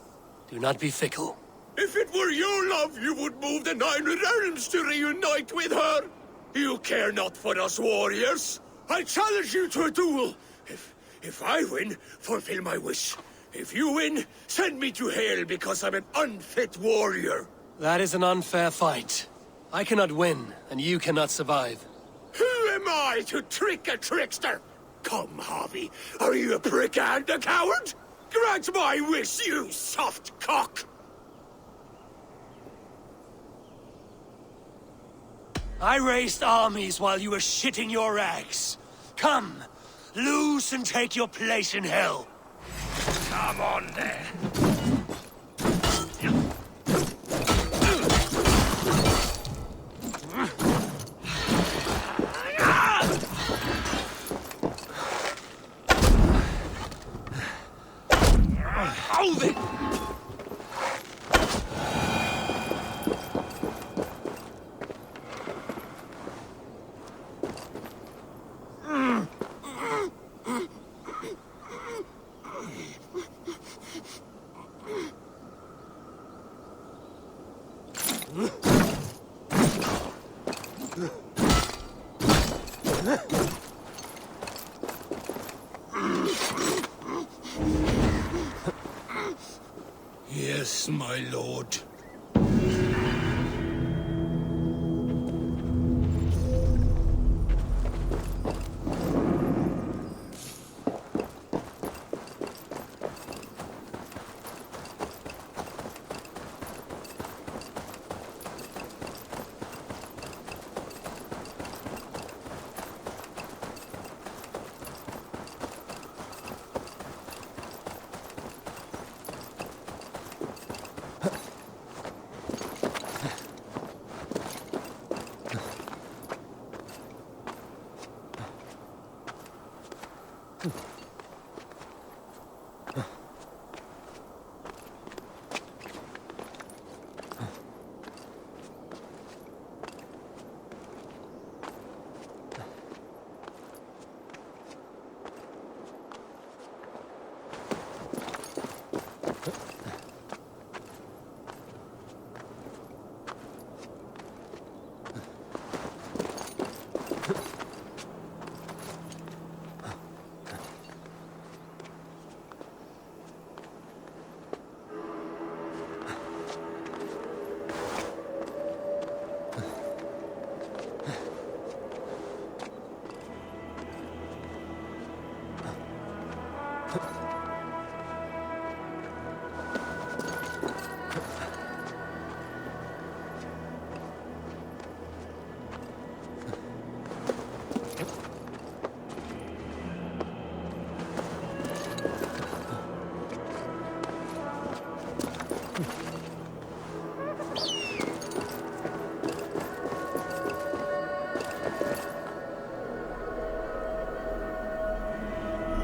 Do not be fickle. If it were your love, you would move the 9 realms to reunite with her. You care not for us warriors. I challenge you to a duel. If I win, fulfill my wish. If you win, send me to hell because I'm an unfit warrior. That is an unfair fight. I cannot win, and you cannot survive. Who am I to trick a trickster? Come, Harvey. Are you a prick and a coward? Grant my wish, you soft cock! I raised armies while you were shitting your rags. Come, lose and take your place in hell. Come on there. Hold it! Yes, my lord.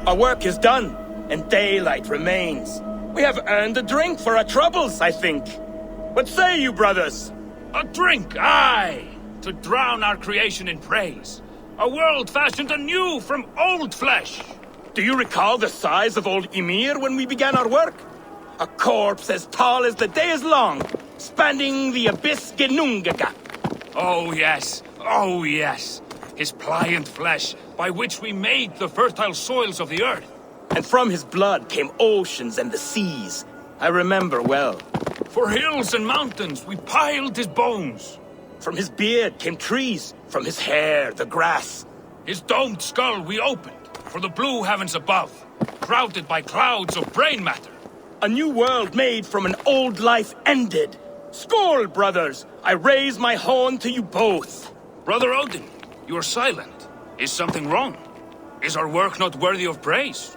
Our work is done, and daylight remains. We have earned a drink for our troubles, I think. What say you, brothers? A drink, aye! To drown our creation in praise. A world fashioned anew from old flesh. Do you recall the size of old Ymir when we began our work? A corpse as tall as the day is long, spanning the abyss Genungagap. Oh yes, oh yes. His pliant flesh, by which we made the fertile soils of the earth. And from his blood came oceans and the seas. I remember well. For hills and mountains we piled his bones. From his beard came trees, from his hair the grass. His domed skull we opened, for the blue heavens above, crowded by clouds of brain matter. A new world made from an old life ended. Skål, brothers! I raise my horn to you both. Brother Odin, you are silent. Is something wrong? Is our work not worthy of praise?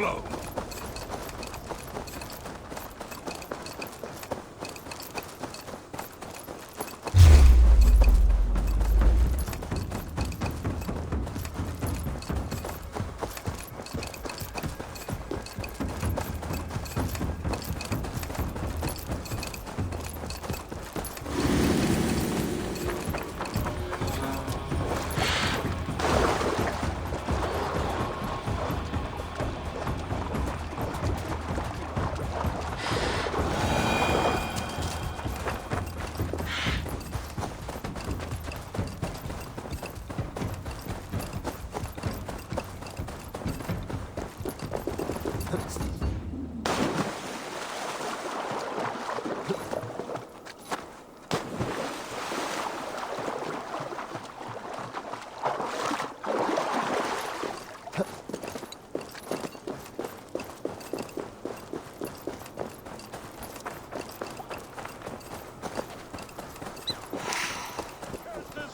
flow.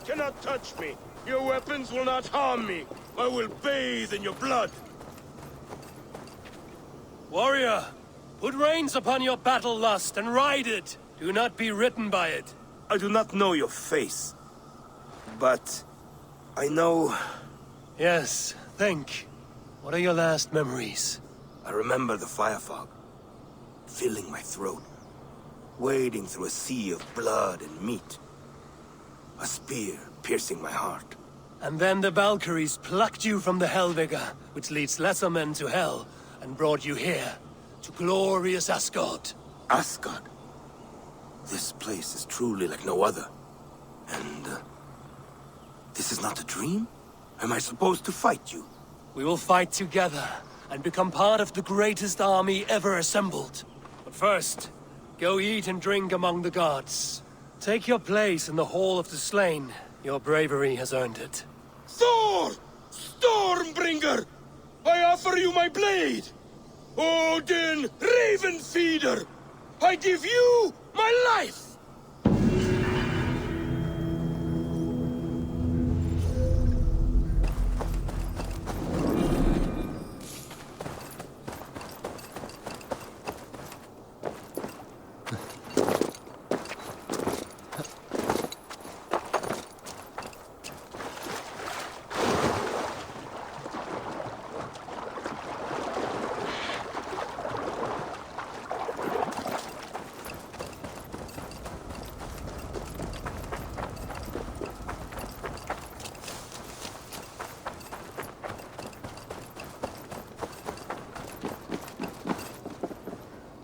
Cannot touch me. Your weapons will not harm me. I will bathe in your blood. Warrior, put reins upon your battle lust and ride it. Do not be ridden by it. I do not know your face, but I know... Yes, think. What are your last memories? I remember the fire fog, filling my throat, wading through a sea of blood and meat. A spear piercing my heart. And then the Valkyries plucked you from the Helvega, which leads lesser men to Hell, and brought you here, to glorious Asgard. Asgard? This place is truly like no other. And, this is not a dream? Am I supposed to fight you? We will fight together, and become part of the greatest army ever assembled. But first, go eat and drink among the gods. Take your place in the Hall of the Slain. Your bravery has earned it. Thor! Stormbringer! I offer you my blade! Odin, Raven Feeder! I give you my life!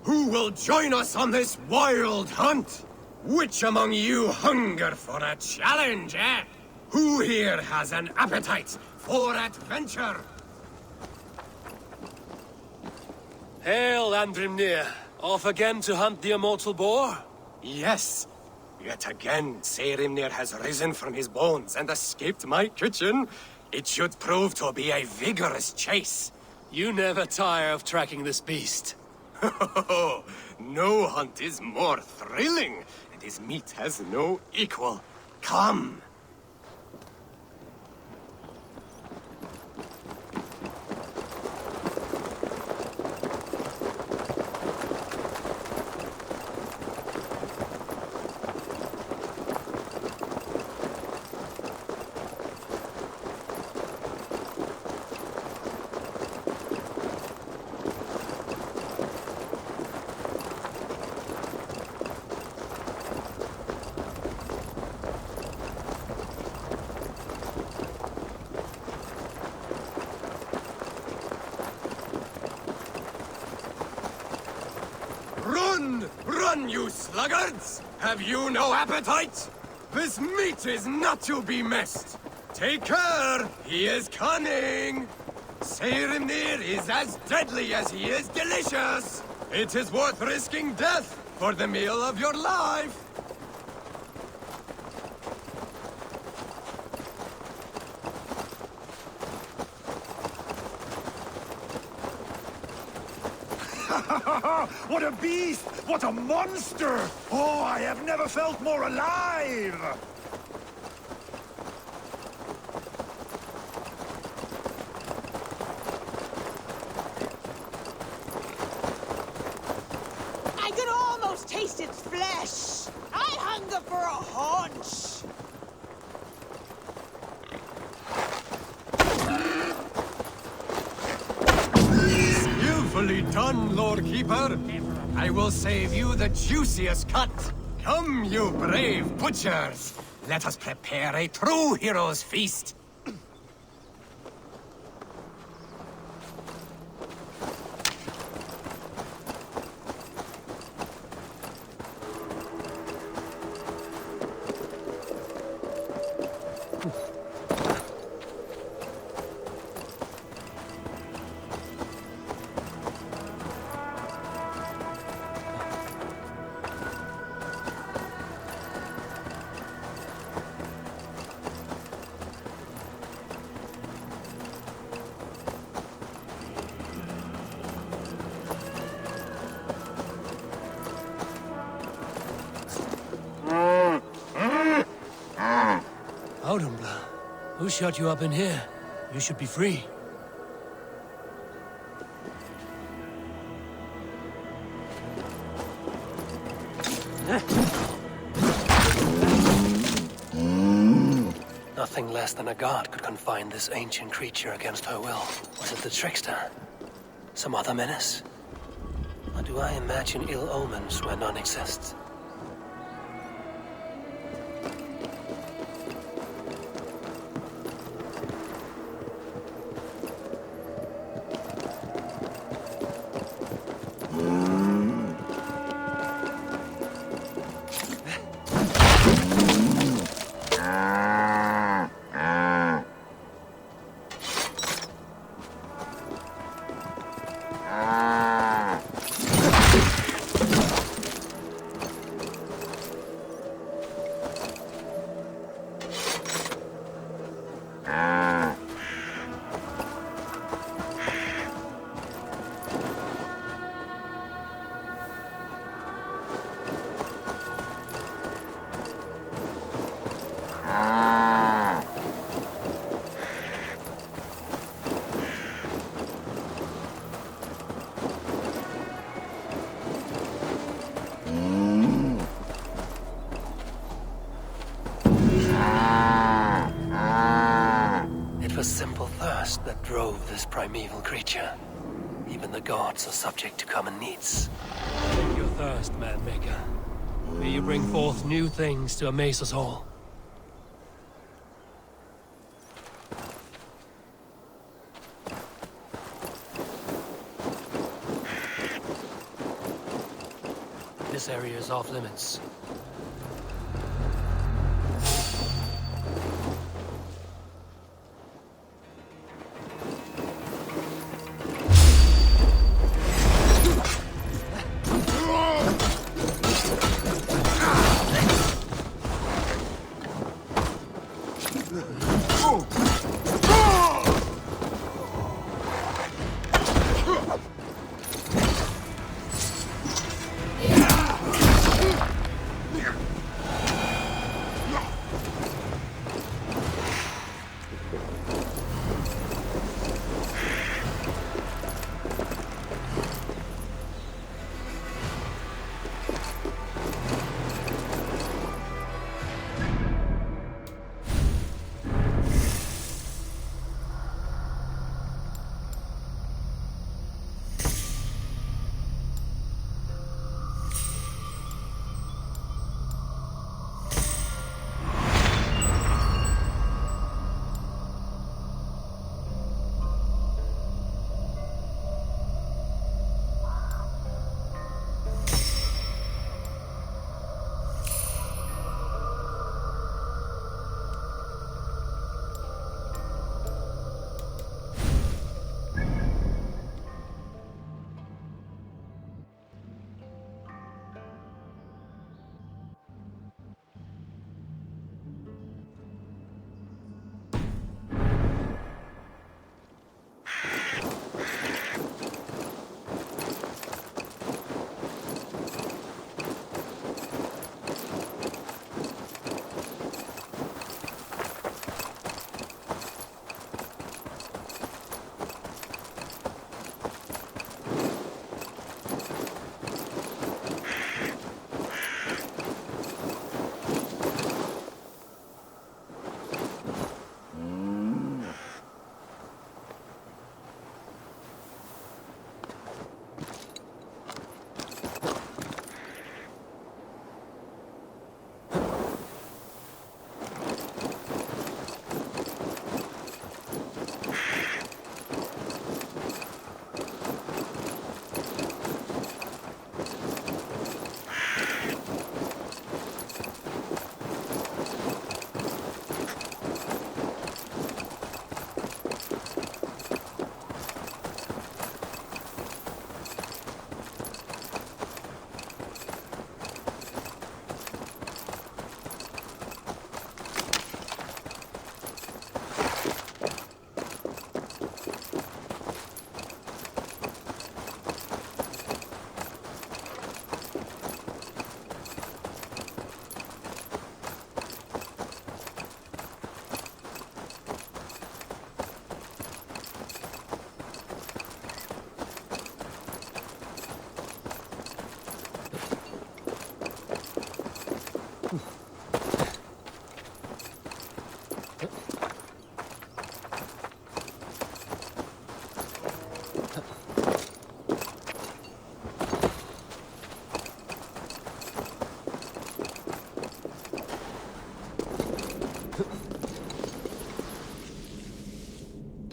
Who will join us on this wild hunt? Which among you hunger for a challenge, eh? Who here has an appetite for adventure? Hail, Andrimnir. Off again to hunt the immortal boar? Yes. Yet again, Seirimnir has risen from his bones and escaped my kitchen. It should prove to be a vigorous chase. You never tire of tracking this beast. No hunt is more thrilling, and his meat has no equal. Come! Run, you sluggards! Have you no appetite? This meat is not to be missed. Take care, he is cunning. Seirimnir is as deadly as he is delicious. It is worth risking death for the meal of your life. What a beast! What a monster! Oh, I have never felt more alive! I could almost taste its flesh. I hunger for a haunch. Skillfully done, Lord Keeper. I will save you the juiciest cut. Come, you brave butchers. Let us prepare a true hero's feast. Who shut you up in here? You should be free. Nothing less than a god could confine this ancient creature against her will. Was it the trickster? Some other menace? Or do I imagine ill omens where none exist? That drove this primeval creature. Even the gods are subject to common needs. Take your thirst, man-maker. May you bring forth new things to amaze us all. This area is off limits.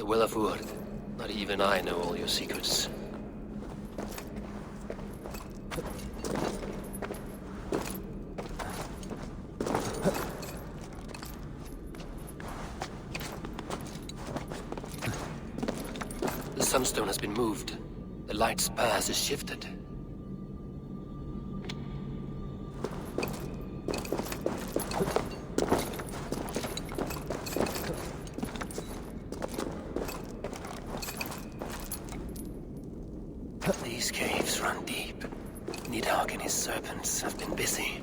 Well of Urd. Not even I know all your secrets. The sunstone has been moved. The light's path is shifted. These caves run deep. Hogg and his serpents have been busy.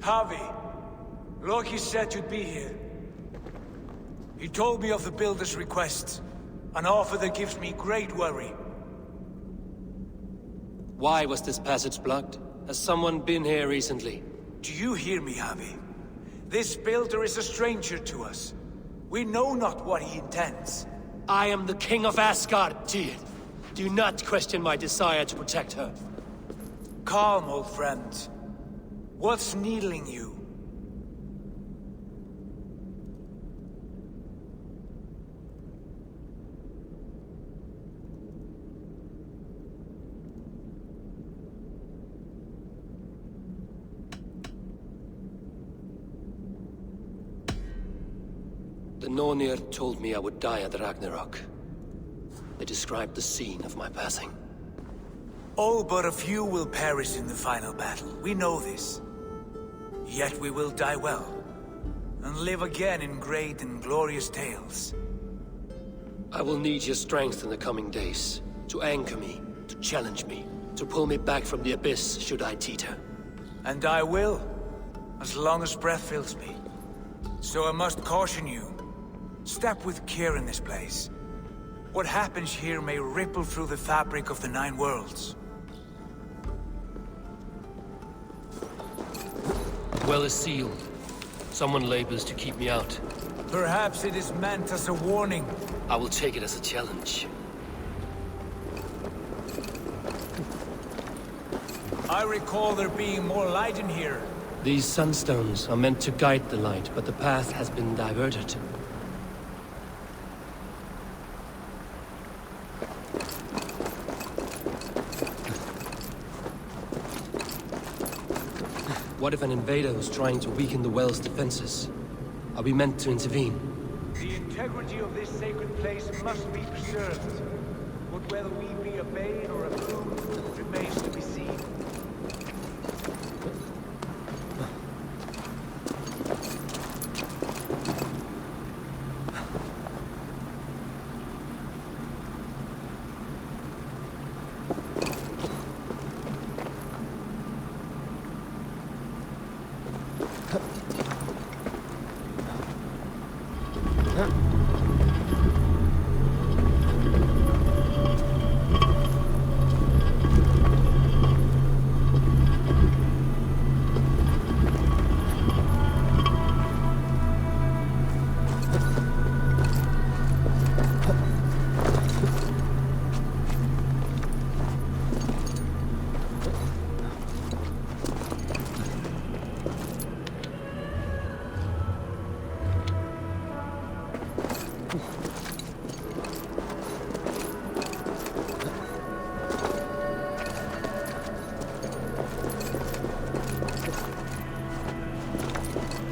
Harvey, Loki said you'd be here. He told me of the Builder's request, an offer that gives me great worry. Why was this passage blocked? Has someone been here recently? Do you hear me, Harvey? This Builder is a stranger to us. We know not what he intends. I am the King of Asgard, Tyr. Do not question my desire to protect her. Calm, old friend. What's needling you? The Nornir told me I would die at Ragnarok. They described the scene of my passing. All but a few will perish in the final battle. We know this. Yet we will die well, and live again in great and glorious tales. I will need your strength in the coming days, to anchor me, to challenge me, to pull me back from the abyss should I teeter. And I will, as long as breath fills me. So I must caution you. Step with care in this place. What happens here may ripple through the fabric of the Nine Worlds. Well is sealed. Someone labors to keep me out. Perhaps it is meant as a warning. I will take it as a challenge. I recall there being more light in here. These sunstones are meant to guide the light, but the path has been diverted. What if an invader was trying to weaken the well's defenses? Are we meant to intervene? The integrity of this sacred place must be preserved. But whether we be a bane or a boon remains to be seen.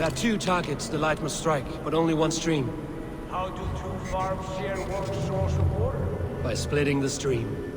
There are two targets the light must strike, but only one stream. How do two farms share one source of water? By splitting the stream.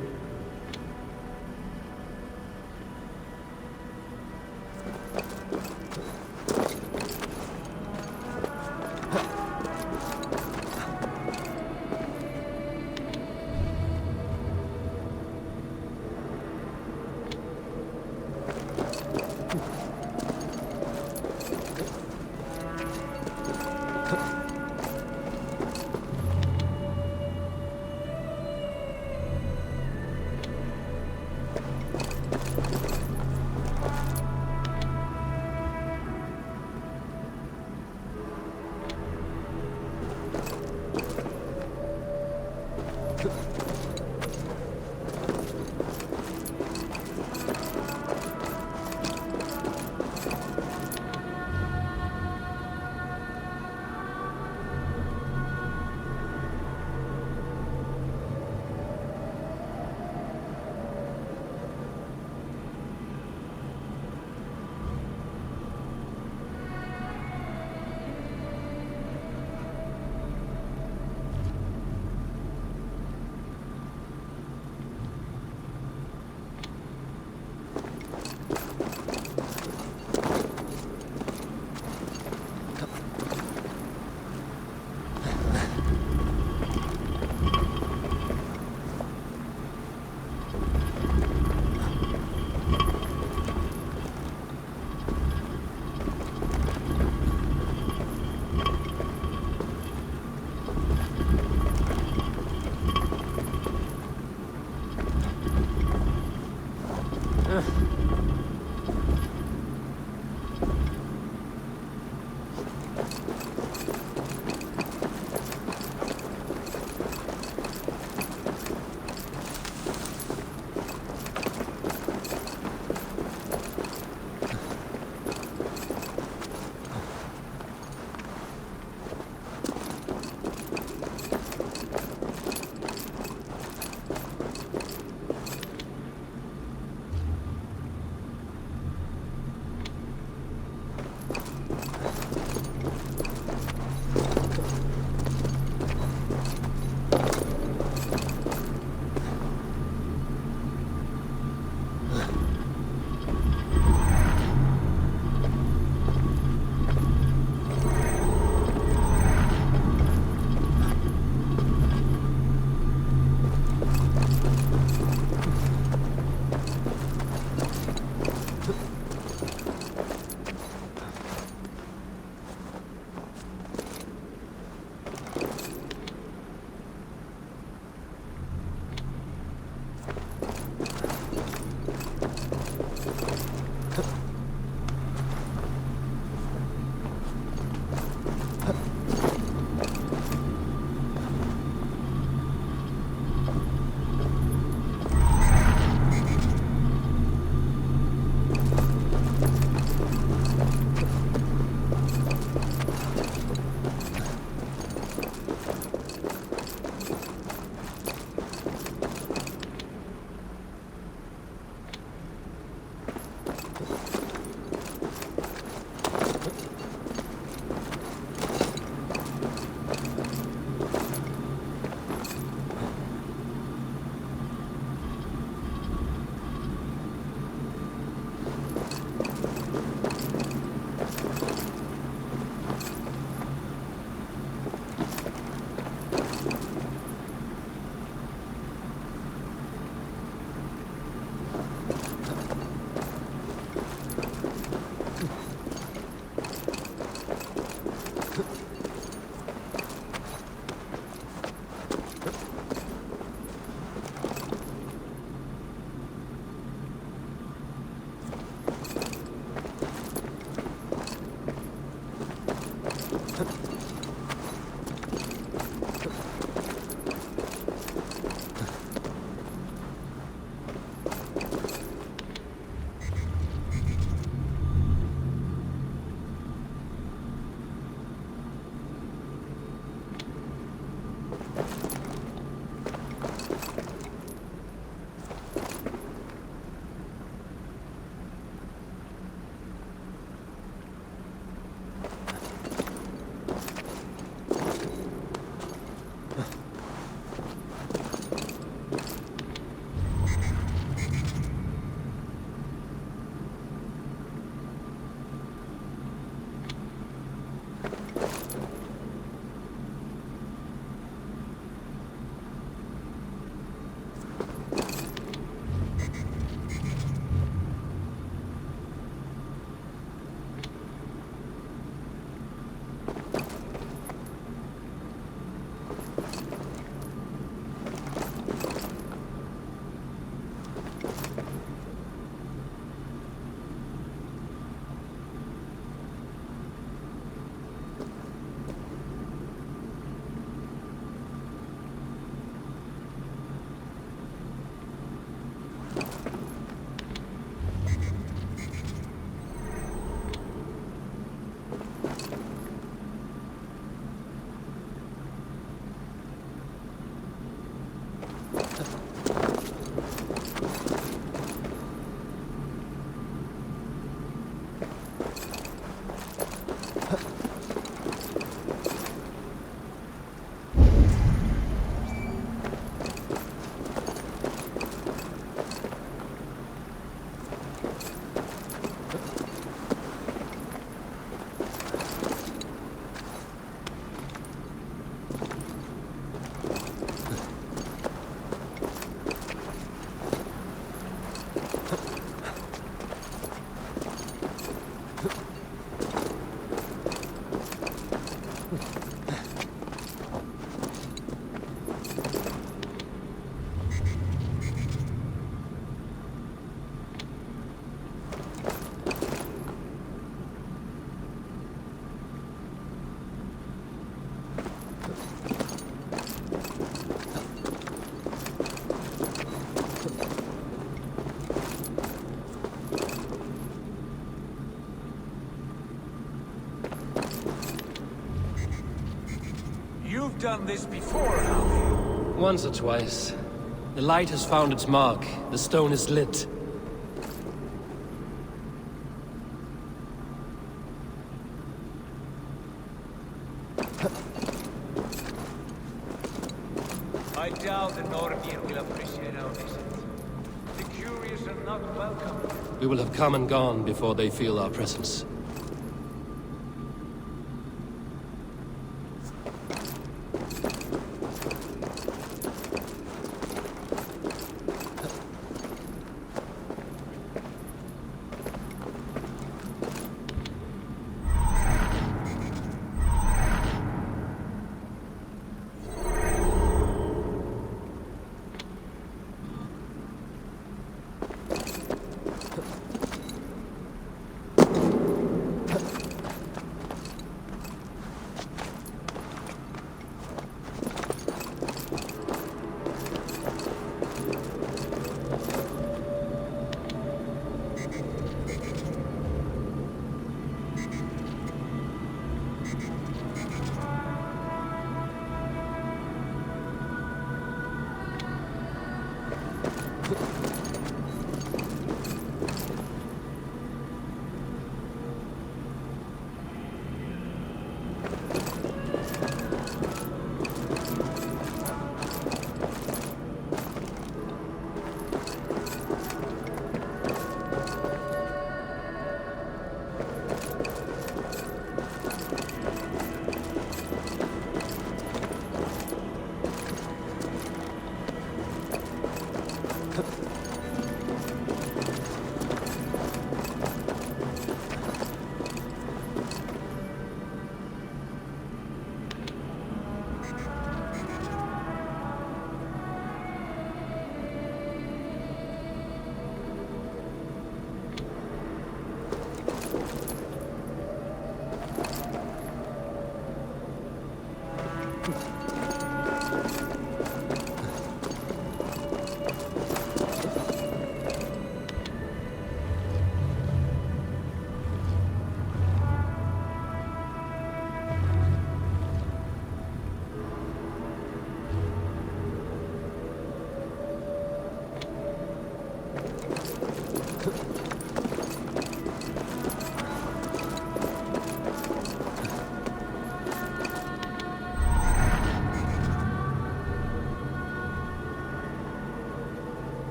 You've done this before, Hogg. Once or twice. The light has found its mark. The stone is lit. I doubt the Nornir will appreciate our visit. The curious are not welcome. We will have come and gone before they feel our presence.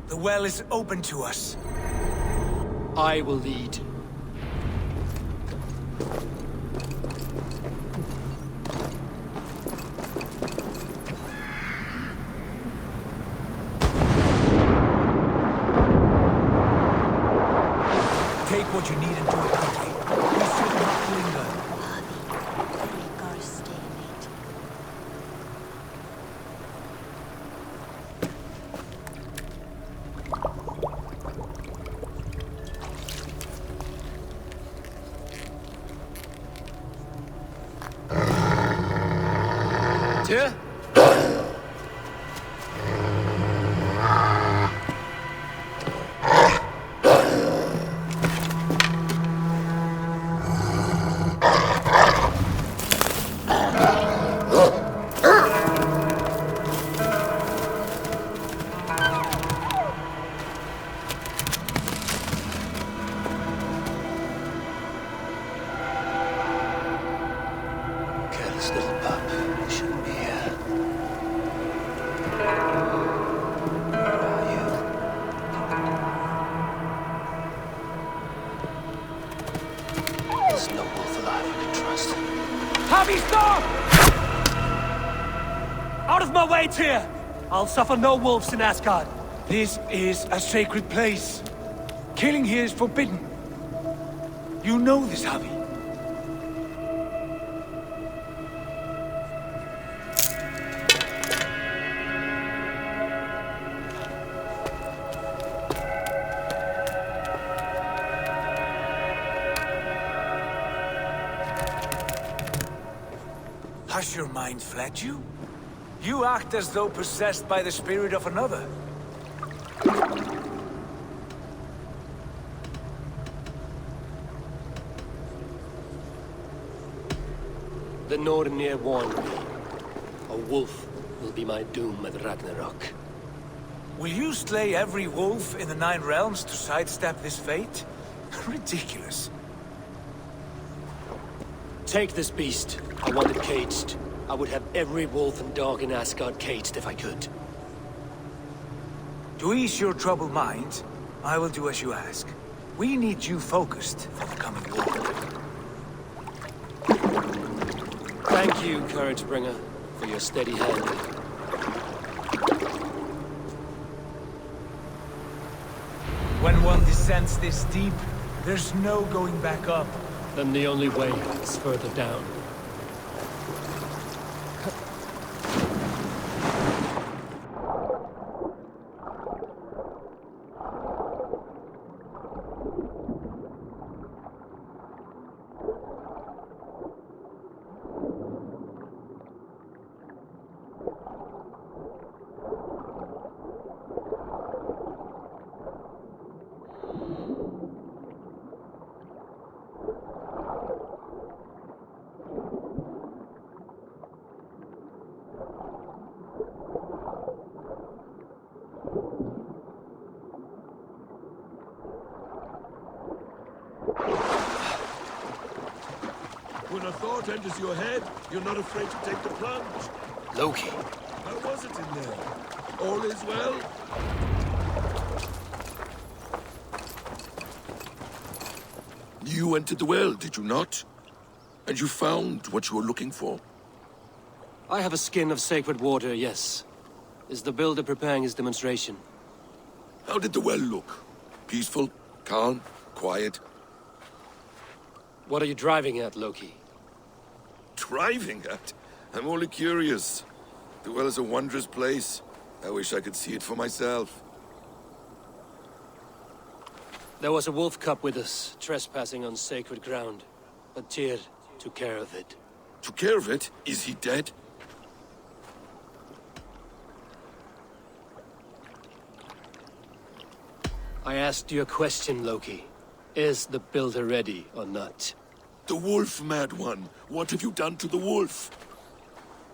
The well is open to us. I will lead. Take what you need and do it quickly. We should not linger. Tyr? Careless little pup. You shouldn't be here. Where are you? There's no wolf alive I can trust. Harvey, stop! Out of my way, Tyr! I'll suffer no wolves in Asgard. This is a sacred place. Killing here is forbidden. You know this, Harvey. Has your mind fled you? You act as though possessed by the spirit of another. The Nornir warned me. A wolf will be my doom at Ragnarok. Will you slay every wolf in the 9 realms to sidestep this fate? Ridiculous. Take this beast. I want it caged. I would have every wolf and dog in Asgard caged if I could. To ease your troubled mind, I will do as you ask. We need you focused for the coming war. Thank you, Couragebringer, for your steady hand. When one descends this deep, there's no going back up. Then the only way is further down. When a thought enters your head, you're not afraid to take the plunge. Loki. How was it in there? All is well? You entered the well, did you not? And you found what you were looking for? I have a skin of sacred water, yes. Is the builder preparing his demonstration? How did the well look? Peaceful? Calm? Quiet? What are you driving at, Loki? Driving at? I'm only curious. The well is a wondrous place. I wish I could see it for myself. There was a wolf cub with us, trespassing on sacred ground. But Tyr took care of it. Took care of it? Is he dead? I asked you a question, Loki. Is the builder ready or not? The wolf, mad one. What have you done to the wolf?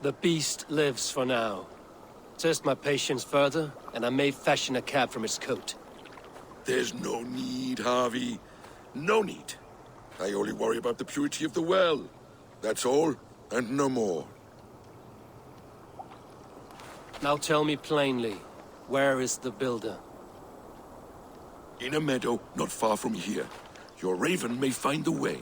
The beast lives for now. Test my patience further, and I may fashion a cap from its coat. There's no need, Harvey. No need. I only worry about the purity of the well. That's all, and no more. Now tell me plainly, where is the builder? In a meadow, not far from here. Your raven may find the way.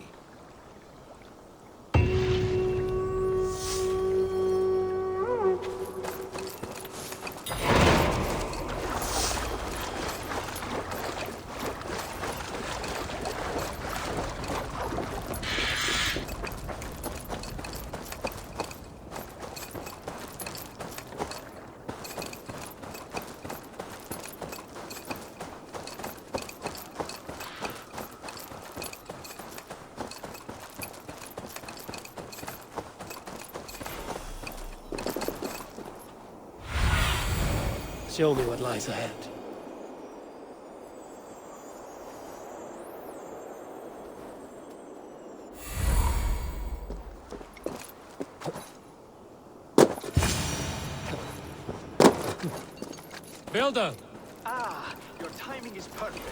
Show me what lies ahead. Builder! Ah, your timing is perfect.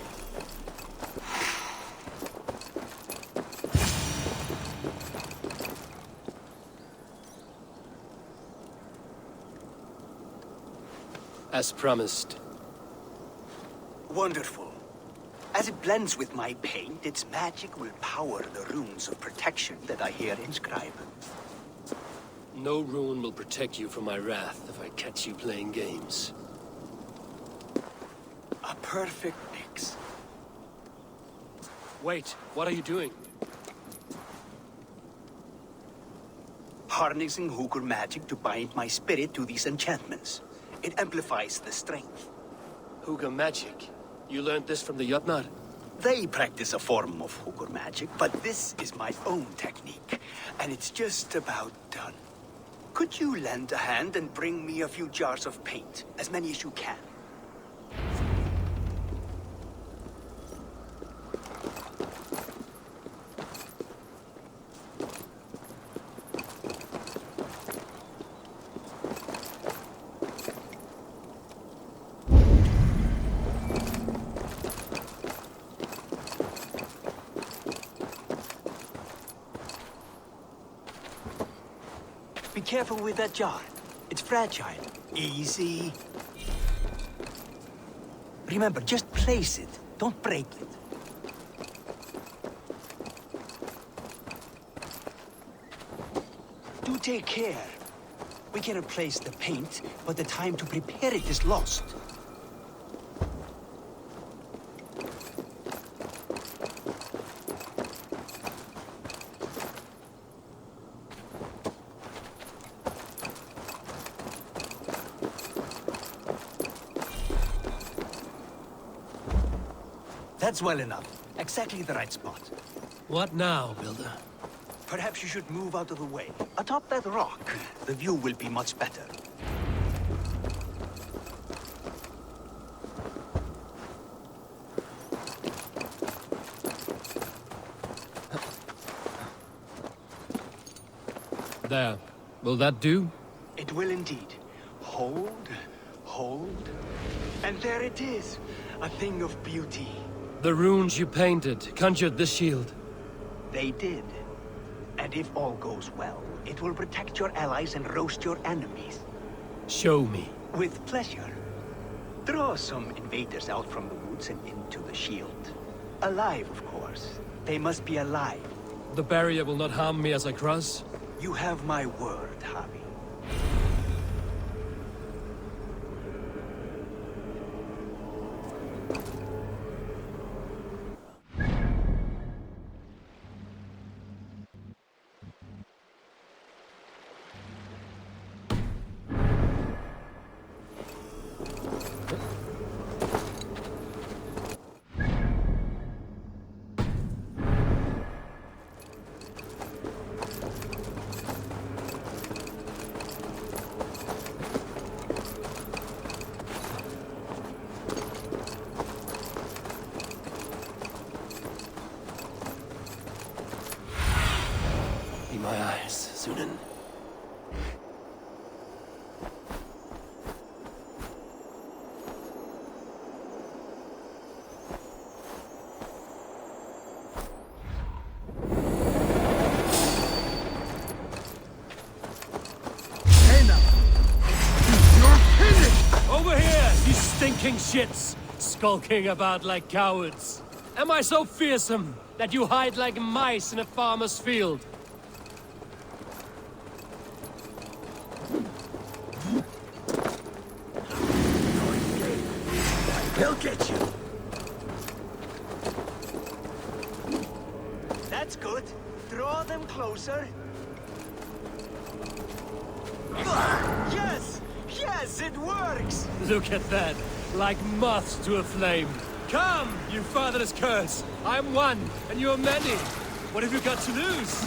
As promised. Wonderful. As it blends with my paint, its magic will power the runes of protection that I here inscribe. No rune will protect you from my wrath if I catch you playing games. A perfect mix. Wait, what are you doing? Harnessing Hooker magic to bind my spirit to these enchantments. It amplifies the strength. Hugger magic? You learned this from the Jotnar? They practice a form of Hooker magic, but this is my own technique. And it's just about done. Could you lend a hand and bring me a few jars of paint? As many as you can. Be careful with that jar. It's fragile. Easy. Remember, just place it. Don't break it. Do take care. We can replace the paint, but the time to prepare it is lost. That's well enough. Exactly the right spot. What now, Builder? Perhaps you should move out of the way. Atop that rock, the view will be much better. There. Will that do? It will indeed. Hold, hold, and there it is. A thing of beauty. The runes you painted conjured the shield. They did. And if all goes well, it will protect your allies and roast your enemies. Show me. With pleasure. Draw some invaders out from the woods and into the shield. Alive, of course. They must be alive. The barrier will not harm me as I cross? You have my word, Javi. My eyes, Sunan. Over here, you stinking shits! Skulking about like cowards. Am I so fearsome that you hide like mice in a farmer's field? He'll get you. That's good. Draw them closer. Yes! Yes, it works! Look at that. Like moths to a flame. Come, you fatherless curse. I'm one, and you're many. What have you got to lose?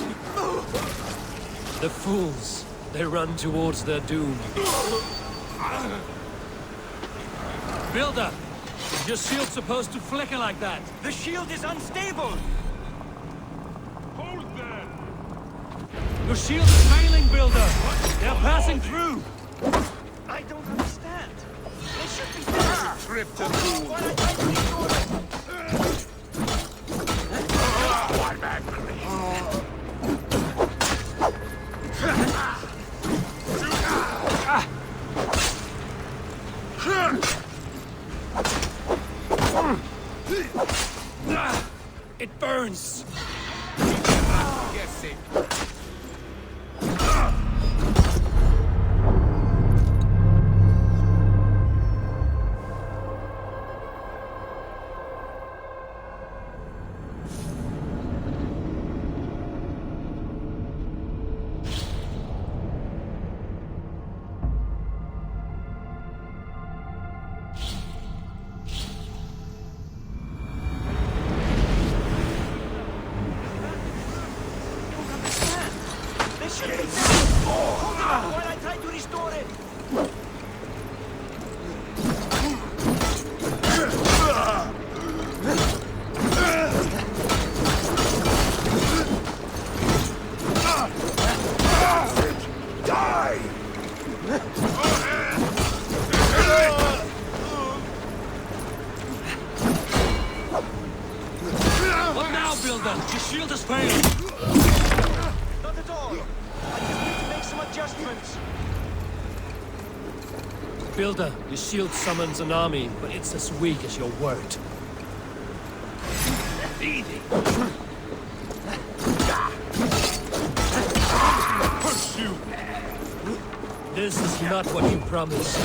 The fools. They run towards their doom. Builder! Is your shield supposed to flicker like that? The shield is unstable! Hold there! Your shield is failing, Builder! They're passing through! I don't understand. They should be there! Trip to move! I'm angry. It burns! Yes, it. Hold on, while Builder! Your shield has failed! Not at all! I just need to make some adjustments. Builder, your shield summons an army, but it's as weak as your word. Easy. Pursue! This is not what you promised.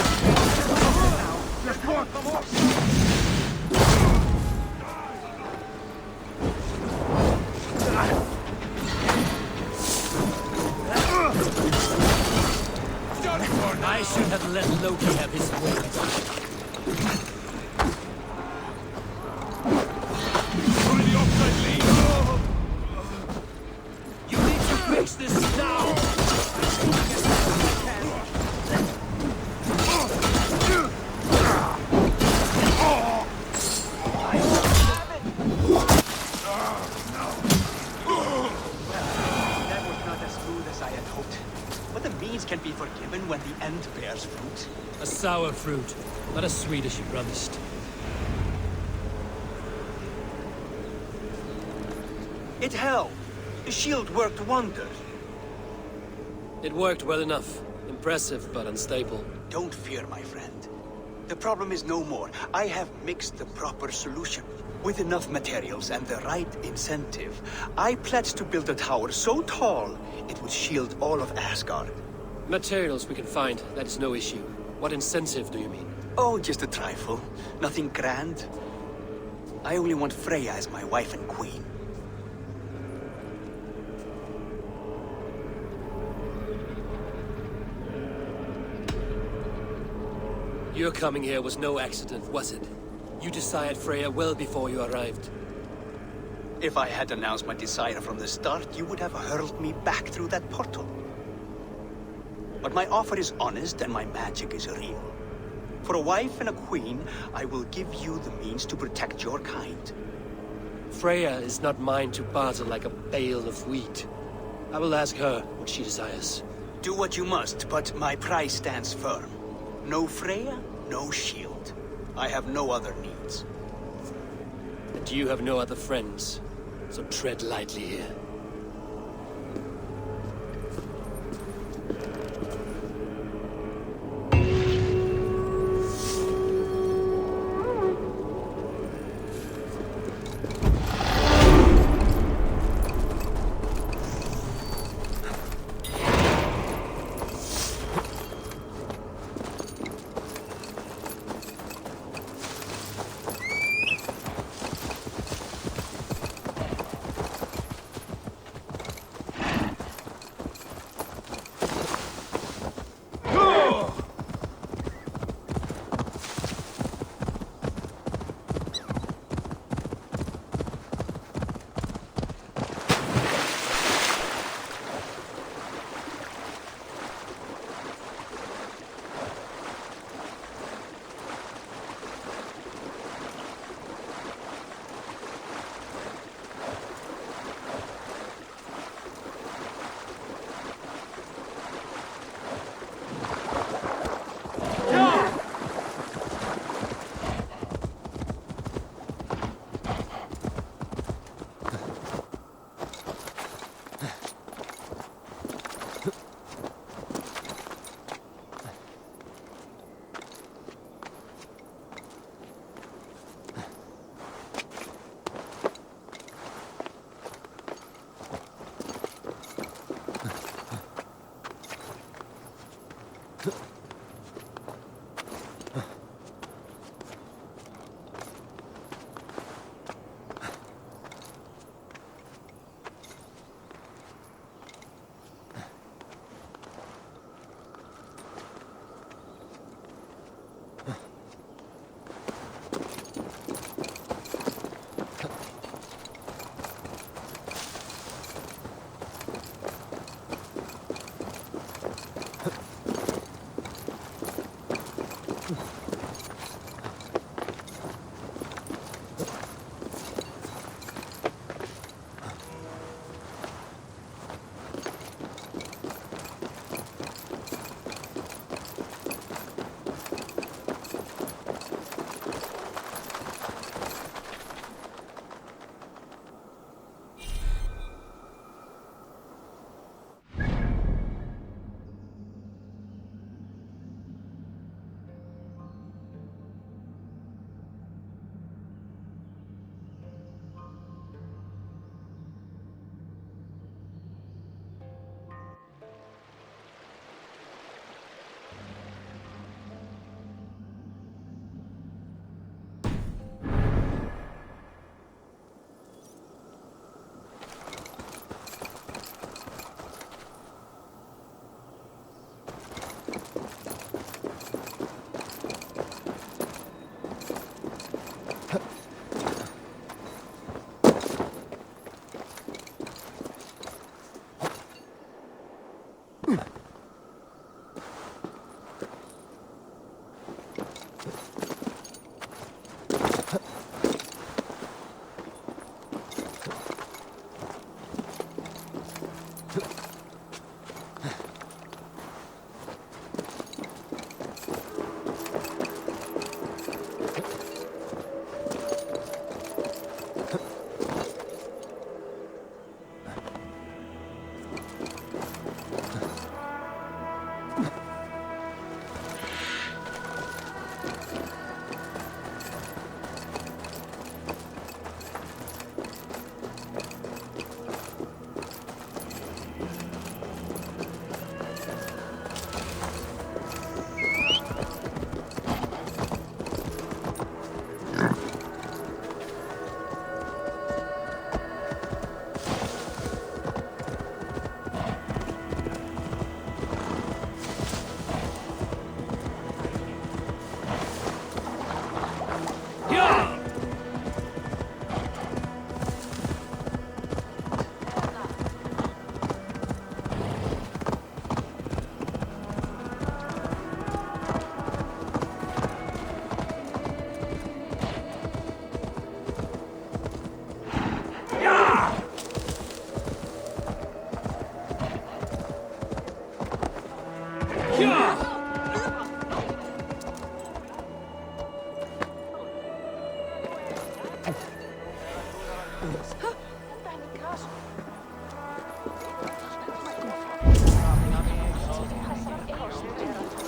I should have let Loki have his way. You need to fix this now! Can be forgiven when the end bears fruit. A sour fruit, not as sweet as you promised. It held. The shield worked wonders. It worked well enough. Impressive, but unstable. Don't fear, my friend. The problem is no more. I have mixed the proper solution. With enough materials and the right incentive, I pledge to build a tower so tall, it would shield all of Asgard. Materials we can find, that is no issue. What incentive do you mean? Oh, just a trifle. Nothing grand. I only want Freya as my wife and queen. Your coming here was no accident, was it? You desired Freya well before you arrived. If I had announced my desire from the start, you would have hurled me back through that portal. But my offer is honest and my magic is real. For a wife and a queen, I will give you the means to protect your kind. Freya is not mine to barter like a bale of wheat. I will ask her what she desires. Do what you must, but my price stands firm. No Freya, no shield. I have no other needs. And you have no other friends, so tread lightly here.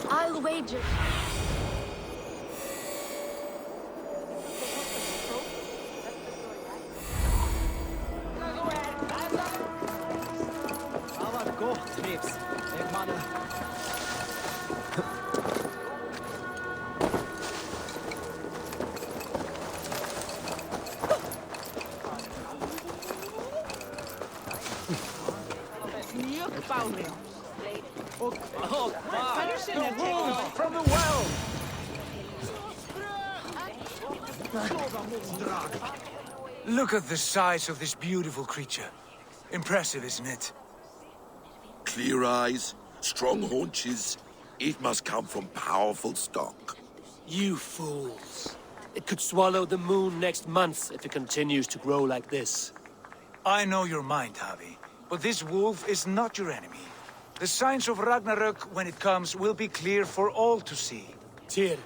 I'll wager. The wolves from the well! Look at the size of this beautiful creature. Impressive, isn't it? Clear eyes, strong haunches. It must come from powerful stock. You fools. It could swallow the moon next month if it continues to grow like this. I know your mind, Javi, but this wolf is not your enemy. The signs of Ragnarök, when it comes, will be clear for all to see. Tyr,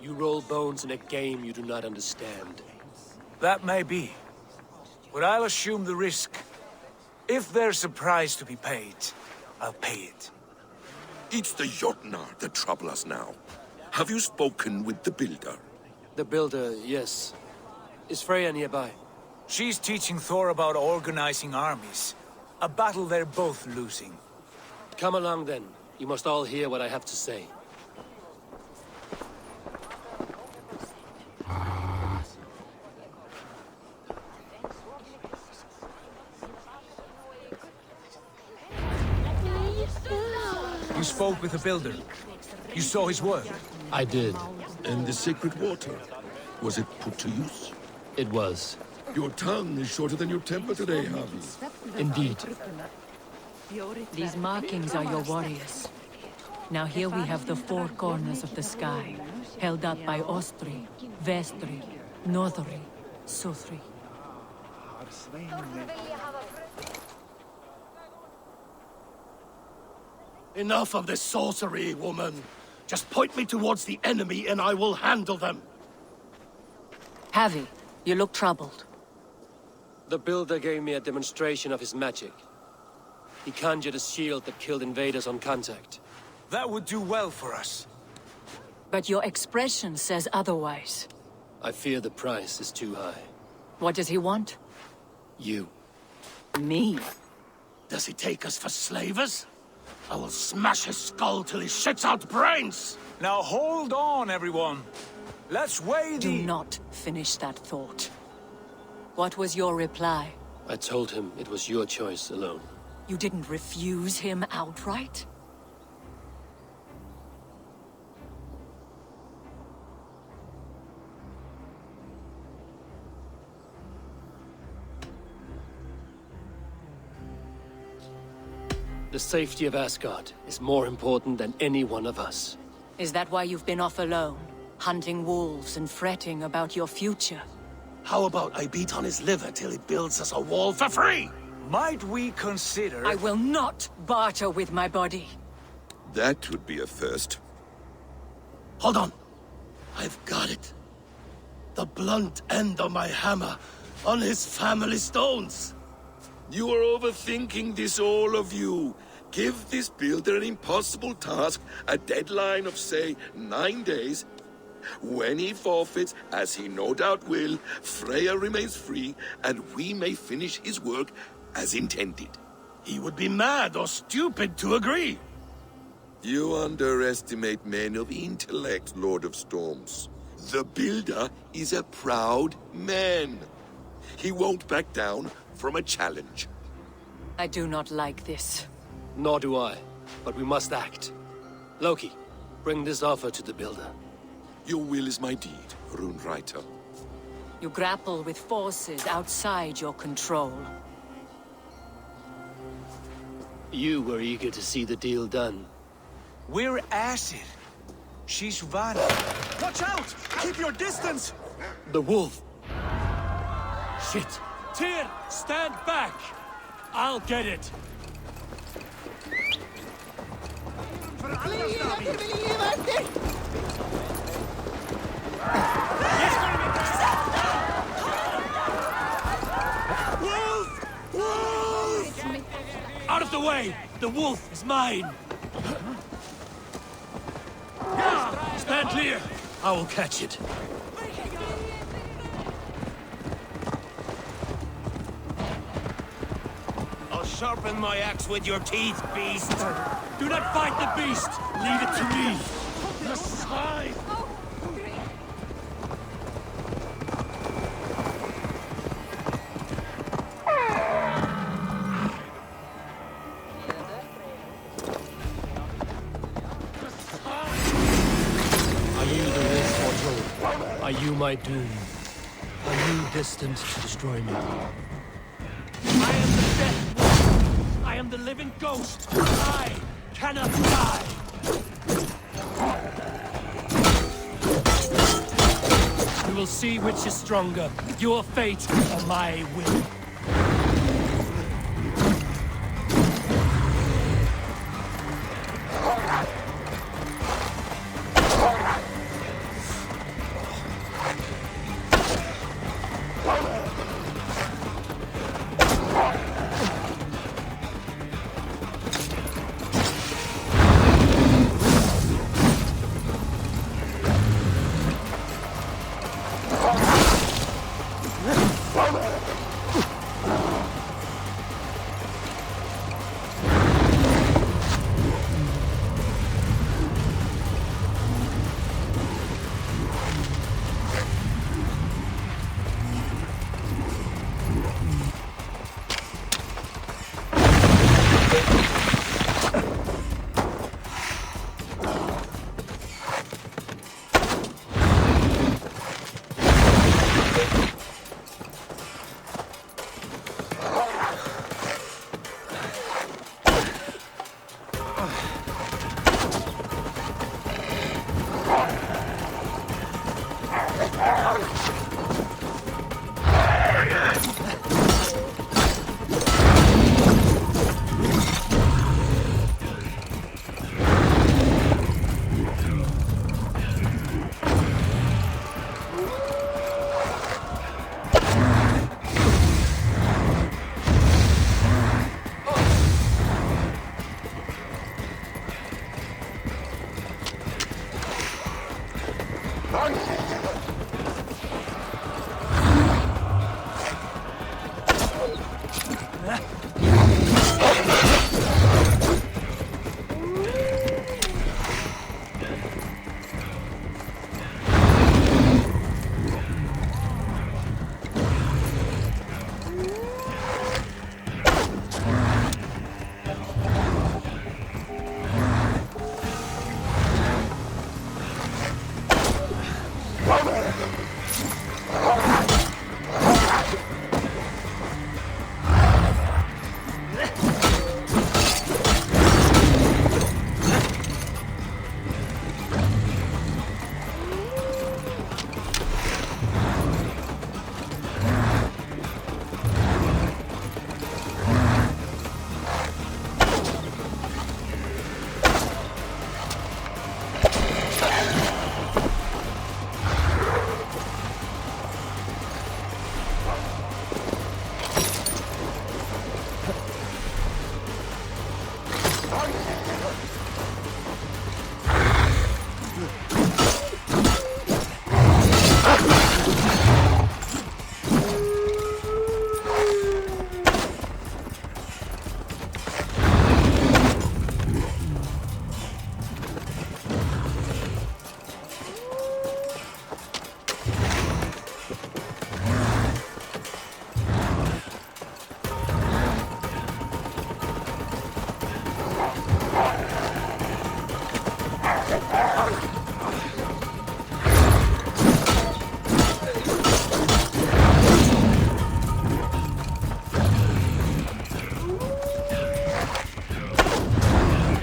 you roll bones in a game you do not understand. That may be, but I'll assume the risk. If there's a price to be paid, I'll pay it. It's the Jotnar that trouble us now. Have you spoken with the Builder? The Builder, yes. Is Freya nearby? She's teaching Thor about organizing armies. A battle they're both losing. Come along then. You must all hear what I have to say. You spoke with the Builder. You saw his work. I did. And the sacred water? Was it put to use? It was. Your tongue is shorter than your temper today, Harvey. Indeed. These markings are your warriors. Now here we have the four corners of the sky, held up by Ostri, Vestri, Northri, Southri. Enough of this sorcery, woman. Just point me towards the enemy and I will handle them. Javi, you look troubled. The Builder gave me a demonstration of his magic. He conjured a shield that killed invaders on contact. That would do well for us. But your expression says otherwise. I fear the price is too high. What does he want? You. Me? Does he take us for slavers? I will smash his skull till he shits out brains! Now hold on, everyone. Let's weigh the... Do not finish that thought. What was your reply? I told him it was your choice alone. You didn't refuse him outright? The safety of Asgard is more important than any one of us. Is that why you've been off alone? Hunting wolves and fretting about your future? How about I beat on his liver till he builds us a wall for free? Might we consider... I will not barter with my body. That would be a first. Hold on. I've got it. The blunt end of my hammer on his family stones. You are overthinking this, all of you. Give this Builder an impossible task, a deadline of, say, 9 days. When he forfeits, as he no doubt will, Freya remains free, and we may finish his work as intended. He would be mad or stupid to agree. You underestimate men of intellect, Lord of Storms. The Builder is a proud man. He won't back down from a challenge. I do not like this. Nor do I, but we must act. Loki, bring this offer to the Builder. Your will is my deed, Runewriter. You grapple with forces outside your control. You were eager to see the deal done. We're Acid. She's Vana. Watch out! Keep your distance! The wolf! Shit! Tyr, stand back! I'll get it! away! The wolf is mine! Stand clear! I will catch it. I'll sharpen my axe with your teeth, beast! Do not fight the beast! Leave it to me! The scythe! Are you my doom? Are you destined to destroy me? I am the death wolf! I am the living ghost! I cannot die! We will see which is stronger, your fate or my will.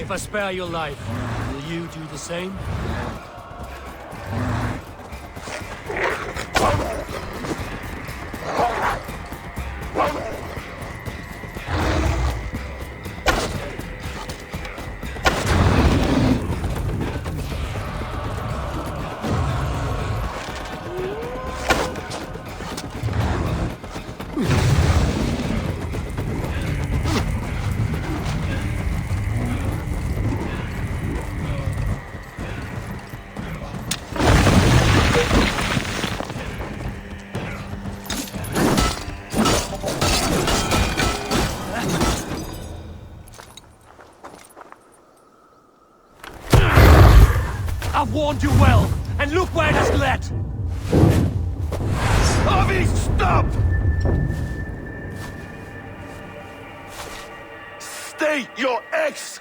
If I spare your life, will you do the same? warned you well, and look where it has led! Avi, stop! Stay your ex!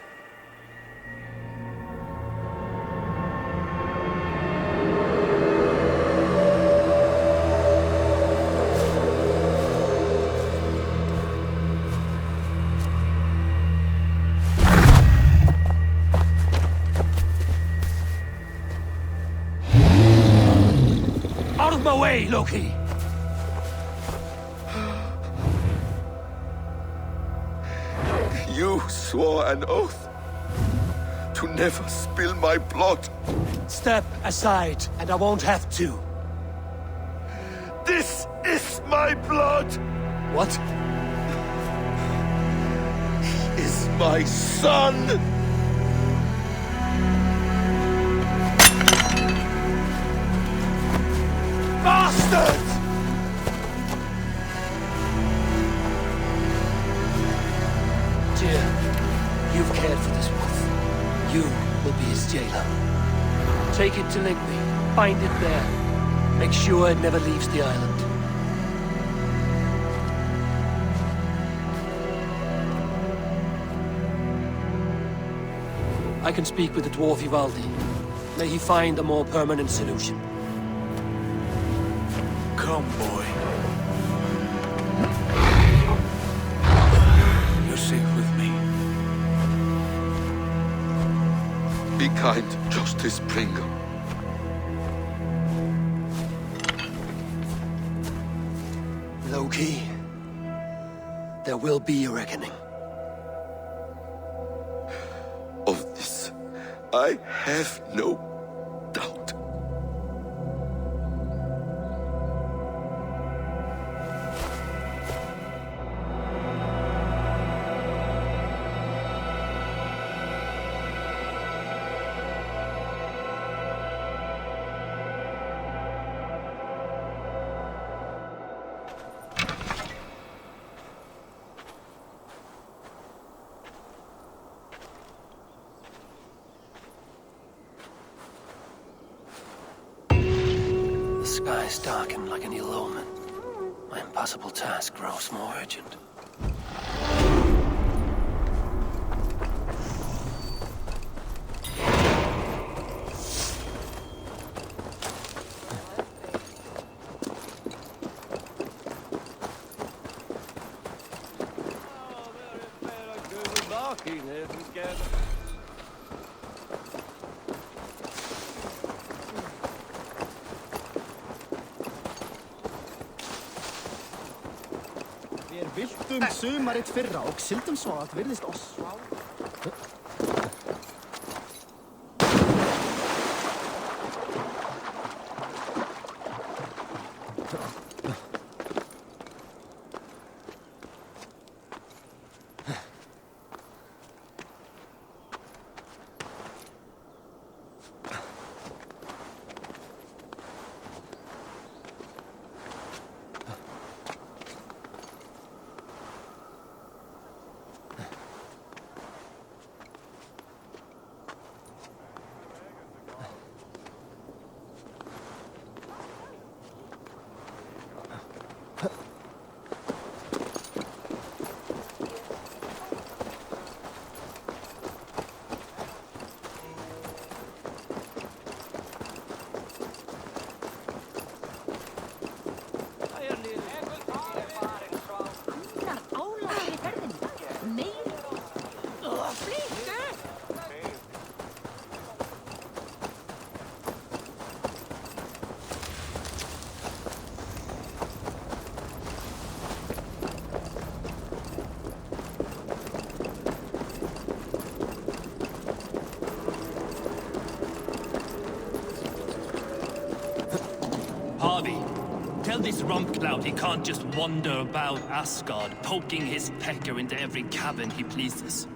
Out of my way, Loki! You swore an oath to never spill my blood. Step aside, and I won't have to. This is my blood! What? He is my son! Bastards! Dear, you've cared for this wolf. You will be his jailer. Take it to Lingby. Bind it there. Make sure it never leaves the island. I can speak with the dwarf Ivaldi. May he find a more permanent solution. Come, boy. You're safe with me. Be kind, Justice Pringle. Loki, there will be a reckoning. Of this, I have no doubt. The skies darken like an ill omen. My impossible task grows more urgent. Viltum sumarið fyrra og syldum svo að virðist oss. Tell this rumpcloud he can't just wander about Asgard, poking his pecker into every cabin he pleases.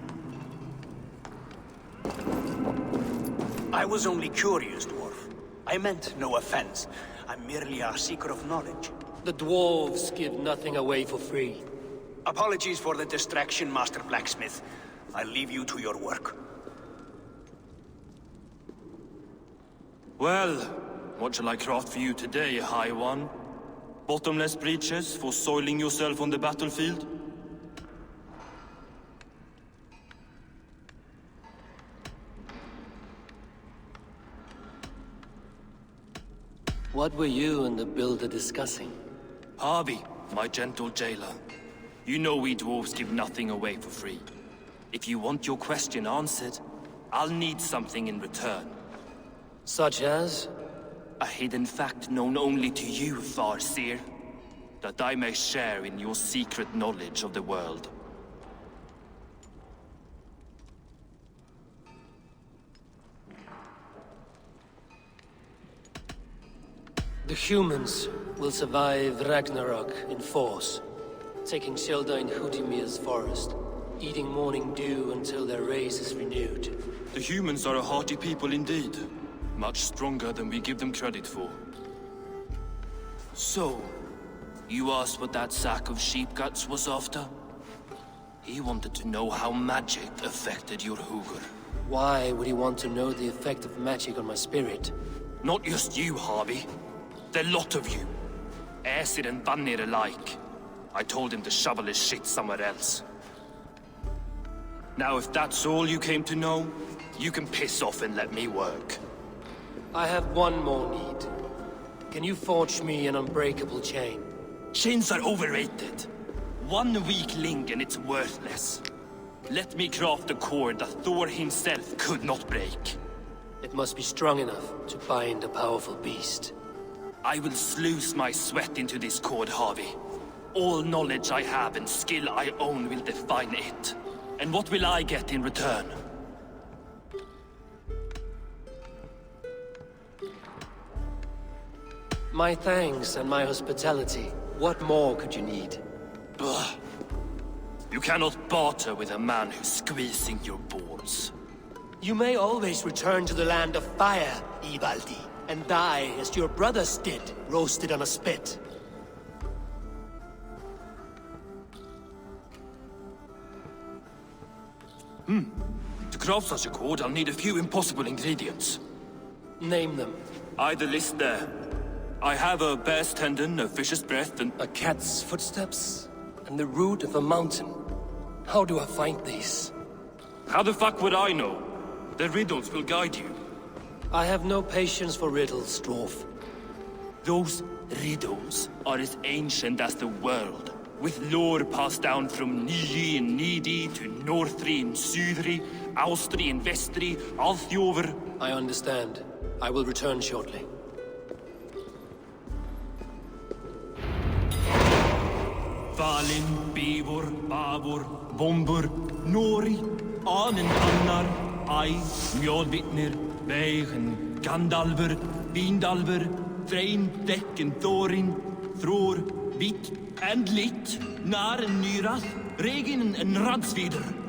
I was only curious, dwarf. I meant no offense. I'm merely a seeker of knowledge. The dwarves give nothing away for free. Apologies for the distraction, Master Blacksmith. I'll leave you to your work. Well, what shall I craft for you today, High One? Bottomless breeches for soiling yourself on the battlefield? What were you and the builder discussing? Harvey, my gentle jailer. You know we dwarves give nothing away for free. If you want your question answered, I'll need something in return. Such as? A hidden fact known only to you, Farseer. That I may share in your secret knowledge of the world. The humans will survive Ragnarok in force, taking shelter in Hutimir's forest, eating morning dew until their race is renewed. The humans are a hearty people indeed. Much stronger than we give them credit for. So, you asked what that sack of sheep guts was after? He wanted to know how magic affected your Hugr. Why would he want to know the effect of magic on my spirit? Not just you, Harvey. The lot of you. Aesir and Vanir alike. I told him to shovel his shit somewhere else. Now, if that's all you came to know, you can piss off and let me work. I have one more need. Can you forge me an unbreakable chain? Chains are overrated. One weak link and it's worthless. Let me craft a cord that Thor himself could not break. It must be strong enough to bind a powerful beast. I will sluice my sweat into this cord, Harvey. All knowledge I have and skill I own will define it. And what will I get in return? My thanks and my hospitality. What more could you need? Ugh. You cannot barter with a man who's squeezing your balls. You may always return to the land of fire, Ivaldi, and die as your brothers did, roasted on a spit. To craft such a cord, I'll need a few impossible ingredients. Name them. The list there. I have a bear's tendon, a fish's breath, and... A cat's footsteps, and the root of a mountain. How do I find these? How the fuck would I know? The riddles will guide you. I have no patience for riddles, dwarf. Those riddles are as ancient as the world, with lore passed down from Niji and Nidi to Northri and Sudri, Austri and Vestri, Althjover. I understand. I will return shortly. Valin, Beivor, Bavor, Bombur, Nori, Anen Annar, Ai, Mjolvitnir, Veigen, Gandalfur, Vindalfur, Threin, Dekken, Thorin, Thror, Vit, and Lit, Nar and Nyrath, Regin and Radsvider.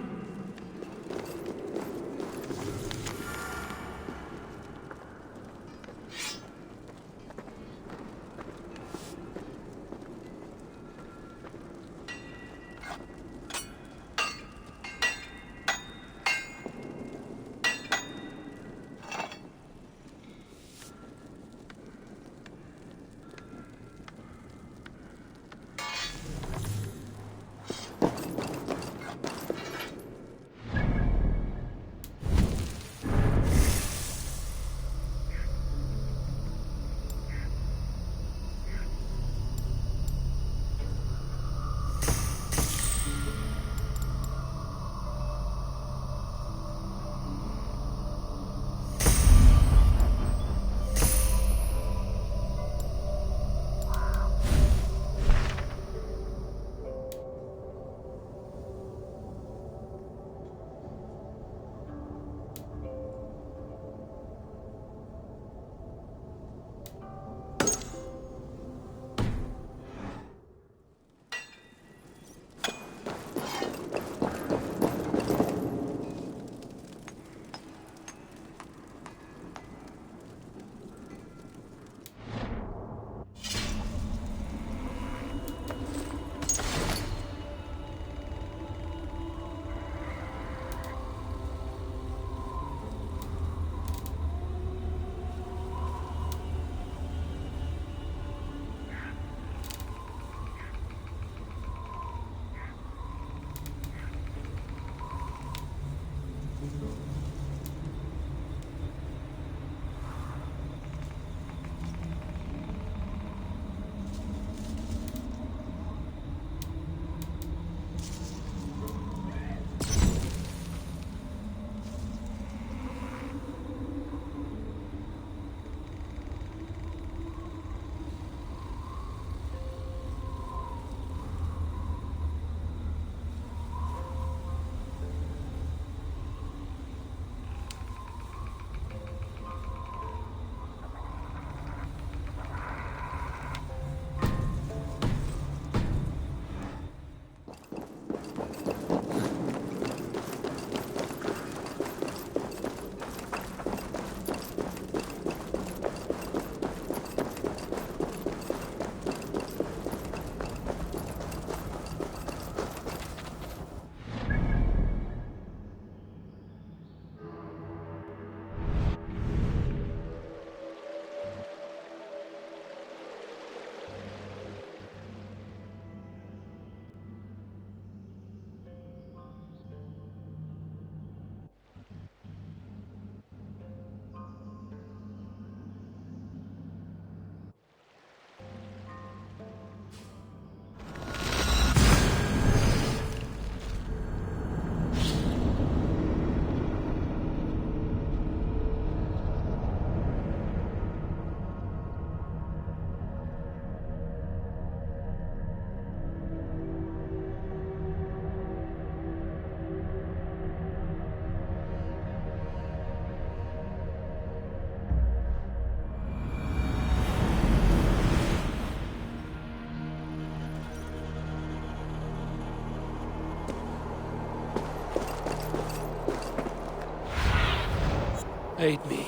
Aid me.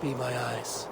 Be my eyes.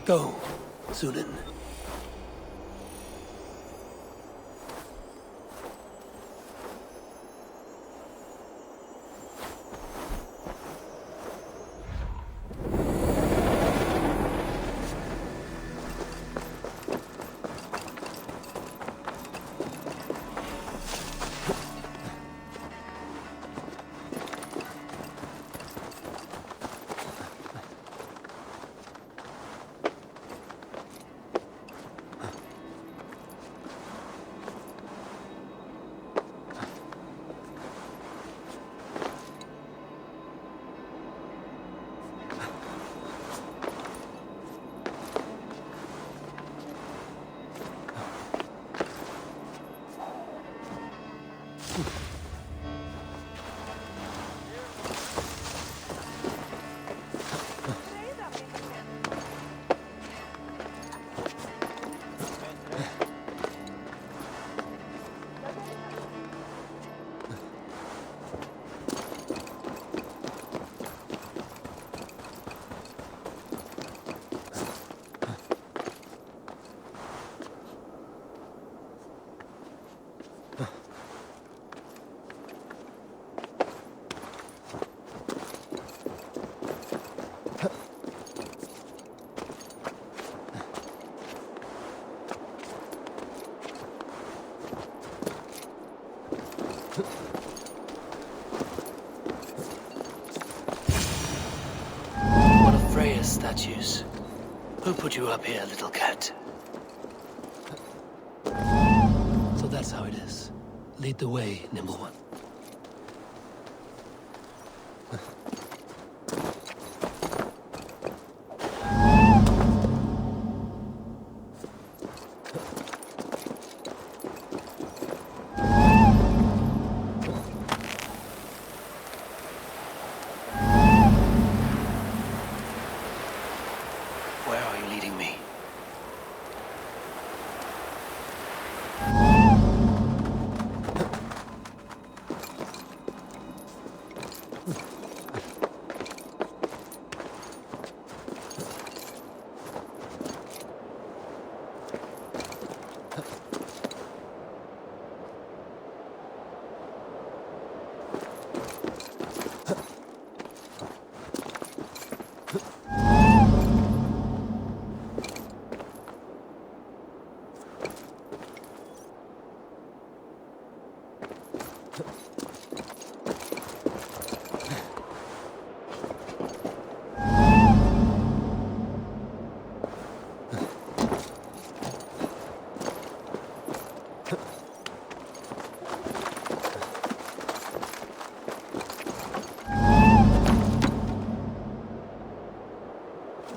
Go, Sunan. Statues. Who put you up here, little cat? So that's how it is. Lead the way, nimble one.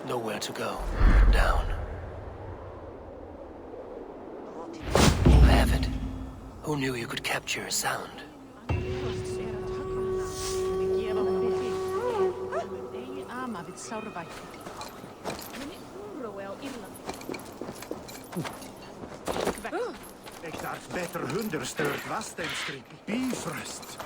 Nowhere to go. Down. I have it. Who knew you could capture a sound? Ik dacht beter hunder stört was den skrik. Bifrost.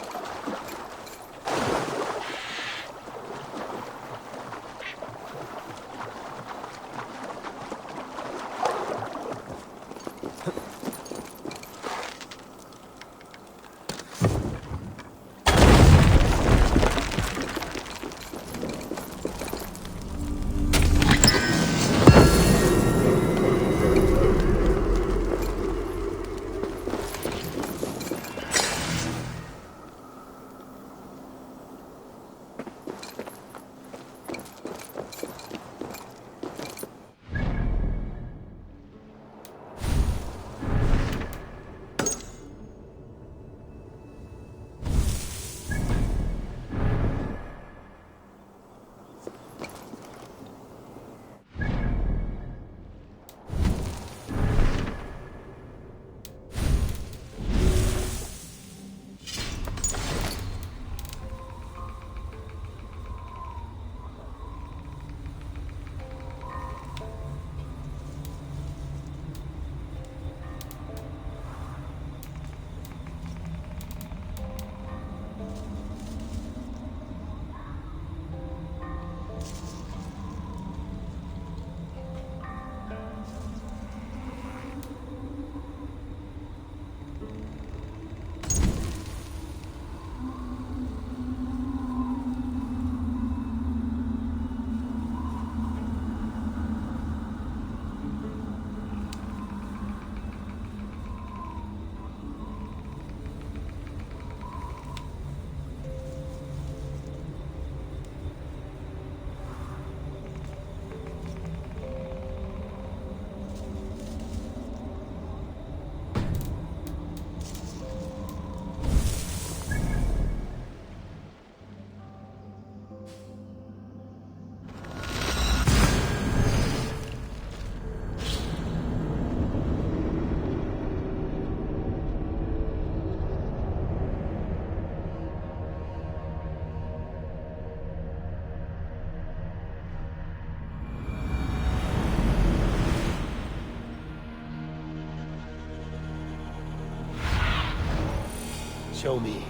Show me.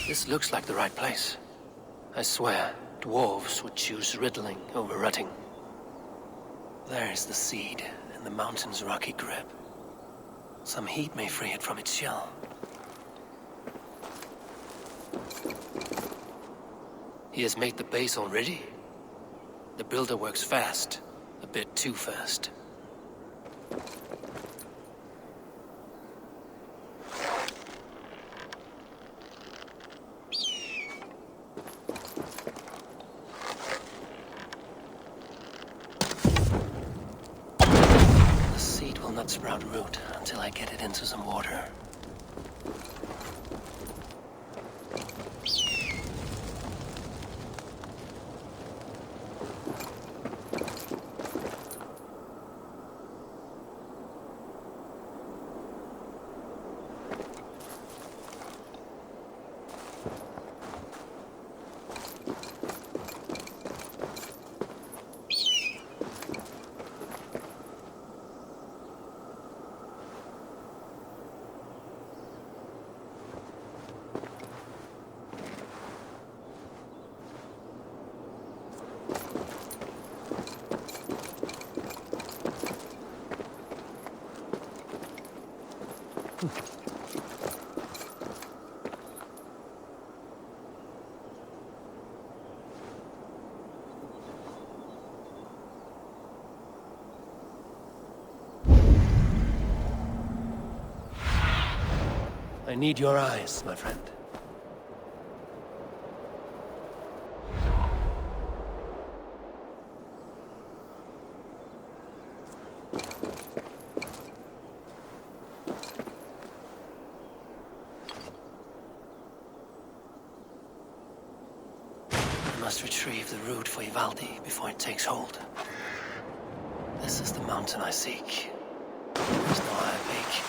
This looks like the right place. I swear, dwarves would choose riddling over rutting. There is the seed, and the mountain's rocky grip. Some heat may free it from its shell. He has made the base already? The builder works fast. A bit too fast. The seed will not sprout root until I get it into some water. I need your eyes, my friend. I must retrieve the root for Ivaldi before it takes hold. This is the mountain I seek. There's no higher peak.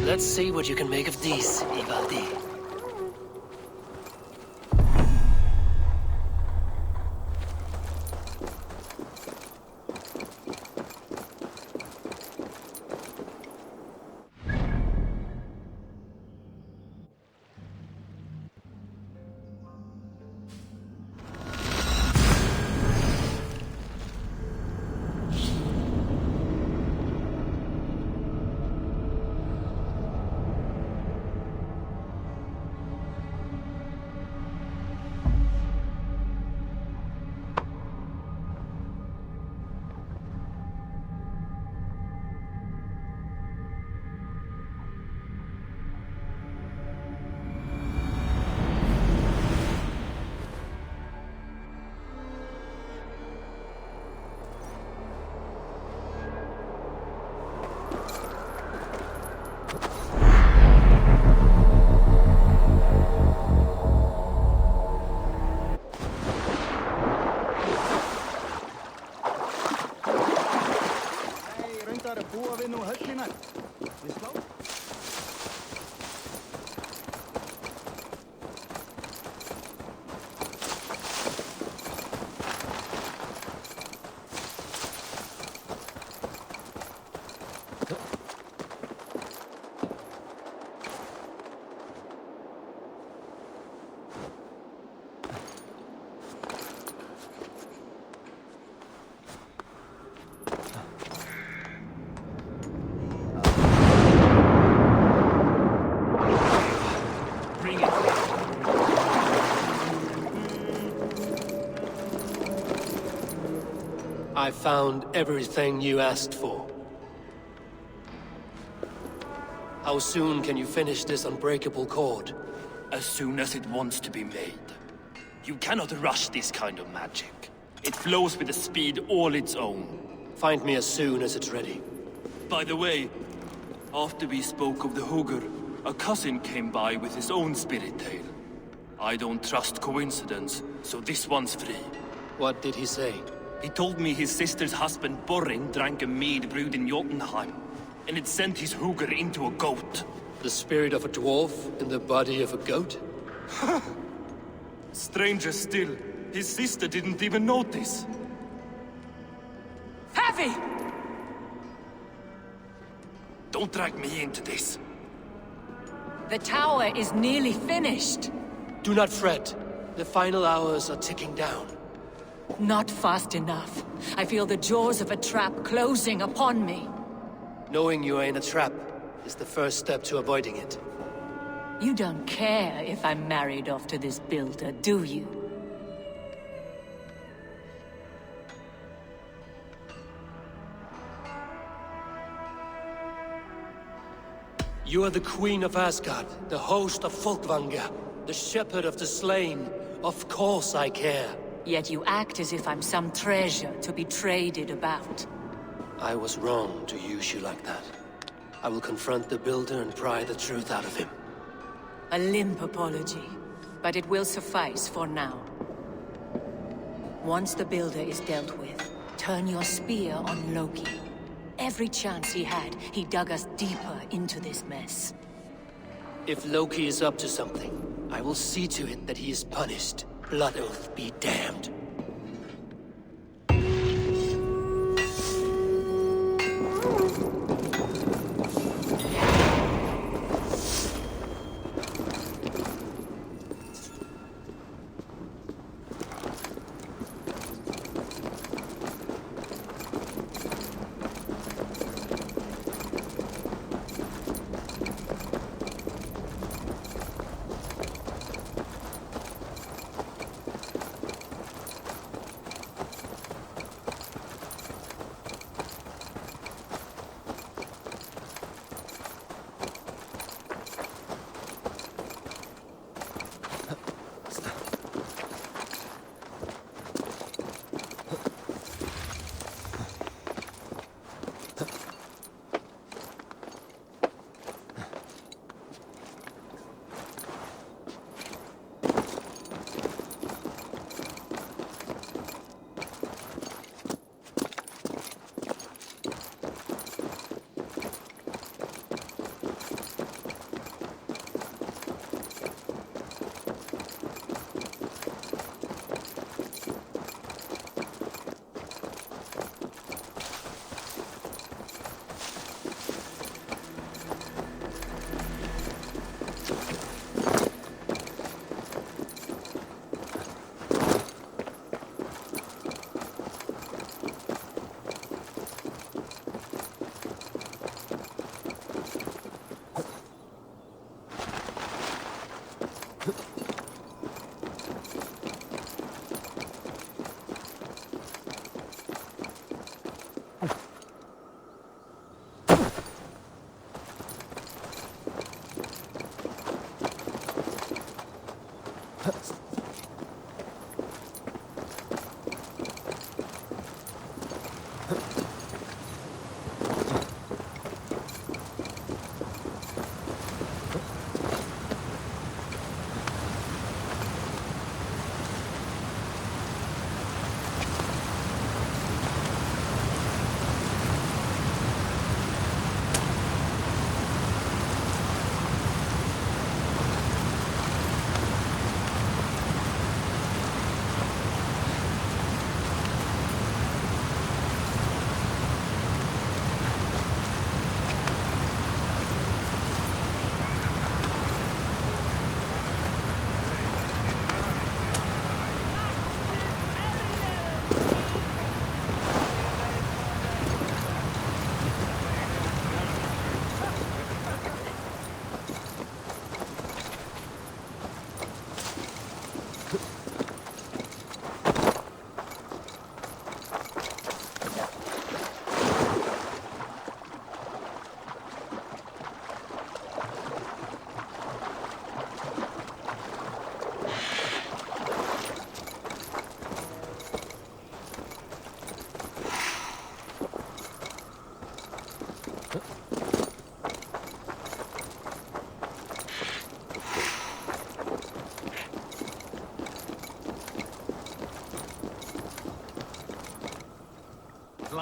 Let's see what you can make of these, Ivaldi. I found everything you asked for. How soon can you finish this unbreakable cord? As soon as it wants to be made. You cannot rush this kind of magic. It flows with a speed all its own. Find me as soon as it's ready. By the way, after we spoke of the Hogg, a cousin came by with his own spirit tale. I don't trust coincidence, so this one's free. What did he say? He told me his sister's husband Borin drank a mead brewed in Jotunheim, and it sent his hugger into a goat. The spirit of a dwarf in the body of a goat? Stranger still, his sister didn't even notice. Heavy! Don't drag me into this. The tower is nearly finished. Do not fret. The final hours are ticking down. Not fast enough. I feel the jaws of a trap closing upon me. Knowing you are in a trap is the first step to avoiding it. You don't care if I'm married off to this builder, do you? You are the Queen of Asgard, the host of Folkvanga, the shepherd of the slain. Of course I care. Yet you act as if I'm some treasure to be traded about. I was wrong to use you like that. I will confront the builder and pry the truth out of him. A limp apology, but it will suffice for now. Once the builder is dealt with, turn your spear on Loki. Every chance he had, he dug us deeper into this mess. If Loki is up to something, I will see to it that he is punished. Blood Oath be damned.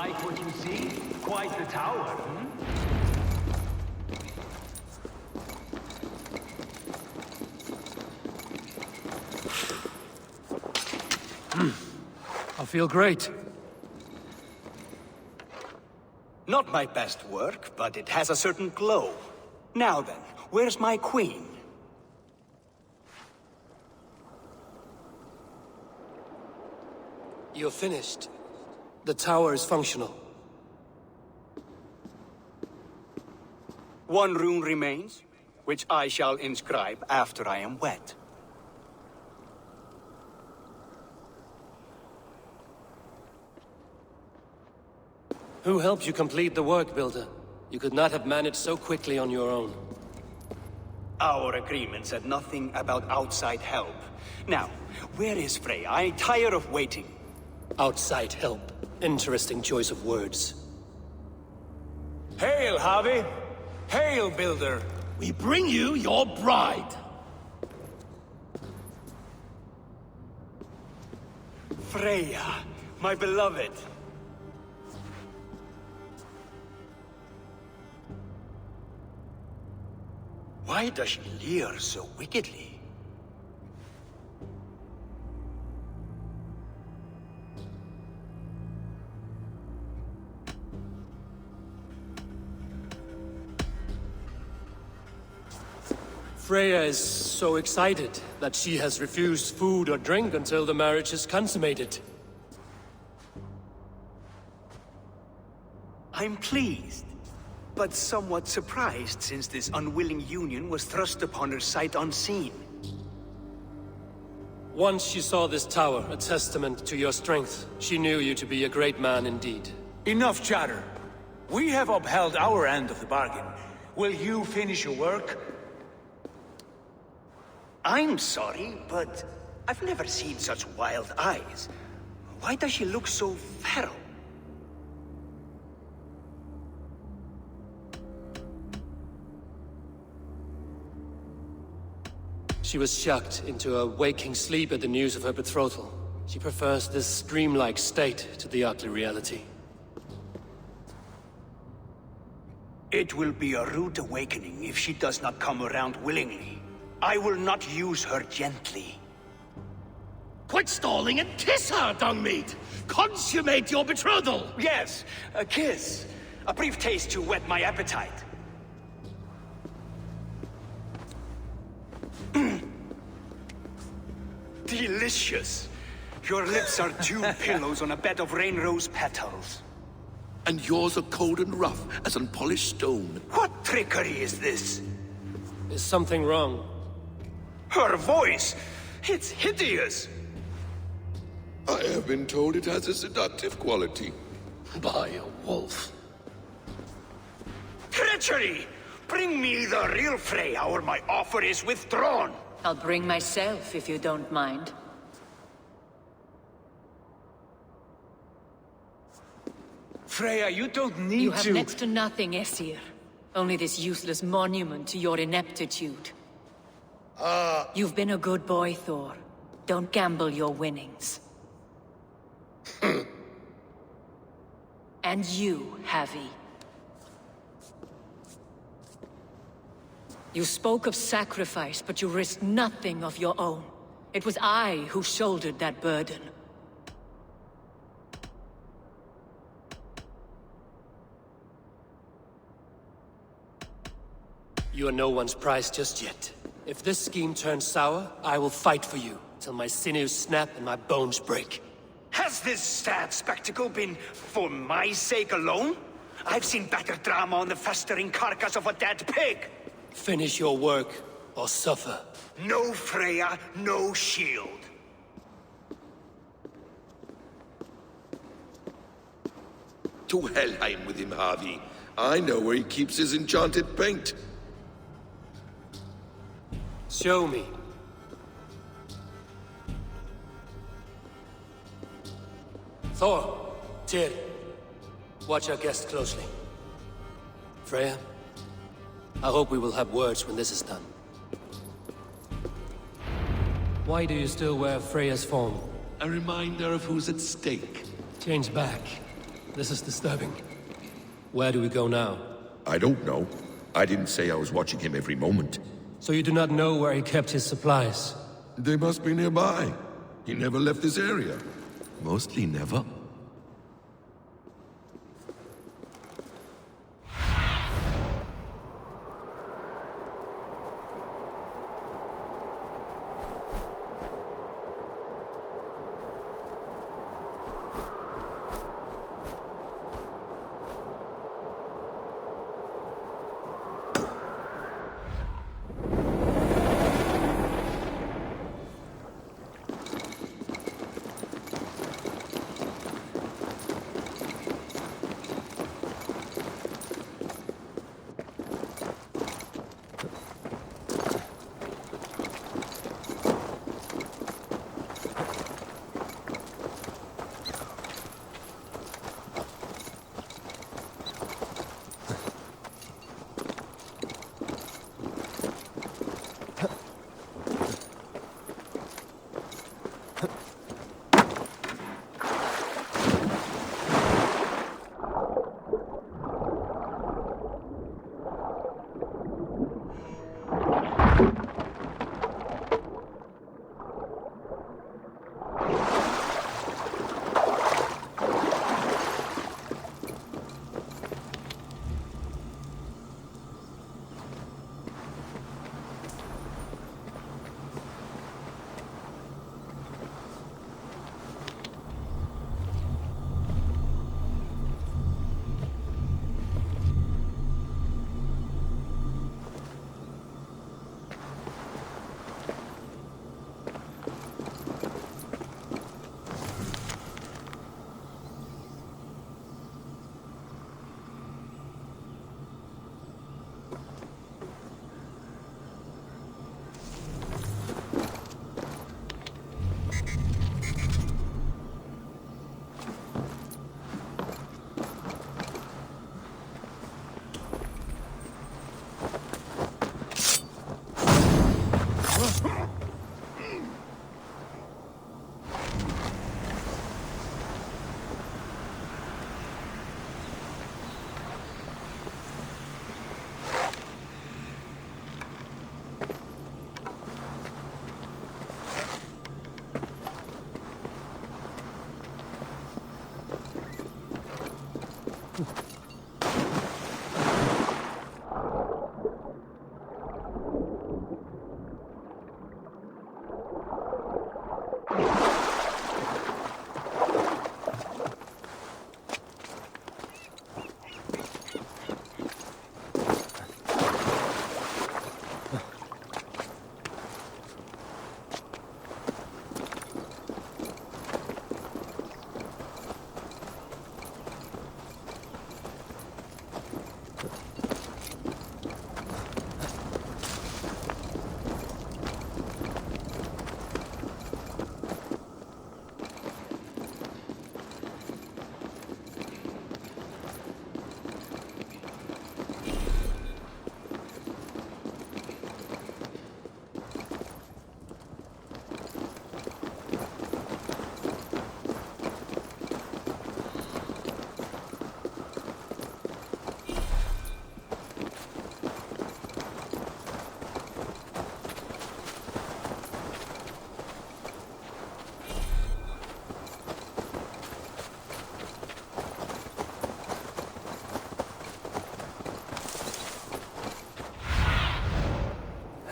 Like what you see? Quite the tower, hmm? I feel great. Not my best work, but it has a certain glow. Now then, where's my queen? You're finished. The tower is functional. One rune remains, which I shall inscribe after I am wet. Who helped you complete the work, Builder? You could not have managed so quickly on your own. Our agreement said nothing about outside help. Now, where is Freya? I'm tired of waiting. Outside help. Interesting choice of words. Hail, Javi! Hail, Builder! We bring you your bride! Freya, my beloved. Why does she leer so wickedly? Freya is so excited that she has refused food or drink until the marriage is consummated. I'm pleased, but somewhat surprised since this unwilling union was thrust upon her sight unseen. Once she saw this tower, a testament to your strength, she knew you to be a great man indeed. Enough chatter. We have upheld our end of the bargain. Will you finish your work? I'm sorry, but I've never seen such wild eyes. Why does she look so feral? She was shocked into a waking sleep at the news of her betrothal. She prefers this dreamlike state to the ugly reality. It will be a rude awakening if she does not come around willingly. I will not use her gently. Quit stalling and kiss her, Dungmeat! Consummate your betrothal! Yes, a kiss. A brief taste to whet my appetite. Delicious. Your lips are two pillows on a bed of rain rose petals. And yours are cold and rough as unpolished stone. What trickery is this? Is something wrong? Her voice! It's hideous! I have been told it has a seductive quality. By a wolf. Treachery! Bring me the real Freya, or my offer is withdrawn! I'll bring myself, if you don't mind. Freya, you don't need to— You have next to nothing, Aesir. Only this useless monument to your ineptitude. You've been a good boy, Thor. Don't gamble your winnings. And you, Havi. You spoke of sacrifice, but you risked nothing of your own. It was I who shouldered that burden. You are no one's prize just yet. If this scheme turns sour, I will fight for you, till my sinews snap and my bones break. Has this sad spectacle been for my sake alone? I've seen better drama on the festering carcass of a dead pig! Finish your work, or suffer. No Freya, no shield. To Helheim with him, Havi. I know where he keeps his enchanted paint. Show me. Thor, Tyr, watch our guest closely. Freya, I hope we will have words when this is done. Why do you still wear Freya's form? A reminder of who's at stake. Change back. This is disturbing. Where do we go now? I don't know. I didn't say I was watching him every moment. So you do not know where he kept his supplies? They must be nearby. He never left this area. Mostly never.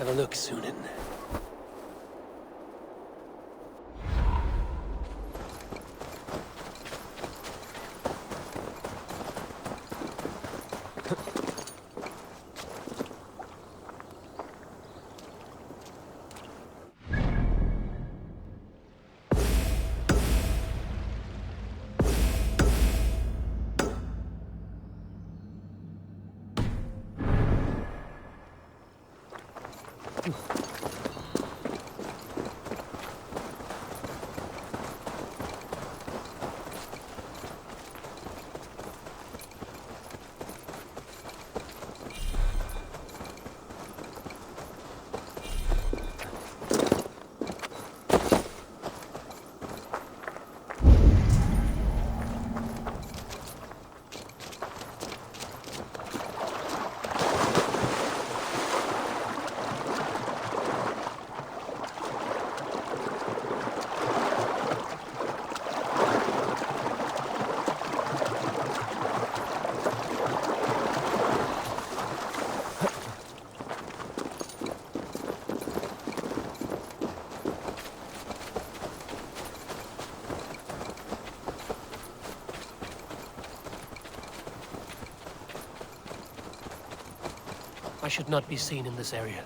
Have a look, Sunan. should not be seen in this area.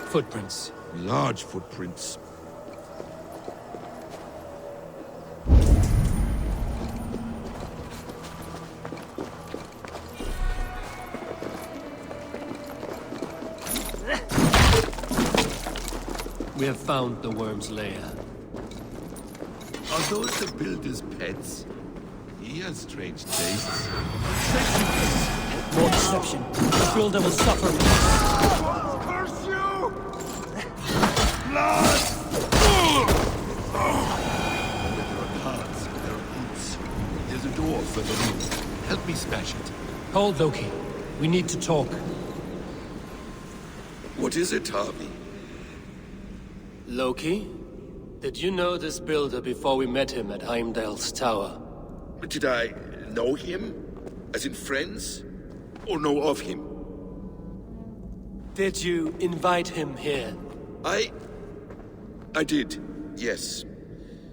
Footprints. Large footprints. We have found the worm's lair. Are those the builder's pets? He has strange tastes. More deception. The builder will suffer. Curse you! Blood! There are cards, there are boots. There's a door further in. Help me smash it. Hold, Loki. We need to talk. What is it, Harvey? Loki? Did you know this builder before we met him at Heimdall's tower? Did I know him? As in friends? Or know of him? Did you invite him here? I did, yes.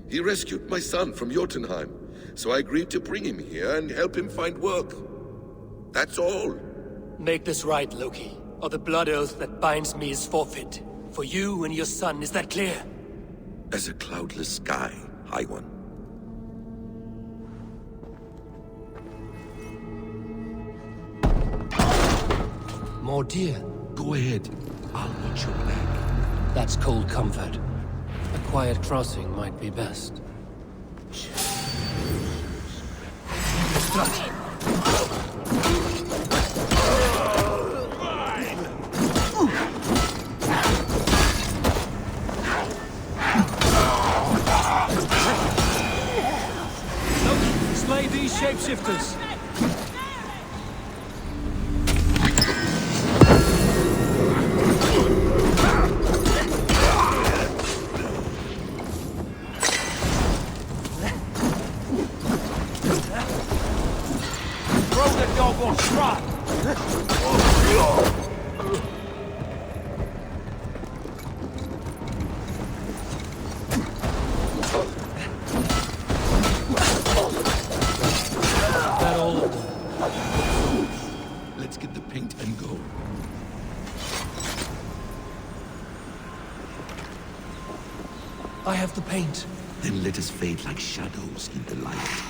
He rescued my son from Jotunheim, so I agreed to bring him here and help him find work. That's all. Make this right, Loki, or the blood oath that binds me is forfeit. For you and your son, is that clear? As a cloudless sky, High One. More deer. Go ahead. I'll watch your back. That's cold comfort. A quiet crossing might be best. Strut. Slay these shapeshifters. Throw the dog on strike. Let's get the paint and go. I have the paint. Then let us fade like shadows in the light.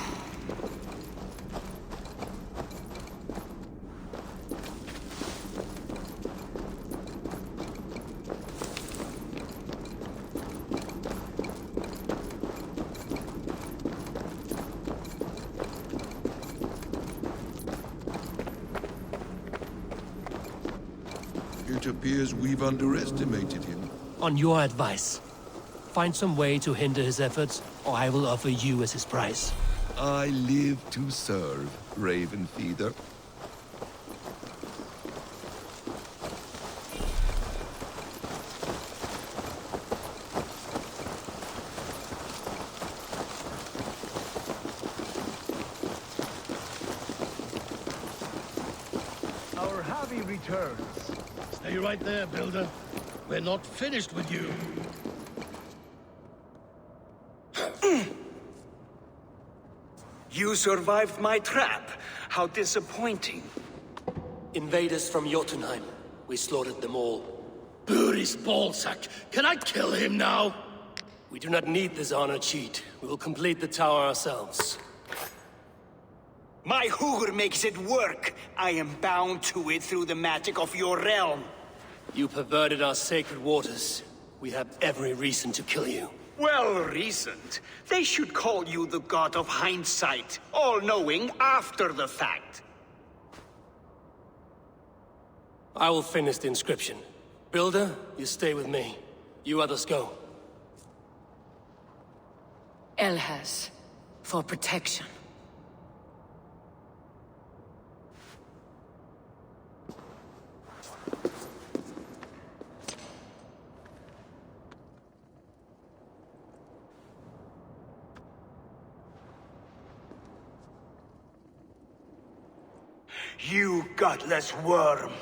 It appears we've underestimated him. On your advice, find some way to hinder his efforts, or I will offer you as his price. I live to serve, Raven Feeder. Our Javi returns. Stay right there, Builder. We're not finished with you. You survived my trap. How disappointing. Invaders from Jotunheim. We slaughtered them all. Buri's ballsack. Can I kill him now? We do not need this honor cheat. We will complete the tower ourselves. My Hugr makes it work. I am bound to it through the magic of your realm. You perverted our sacred waters. We have every reason to kill you. Well reasoned. They should call you the god of hindsight, all-knowing after the fact. I will finish the inscription. Builder, you stay with me. You others go. Elhas, for protection. You godless worm,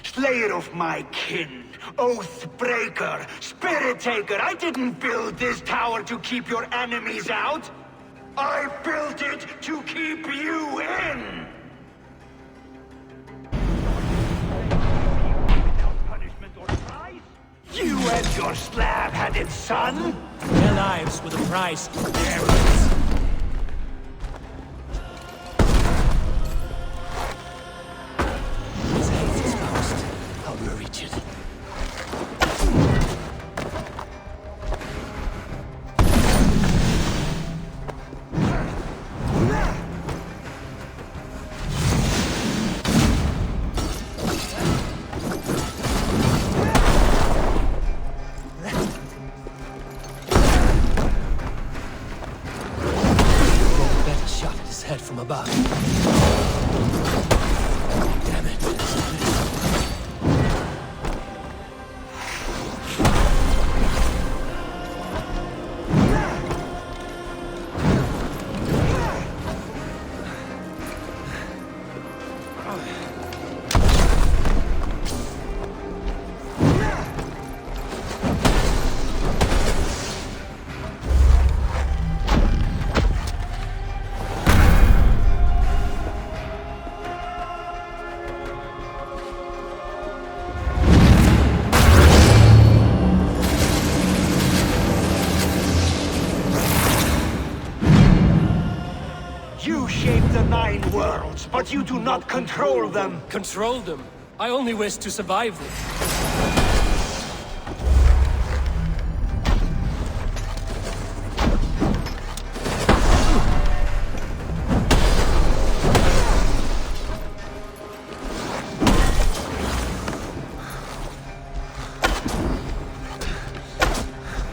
slayer of my kin, oath breaker, spirit taker, I didn't build this tower to keep your enemies out. I built it to keep you in! Without punishment or prize? You and your slab-headed son? Their lives were the price of their rights. From above. Damn it. But you do not control them! Control them? I only wish to survive them.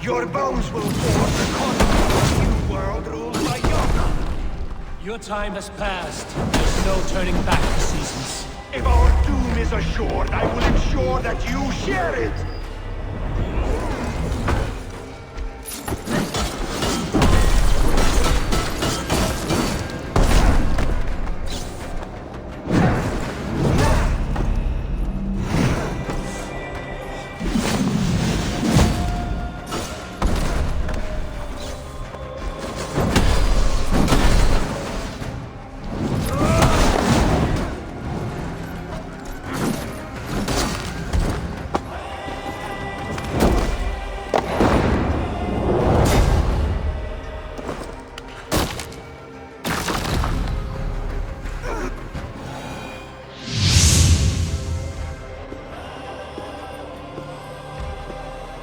Your bones will form the continent of a new world ruled by Hogg. Your time has passed. There's no turning back the seasons. If our doom is assured, I will ensure that you share it!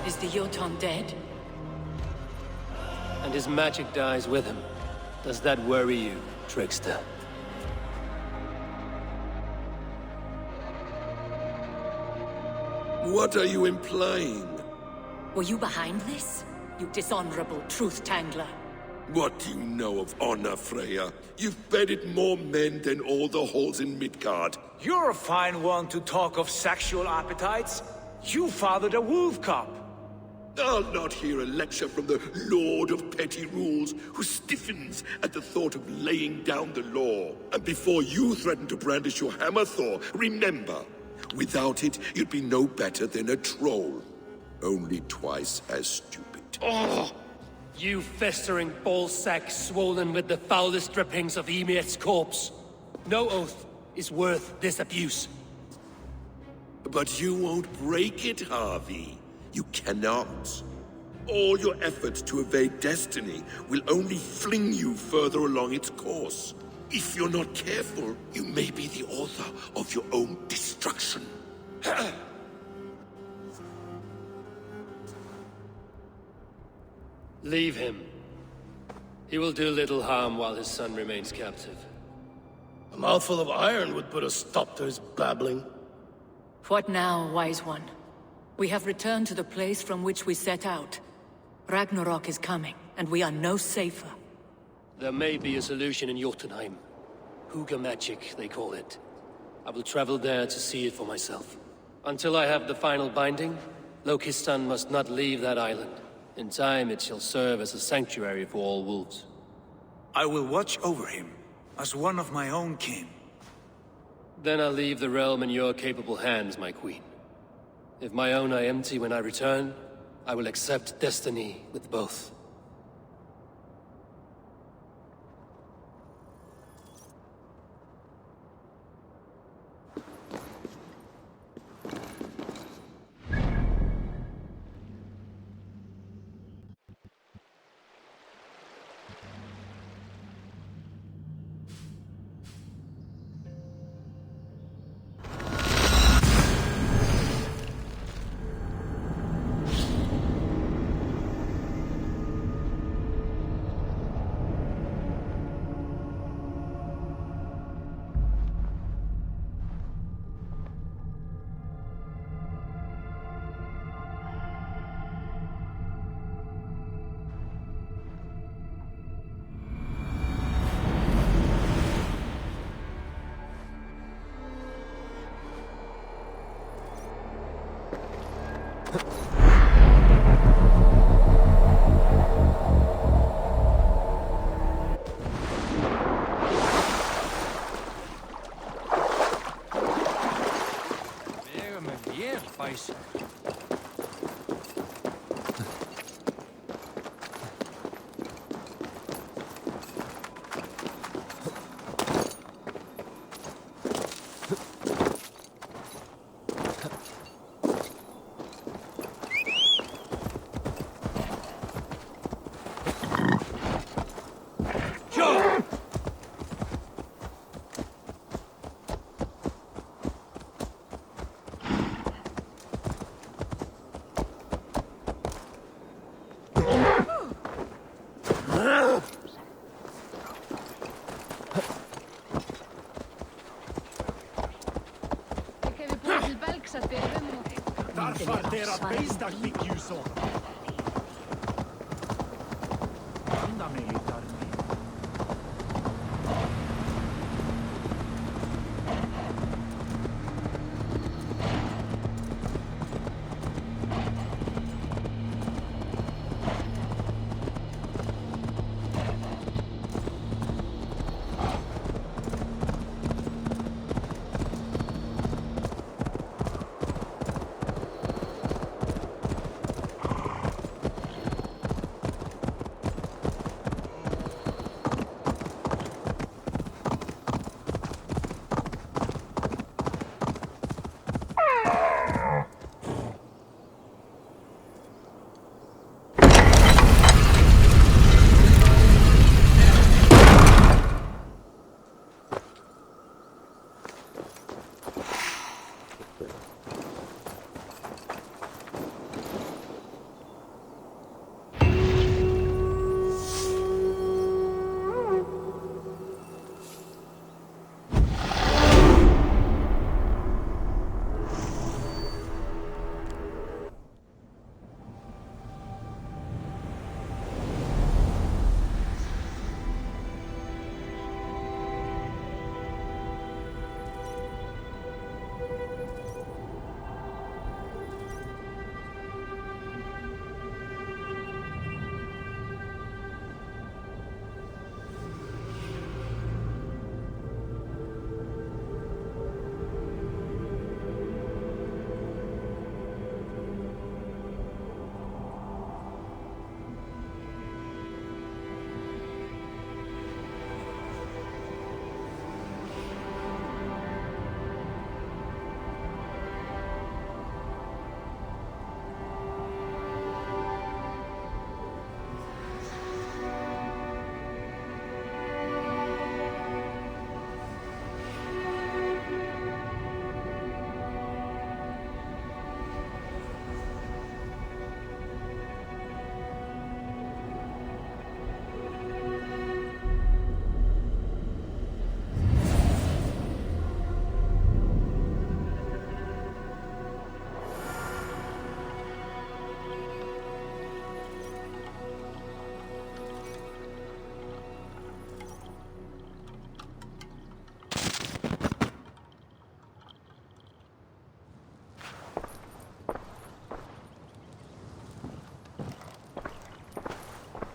Is the Jotun dead? And his magic dies with him. Does that worry you, trickster? What are you implying? Were you behind this? You dishonorable truth-tangler. What do you know of honor, Freya? You've bedded more men than all the halls in Midgard. You're a fine one to talk of sexual appetites. You fathered a wolf cub. I'll not hear a lecture from the Lord of Petty Rules, who stiffens at the thought of laying down the law. And before you threaten to brandish your hammer, Thor, remember, without it, you'd be no better than a troll. Only twice as stupid. Oh! You festering ballsack swollen with the foulest drippings of Ymir's corpse. No oath is worth this abuse. But you won't break it, Harvey. You cannot. All your efforts to evade destiny will only fling you further along its course. If you're not careful, you may be the author of your own destruction. Leave him. He will do little harm while his son remains captive. A mouthful of iron would put a stop to his babbling. What now, wise one? We have returned to the place from which we set out. Ragnarok is coming, and we are no safer. There may be a solution in Jotunheim. Hugger magic, they call it. I will travel there to see it for myself. Until I have the final binding, Loki's son must not leave that island. In time, it shall serve as a sanctuary for all wolves. I will watch over him, as one of my own kin. Then I'll leave the realm in your capable hands, my queen. If my own are empty when I return, I will accept destiny with both.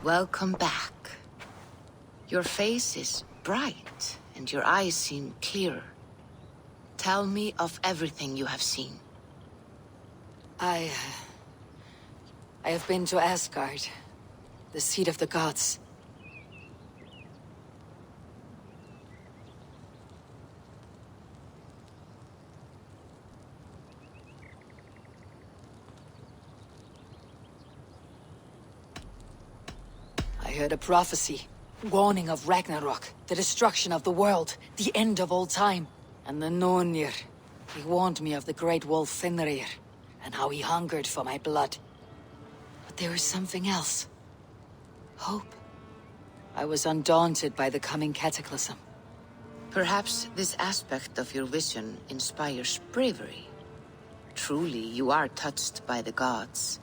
Welcome back. Your face is bright, and your eyes seem clearer. Tell me of everything you have seen. I have been to Asgard, the seat of the gods. I heard a prophecy, warning of Ragnarok, the destruction of the world, the end of all time. And the Nornir, he warned me of the great wolf Fingir, and how he hungered for my blood. But there was something else. Hope. I was undaunted by the coming cataclysm. Perhaps this aspect of your vision inspires bravery. Truly, you are touched by the gods.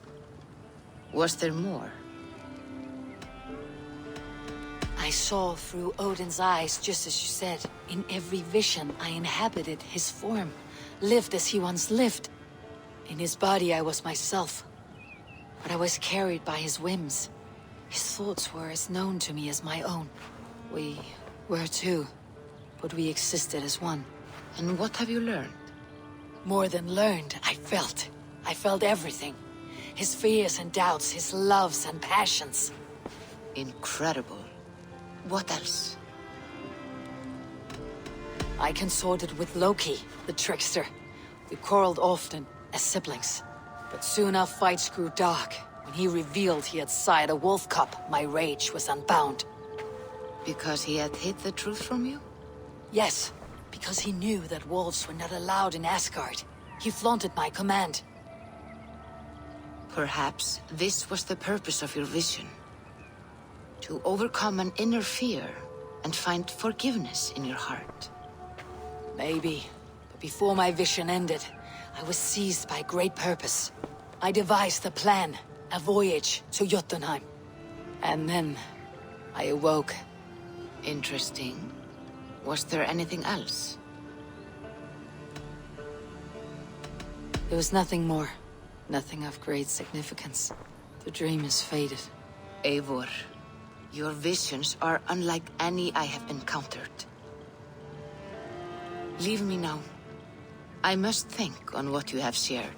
Was there more? I saw through Odin's eyes, just as you said. In every vision, I inhabited his form, lived as he once lived. In his body, I was myself. But I was carried by his whims. His thoughts were as known to me as my own. We were two, but we existed as one. And what have you learned? More than learned, I felt. I felt everything. His fears and doubts, his loves and passions. Incredible. What else? I consorted with Loki, the trickster. We quarreled often, as siblings. But soon our fights grew dark. When he revealed he had sired a wolf cub, my rage was unbound. Because he had hid the truth from you? Yes, because he knew that wolves were not allowed in Asgard. He flaunted my command. Perhaps this was the purpose of your vision. To overcome an inner fear and find forgiveness in your heart. Maybe, but before my vision ended, I was seized by great purpose. I devised a plan, a voyage to Jotunheim. And then, I awoke. Interesting. Was there anything else? There was nothing more. Nothing of great significance. The dream is faded. Eivor, your visions are unlike any I have encountered. Leave me now. I must think on what you have shared.